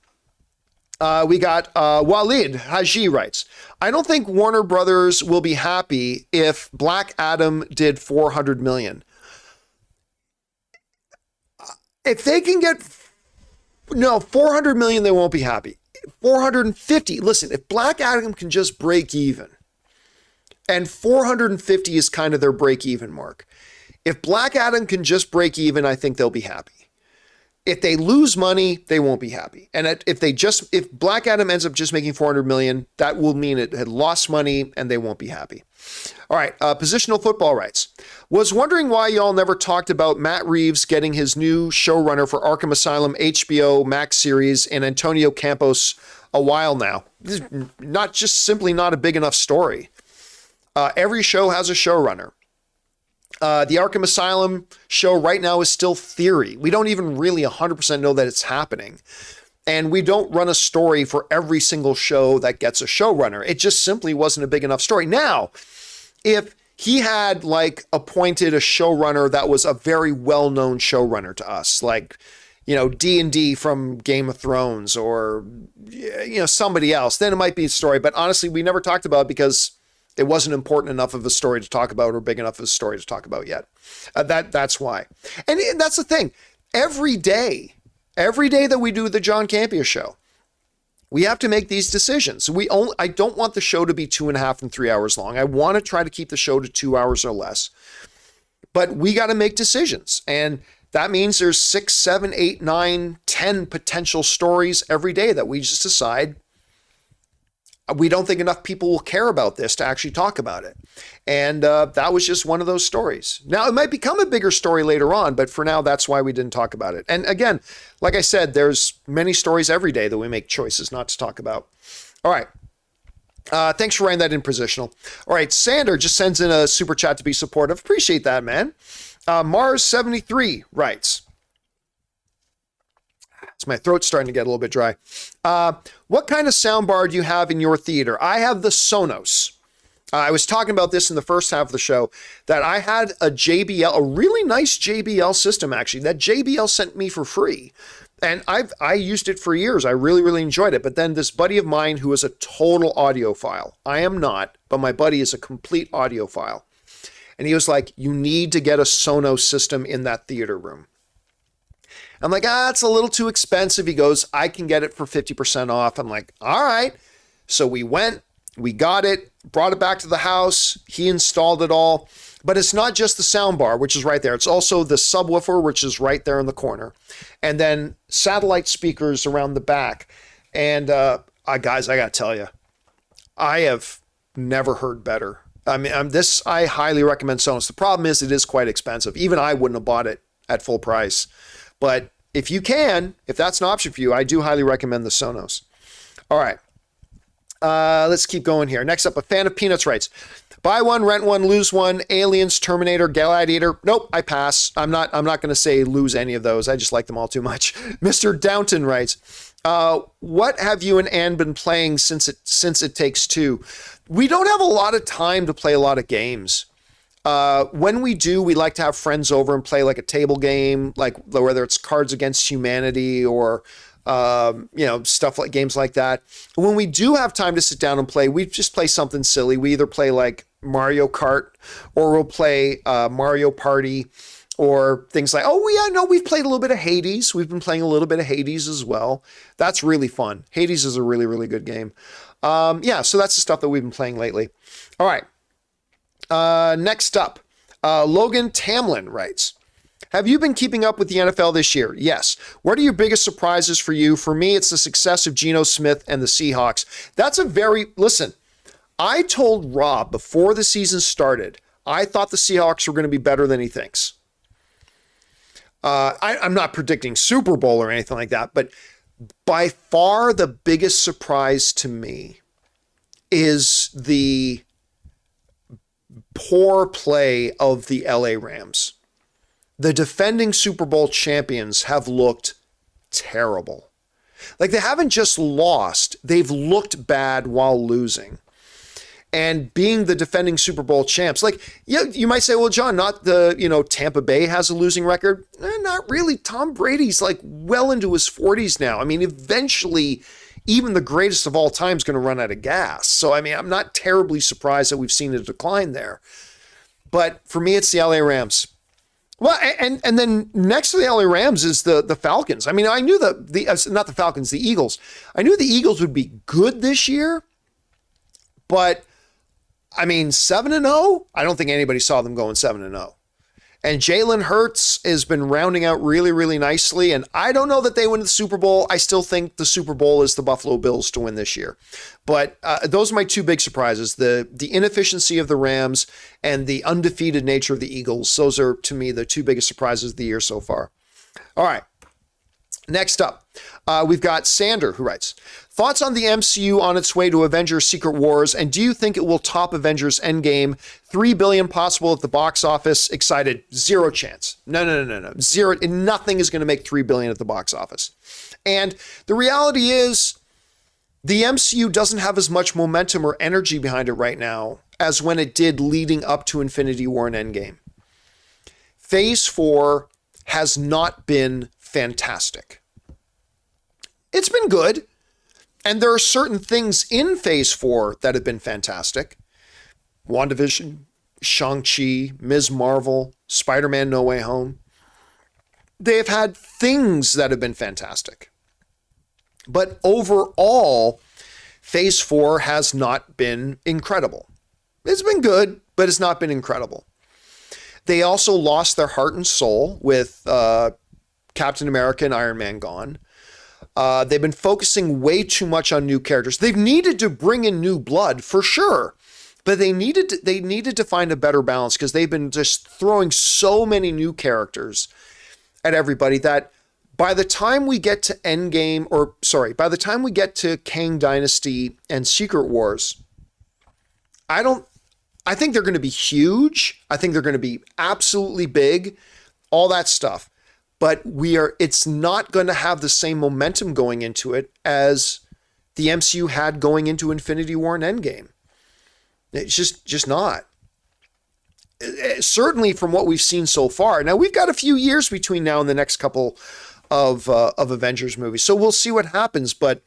we got Walid Haji writes, I don't think Warner Brothers will be happy if Black Adam did 400 million. If they can get 400 million, they won't be happy. 450. Listen, if Black Adam can just break even, and 450 is kind of their break even mark. If Black Adam can just break even, I think they'll be happy. If they lose money, they won't be happy. And if Black Adam ends up just making 400 million, that will mean it had lost money and they won't be happy. All right, Positional Football writes, was wondering why y'all never talked about Matt Reeves getting his new showrunner for Arkham Asylum HBO Max series and Antonio Campos a while now. This is not a big enough story. Every show has a showrunner. The Arkham Asylum show right now is still theory. We don't even really 100% know that it's happening. And we don't run a story for every single show that gets a showrunner. It just simply wasn't a big enough story. Now, if he had appointed a showrunner that was a very well-known showrunner to us, like, D&D from Game of Thrones or, somebody else, then it might be a story. But honestly, we never talked about it because it wasn't important enough of a story to talk about or big enough of a story to talk about yet. That's why. And that's the thing. Every day that we do the John Campea Show, We have to make these decisions. I don't want the show to be 2.5 and 3 hours long. I want to try to keep the show to 2 hours or less. But we got to make decisions. And that means there's 6, 7, 8, 9, 10 potential stories every day that we just decide we don't think enough people will care about this to actually talk about it. And that was just one of those stories. Now, it might become a bigger story later on, but for now, that's why we didn't talk about it. And again, like I said, there's many stories every day that we make choices not to talk about. All right. Thanks for writing that in positional. All right. Sander just sends in a super chat to be supportive. Appreciate that, man. Mars73 writes, so my throat's starting to get a little bit dry. What kind of soundbar do you have in your theater? I have the Sonos. I was talking about this in the first half of the show, that I had a JBL, a really nice JBL system, actually, that JBL sent me for free. And I used it for years. I really, really enjoyed it. But then this buddy of mine who is a total audiophile, I am not, but my buddy is a complete audiophile. And he was like, you need to get a Sonos system in that theater room. I'm like, it's a little too expensive. He goes, I can get it for 50% off. I'm like, all right. So we went, we got it, brought it back to the house. He installed it all. But it's not just the sound bar, which is right there. It's also the subwoofer, which is right there in the corner. And then satellite speakers around the back. And guys, I got to tell you, I have never heard better. I mean, I highly recommend Sonos. The problem is it is quite expensive. Even I wouldn't have bought it at full price. But if you can, if that's an option for you, I do highly recommend the Sonos. All right. Let's keep going here. Next up, a fan of Peanuts writes, buy one, rent one, lose one, Aliens, Terminator, Gladiator. Nope, I pass. I'm not going to say lose any of those. I just like them all too much. Mr. Downton writes, what have you and Ann been playing since it takes two? We don't have a lot of time to play a lot of games. When we do, we like to have friends over and play like a table game, like whether it's Cards Against Humanity or, stuff like games like that. When we do have time to sit down and play, we just play something silly. We either play like Mario Kart or we'll play Mario Party or things like, we've played a little bit of Hades. We've been playing a little bit of Hades as well. That's really fun. Hades is a really, really good game. So that's the stuff that we've been playing lately. All right. Next up, Logan Tamlin writes, have you been keeping up with the NFL this year? Yes. What are your biggest surprises for you? For me, it's the success of Geno Smith and the Seahawks. Listen, I told Rob before the season started, I thought the Seahawks were going to be better than he thinks. I'm not predicting Super Bowl or anything like that, but by far the biggest surprise to me is the poor play of the LA Rams. The defending Super Bowl champions have looked terrible. Like, they haven't just lost, they've looked bad while losing. And being the defending Super Bowl champs, you might say, well, John, not Tampa Bay has a losing record. Not really. Tom Brady's like well into his 40s now. I mean, eventually, even the greatest of all time is going to run out of gas. So, I mean, I'm not terribly surprised that we've seen a decline there. But for me, it's the LA Rams. Well, and then next to the LA Rams is the Falcons. I mean, I knew not the Falcons, the Eagles. I knew the Eagles would be good this year, but I mean, 7-0, I don't think anybody saw them going 7-0. And Jalen Hurts has been rounding out really, really nicely. And I don't know that they win the Super Bowl. I still think the Super Bowl is the Buffalo Bills to win this year. But those are my two big surprises, the inefficiency of the Rams and the undefeated nature of the Eagles. Those are, to me, the two biggest surprises of the year so far. All right. Next up, we've got Sander, who writes, thoughts on the MCU on its way to Avengers Secret Wars, and do you think it will top Avengers Endgame? $3 billion possible at the box office. Excited. Zero chance. No. Zero. Nothing is going to make $3 billion at the box office. And the reality is, the MCU doesn't have as much momentum or energy behind it right now as when it did leading up to Infinity War and Endgame. Phase 4 has not been fantastic. It's been good. And there are certain things in Phase 4 that have been fantastic. WandaVision, Shang-Chi, Ms. Marvel, Spider-Man No Way Home. They have had things that have been fantastic. But overall, Phase 4 has not been incredible. It's been good, but it's not been incredible. They also lost their heart and soul with Captain America and Iron Man gone. They've been focusing way too much on new characters. They've needed to bring in new blood for sure, but they needed to find a better balance because they've been just throwing so many new characters at everybody that by the time we get to Endgame, by the time we get to Kang Dynasty and Secret Wars, I think they're going to be huge. I think they're going to be absolutely big, all that stuff. But it's not going to have the same momentum going into it as the MCU had going into Infinity War and Endgame. It's just not. Certainly from what we've seen so far. Now we've got a few years between now and the next couple of Avengers movies, so we'll see what happens. But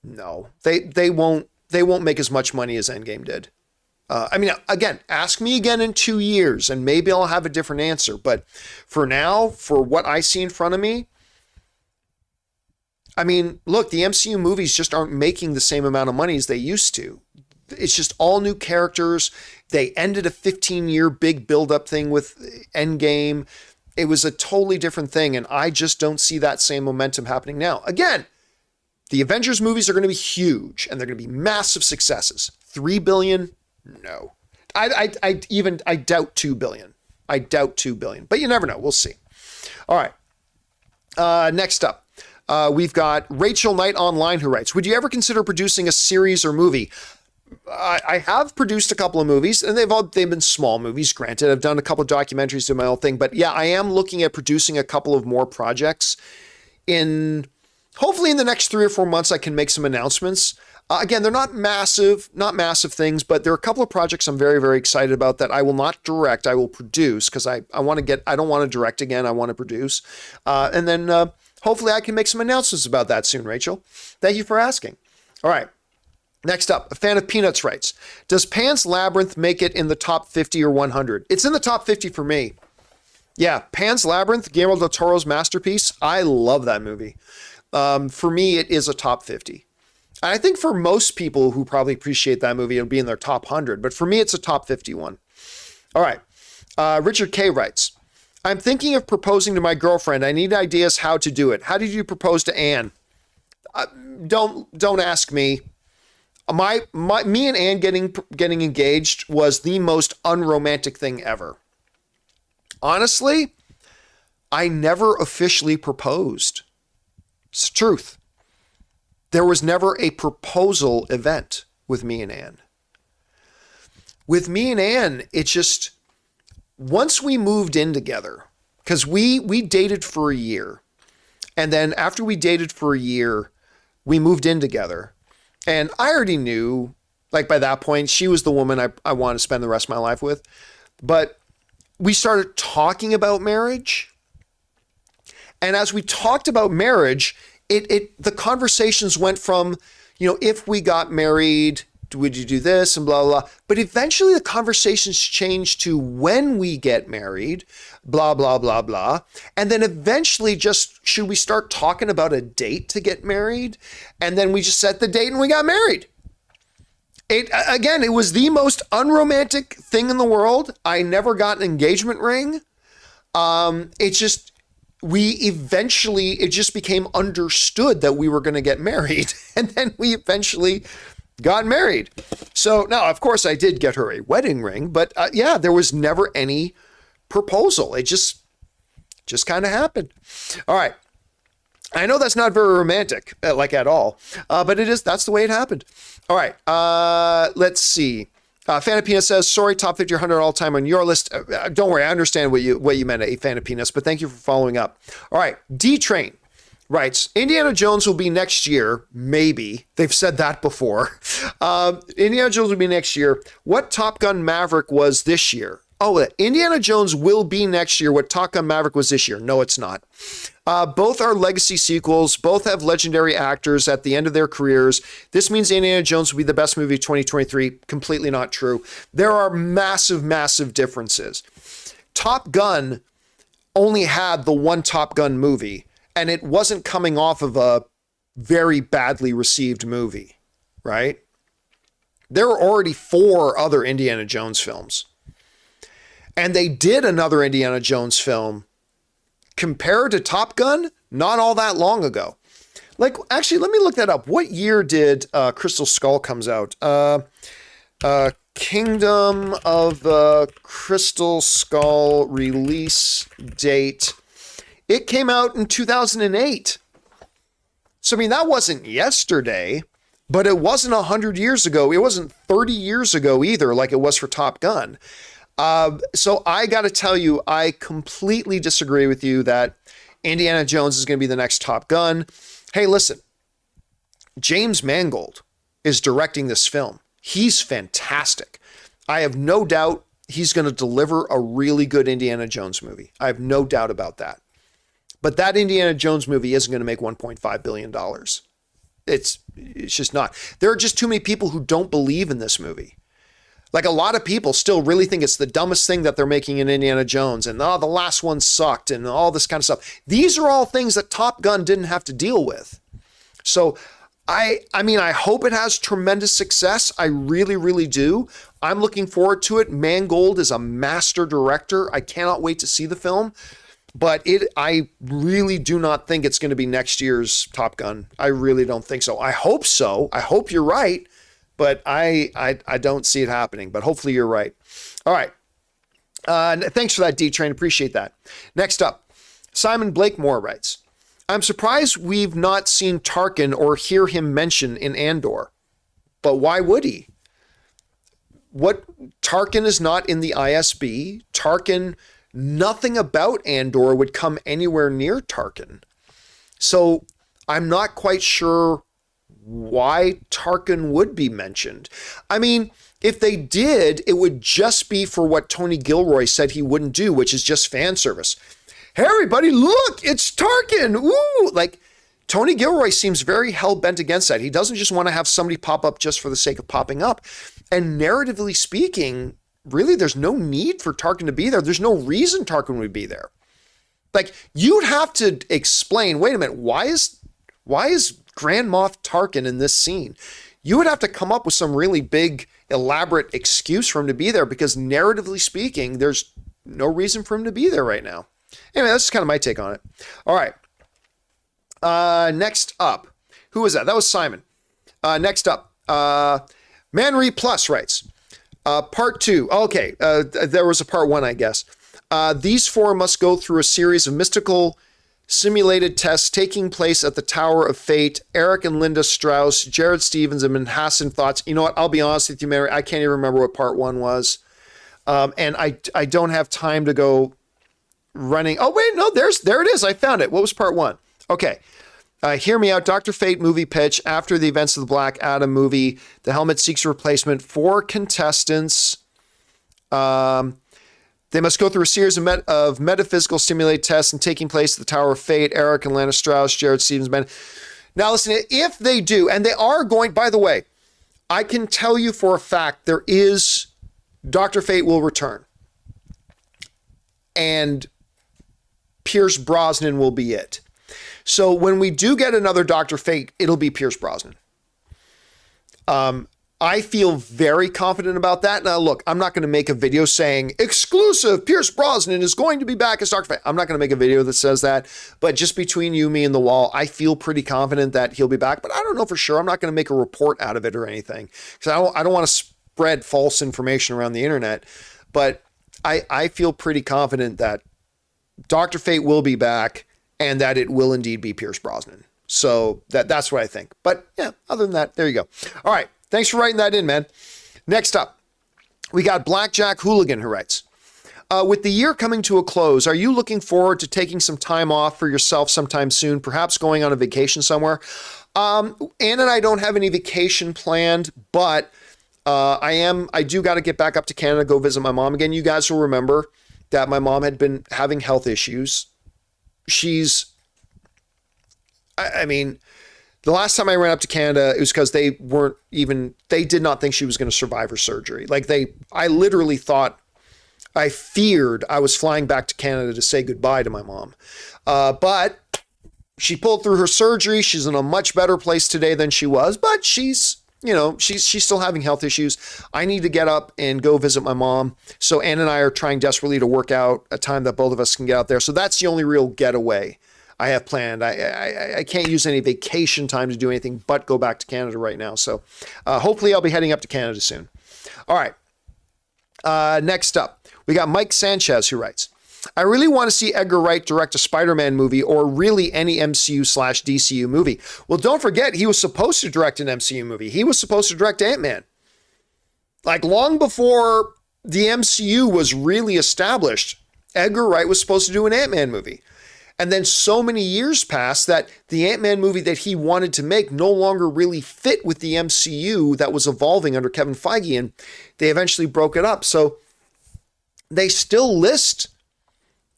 no, they won't make as much money as Endgame did. Again, ask me again in 2 years and maybe I'll have a different answer. But for now, for what I see in front of me, look, the MCU movies just aren't making the same amount of money as they used to. It's just all new characters. They ended a 15-year big build-up thing with Endgame. It was a totally different thing, and I just don't see that same momentum happening now. Again, the Avengers movies are going to be huge, and they're going to be massive successes. $3 billion? No. I doubt $2 billion. I doubt $2 billion, but you never know. We'll see. All right. Next up, we've got Rachel Knight Online who writes, would you ever consider producing a series or movie? I have produced a couple of movies, and they've been small movies, granted. I've done a couple of documentaries, do my own thing, but yeah, I am looking at producing a couple of more projects. Hopefully in the next 3 or 4 months, I can make some announcements. Again, they're not massive things, but there are a couple of projects I'm very, very excited about that I will not direct, I will produce, because I don't want to direct again, I want to produce. And then hopefully I can make some announcements about that soon, Rachel. Thank you for asking. All right. Next up, a fan of Peanuts writes, does Pan's Labyrinth make it in the top 50 or 100? It's in the top 50 for me. Yeah, Pan's Labyrinth, Guillermo del Toro's masterpiece. I love that movie. For me, it is a top 50. I think for most people who probably appreciate that movie, it'll be in their top 100. But for me, it's a top 51. All right. Richard K. writes, I'm thinking of proposing to my girlfriend. I need ideas how to do it. How did you propose to Anne? Don't ask me. Me and Anne getting engaged was the most unromantic thing ever. Honestly, I never officially proposed. It's the truth. There was never a proposal event with me and Anne. With me and Anne, it just, once we moved in together, because we dated for a year, and then after we dated for a year, we moved in together. And I already knew, like by that point, she was the woman I wanted to spend the rest of my life with. But we started talking about marriage. And as we talked about marriage, the conversations went from, if we got married, would you do this and blah, blah, blah. But eventually the conversations changed to when we get married, blah, blah, blah, blah. And then eventually just, should we start talking about a date to get married? And then we just set the date and we got married. It was the most unromantic thing in the world. I never got an engagement ring. It just became understood that we were going to get married. And then we eventually got married. So now, of course, I did get her a wedding ring, but there was never any proposal. It just kind of happened. All right. I know that's not very romantic, at all, but that's the way it happened. All right. Let's see. Fan of Peanuts says, sorry, top 50 or 100 all time on your list. Don't worry. I understand what you meant, a fan of Peanuts, but thank you for following up. All right. D-Train writes, Indiana Jones will be next year. Maybe. They've said that before. Indiana Jones will be next year. What Top Gun Maverick was this year? Oh, Indiana Jones will be next year what Top Gun Maverick was this year. No, it's not. Both are legacy sequels. Both have legendary actors at the end of their careers. This means Indiana Jones will be the best movie of 2023. Completely not true. There are massive, massive differences. Top Gun only had the one Top Gun movie, and it wasn't coming off of a very badly received movie, right? There were already 4 other Indiana Jones films. And they did another Indiana Jones film compared to Top Gun not all that long ago. Like, actually, let me look that up. What year did Crystal Skull comes out? Kingdom of the Crystal Skull release date. It came out in 2008. So, I mean, that wasn't yesterday, but it wasn't 100 years ago. It wasn't 30 years ago either, like it was for Top Gun. So I got to tell you, I completely disagree with you that Indiana Jones is going to be the next Top Gun. Hey, listen, James Mangold is directing this film. He's fantastic. I have no doubt he's going to deliver a really good Indiana Jones movie. I have no doubt about that. But that Indiana Jones movie isn't going to make $1.5 billion. It's just not. There are just too many people who don't believe in this movie. Like, a lot of people still really think it's the dumbest thing that they're making in Indiana Jones, and the last one sucked and all this kind of stuff. These are all things that Top Gun didn't have to deal with. So I mean, I hope it has tremendous success. I really, really do. I'm looking forward to it. Mangold is a master director. I cannot wait to see the film. But I really do not think it's going to be next year's Top Gun. I really don't think so. I hope so. I hope you're right. But I don't see it happening. But hopefully you're right. All right. Thanks for that, D-Train. Appreciate that. Next up, Simon Blakemore writes, I'm surprised we've not seen Tarkin or hear him mentioned in Andor. But why would he? Tarkin is not in the ISB. Tarkin, nothing about Andor would come anywhere near Tarkin. So I'm not quite sure why Tarkin would be mentioned. I mean, if they did, it would just be for what Tony Gilroy said he wouldn't do, which is just fan service. Hey, everybody, look, it's Tarkin. Ooh, like, Tony Gilroy seems very hell-bent against that. He doesn't just want to have somebody pop up just for the sake of popping up. And narratively speaking, really, there's no need for Tarkin to be there. There's no reason Tarkin would be there. Like, you'd have to explain, wait a minute, why is Grand Moff Tarkin in this scene? You would have to come up with some really big, elaborate excuse for him to be there, because narratively speaking, there's no reason for him to be there right now. Anyway, that's kind of my take on it. All right. Next up. Who was that? That was Simon. Next up. Manry Plus writes, part 2. Okay. There was a part 1, I guess. These 4 must go through a series of mystical simulated tests taking place at the Tower of Fate. Eric and Linda Strauss, Jared Stevens, and Manhassan thoughts. You know what? I'll be honest with you, Mary. I can't even remember what part 1 was. And I don't have time to go running. Oh, wait, no, there it is. I found it. What was part 1? Okay. Hear me out. Dr. Fate movie pitch. After the events of the Black Adam movie, the helmet seeks a replacement for contestants. They must go through a series of metaphysical simulated tests and taking place at the Tower of Fate. Eric and Lana Strauss, Jared Stevens, Ben. Now, listen, if they do, and they are going, by the way, I can tell you for a fact there is Dr. Fate will return. And Pierce Brosnan will be it. So when we do get another Dr. Fate, it'll be Pierce Brosnan. I feel very confident about that. Now, look, I'm not going to make a video saying exclusive Pierce Brosnan is going to be back as Dr. Fate. I'm not going to make a video that says that, but just between you, me, and the wall, I feel pretty confident that he'll be back, but I don't know for sure. I'm not going to make a report out of it or anything, because I don't want to spread false information around the internet, but I feel pretty confident that Dr. Fate will be back and that it will indeed be Pierce Brosnan. So that's what I think. But yeah, other than that, there you go. All right. Thanks for writing that in, man. Next up, we got Blackjack Hooligan who writes, with the year coming to a close, are you looking forward to taking some time off for yourself sometime soon, perhaps going on a vacation somewhere? Ann and I don't have any vacation planned, but I do got to get back up to Canada, go visit my mom again. You guys will remember that my mom had been having health issues. I mean, the last time I ran up to Canada, it was because they did not think she was going to survive her surgery. Like I literally feared I was flying back to Canada to say goodbye to my mom. But She pulled through her surgery. She's in a much better place today than she was, but she's still having health issues. I need to get up and go visit my mom. So Ann and I are trying desperately to work out a time that both of us can get out there. So that's the only real getaway I have planned. I can't use any vacation time to do anything but go back to Canada right now. So hopefully I'll be heading up to Canada soon. All right. Next up, we got Mike Sanchez who writes, I really want to see Edgar Wright direct a Spider-Man movie or really any MCU/DCU movie. Well, don't forget, he was supposed to direct an MCU movie. He was supposed to direct Ant-Man. Like long before the MCU was really established, Edgar Wright was supposed to do an Ant-Man movie. And then so many years passed that the Ant-Man movie that he wanted to make no longer really fit with the MCU that was evolving under Kevin Feige, and they eventually broke it up. So they still list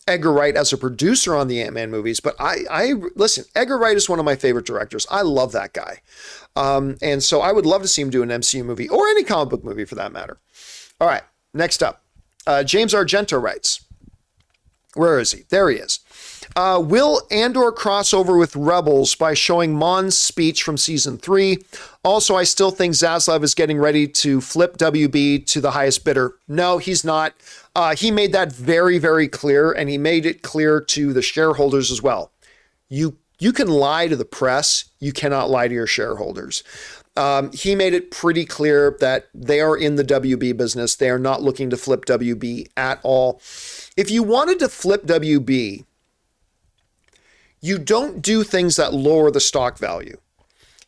Edgar Wright as a producer on the Ant-Man movies, but I listen, Edgar Wright is one of my favorite directors. I love that guy. And so I would love to see him do an MCU movie or any comic book movie for that matter. All right, next up, James Argento writes, where is he? There he is. Will Andor cross over with Rebels by showing Mon's speech from season 3? Also, I still think Zaslav is getting ready to flip WB to the highest bidder. No, he's not. He made that very, very clear, and he made it clear to the shareholders as well. You can lie to the press. You cannot lie to your shareholders. He made it pretty clear that they are in the WB business. They are not looking to flip WB at all. If you wanted to flip WB, you don't do things that lower the stock value.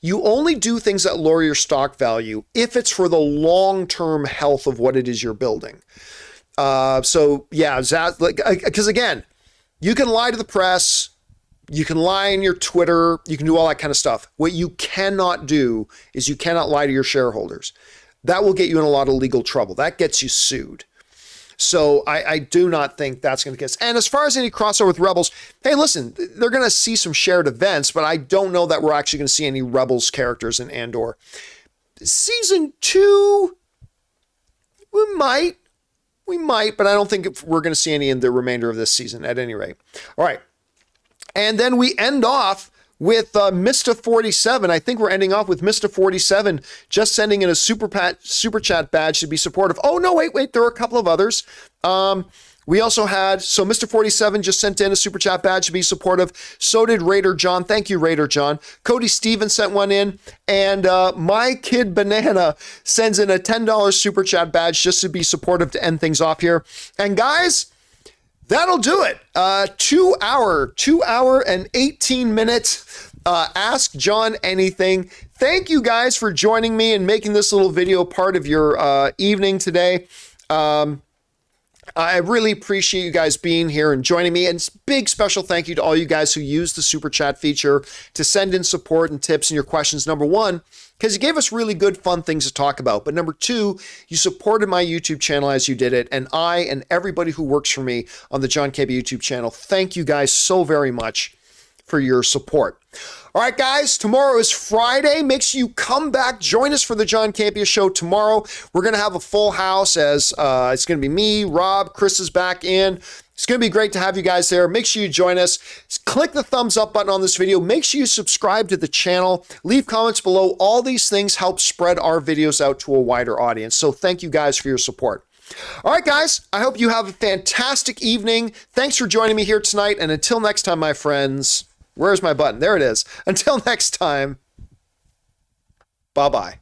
You only do things that lower your stock value if it's for the long-term health of what it is you're building. So yeah, because again, you can lie to the press, you can lie in your Twitter, you can do all that kind of stuff. What you cannot do is you cannot lie to your shareholders. That will get you in a lot of legal trouble. That gets you sued. So I do not think that's going to get. And as far as any crossover with Rebels, hey, listen, they're going to see some shared events, but I don't know that we're actually going to see any Rebels characters in Andor. Season 2, we might, but I don't think we're going to see any in the remainder of this season at any rate. All right. And then we end off with Mr. 47. I think we're ending off with Mr. 47 just sending in a super chat badge to be supportive. Oh, no, wait. There are a couple of others. We also had, so Mr. 47 just sent in a super chat badge to be supportive. So did Raider John. Thank you, Raider John. Cody Stevens sent one in. And My Kid Banana sends in a $10 super chat badge just to be supportive to end things off here. And guys, that'll do it. 2 hour and 18 minutes. Ask John Anything. Thank you guys for joining me and making this little video part of your evening today. I really appreciate you guys being here and joining me. And big special thank you to all you guys who use the super chat feature to send in support and tips and your questions. Number one, because you gave us really good, fun things to talk about. But number two, you supported my YouTube channel as you did it. And I and everybody who works for me on the John Campea YouTube channel, thank you guys so very much for your support. All right, guys, tomorrow is Friday. Make sure you come back. Join us for the John Campea Show tomorrow. We're going to have a full house as it's going to be me, Rob, Chris is back in. It's going to be great to have you guys there. Make sure you join us. Click the thumbs up button on this video. Make sure you subscribe to the channel. Leave comments below. All these things help spread our videos out to a wider audience. So thank you guys for your support. All right, guys, I hope you have a fantastic evening. Thanks for joining me here tonight. And until next time, my friends, where's my button? There it is. Until next time, bye-bye.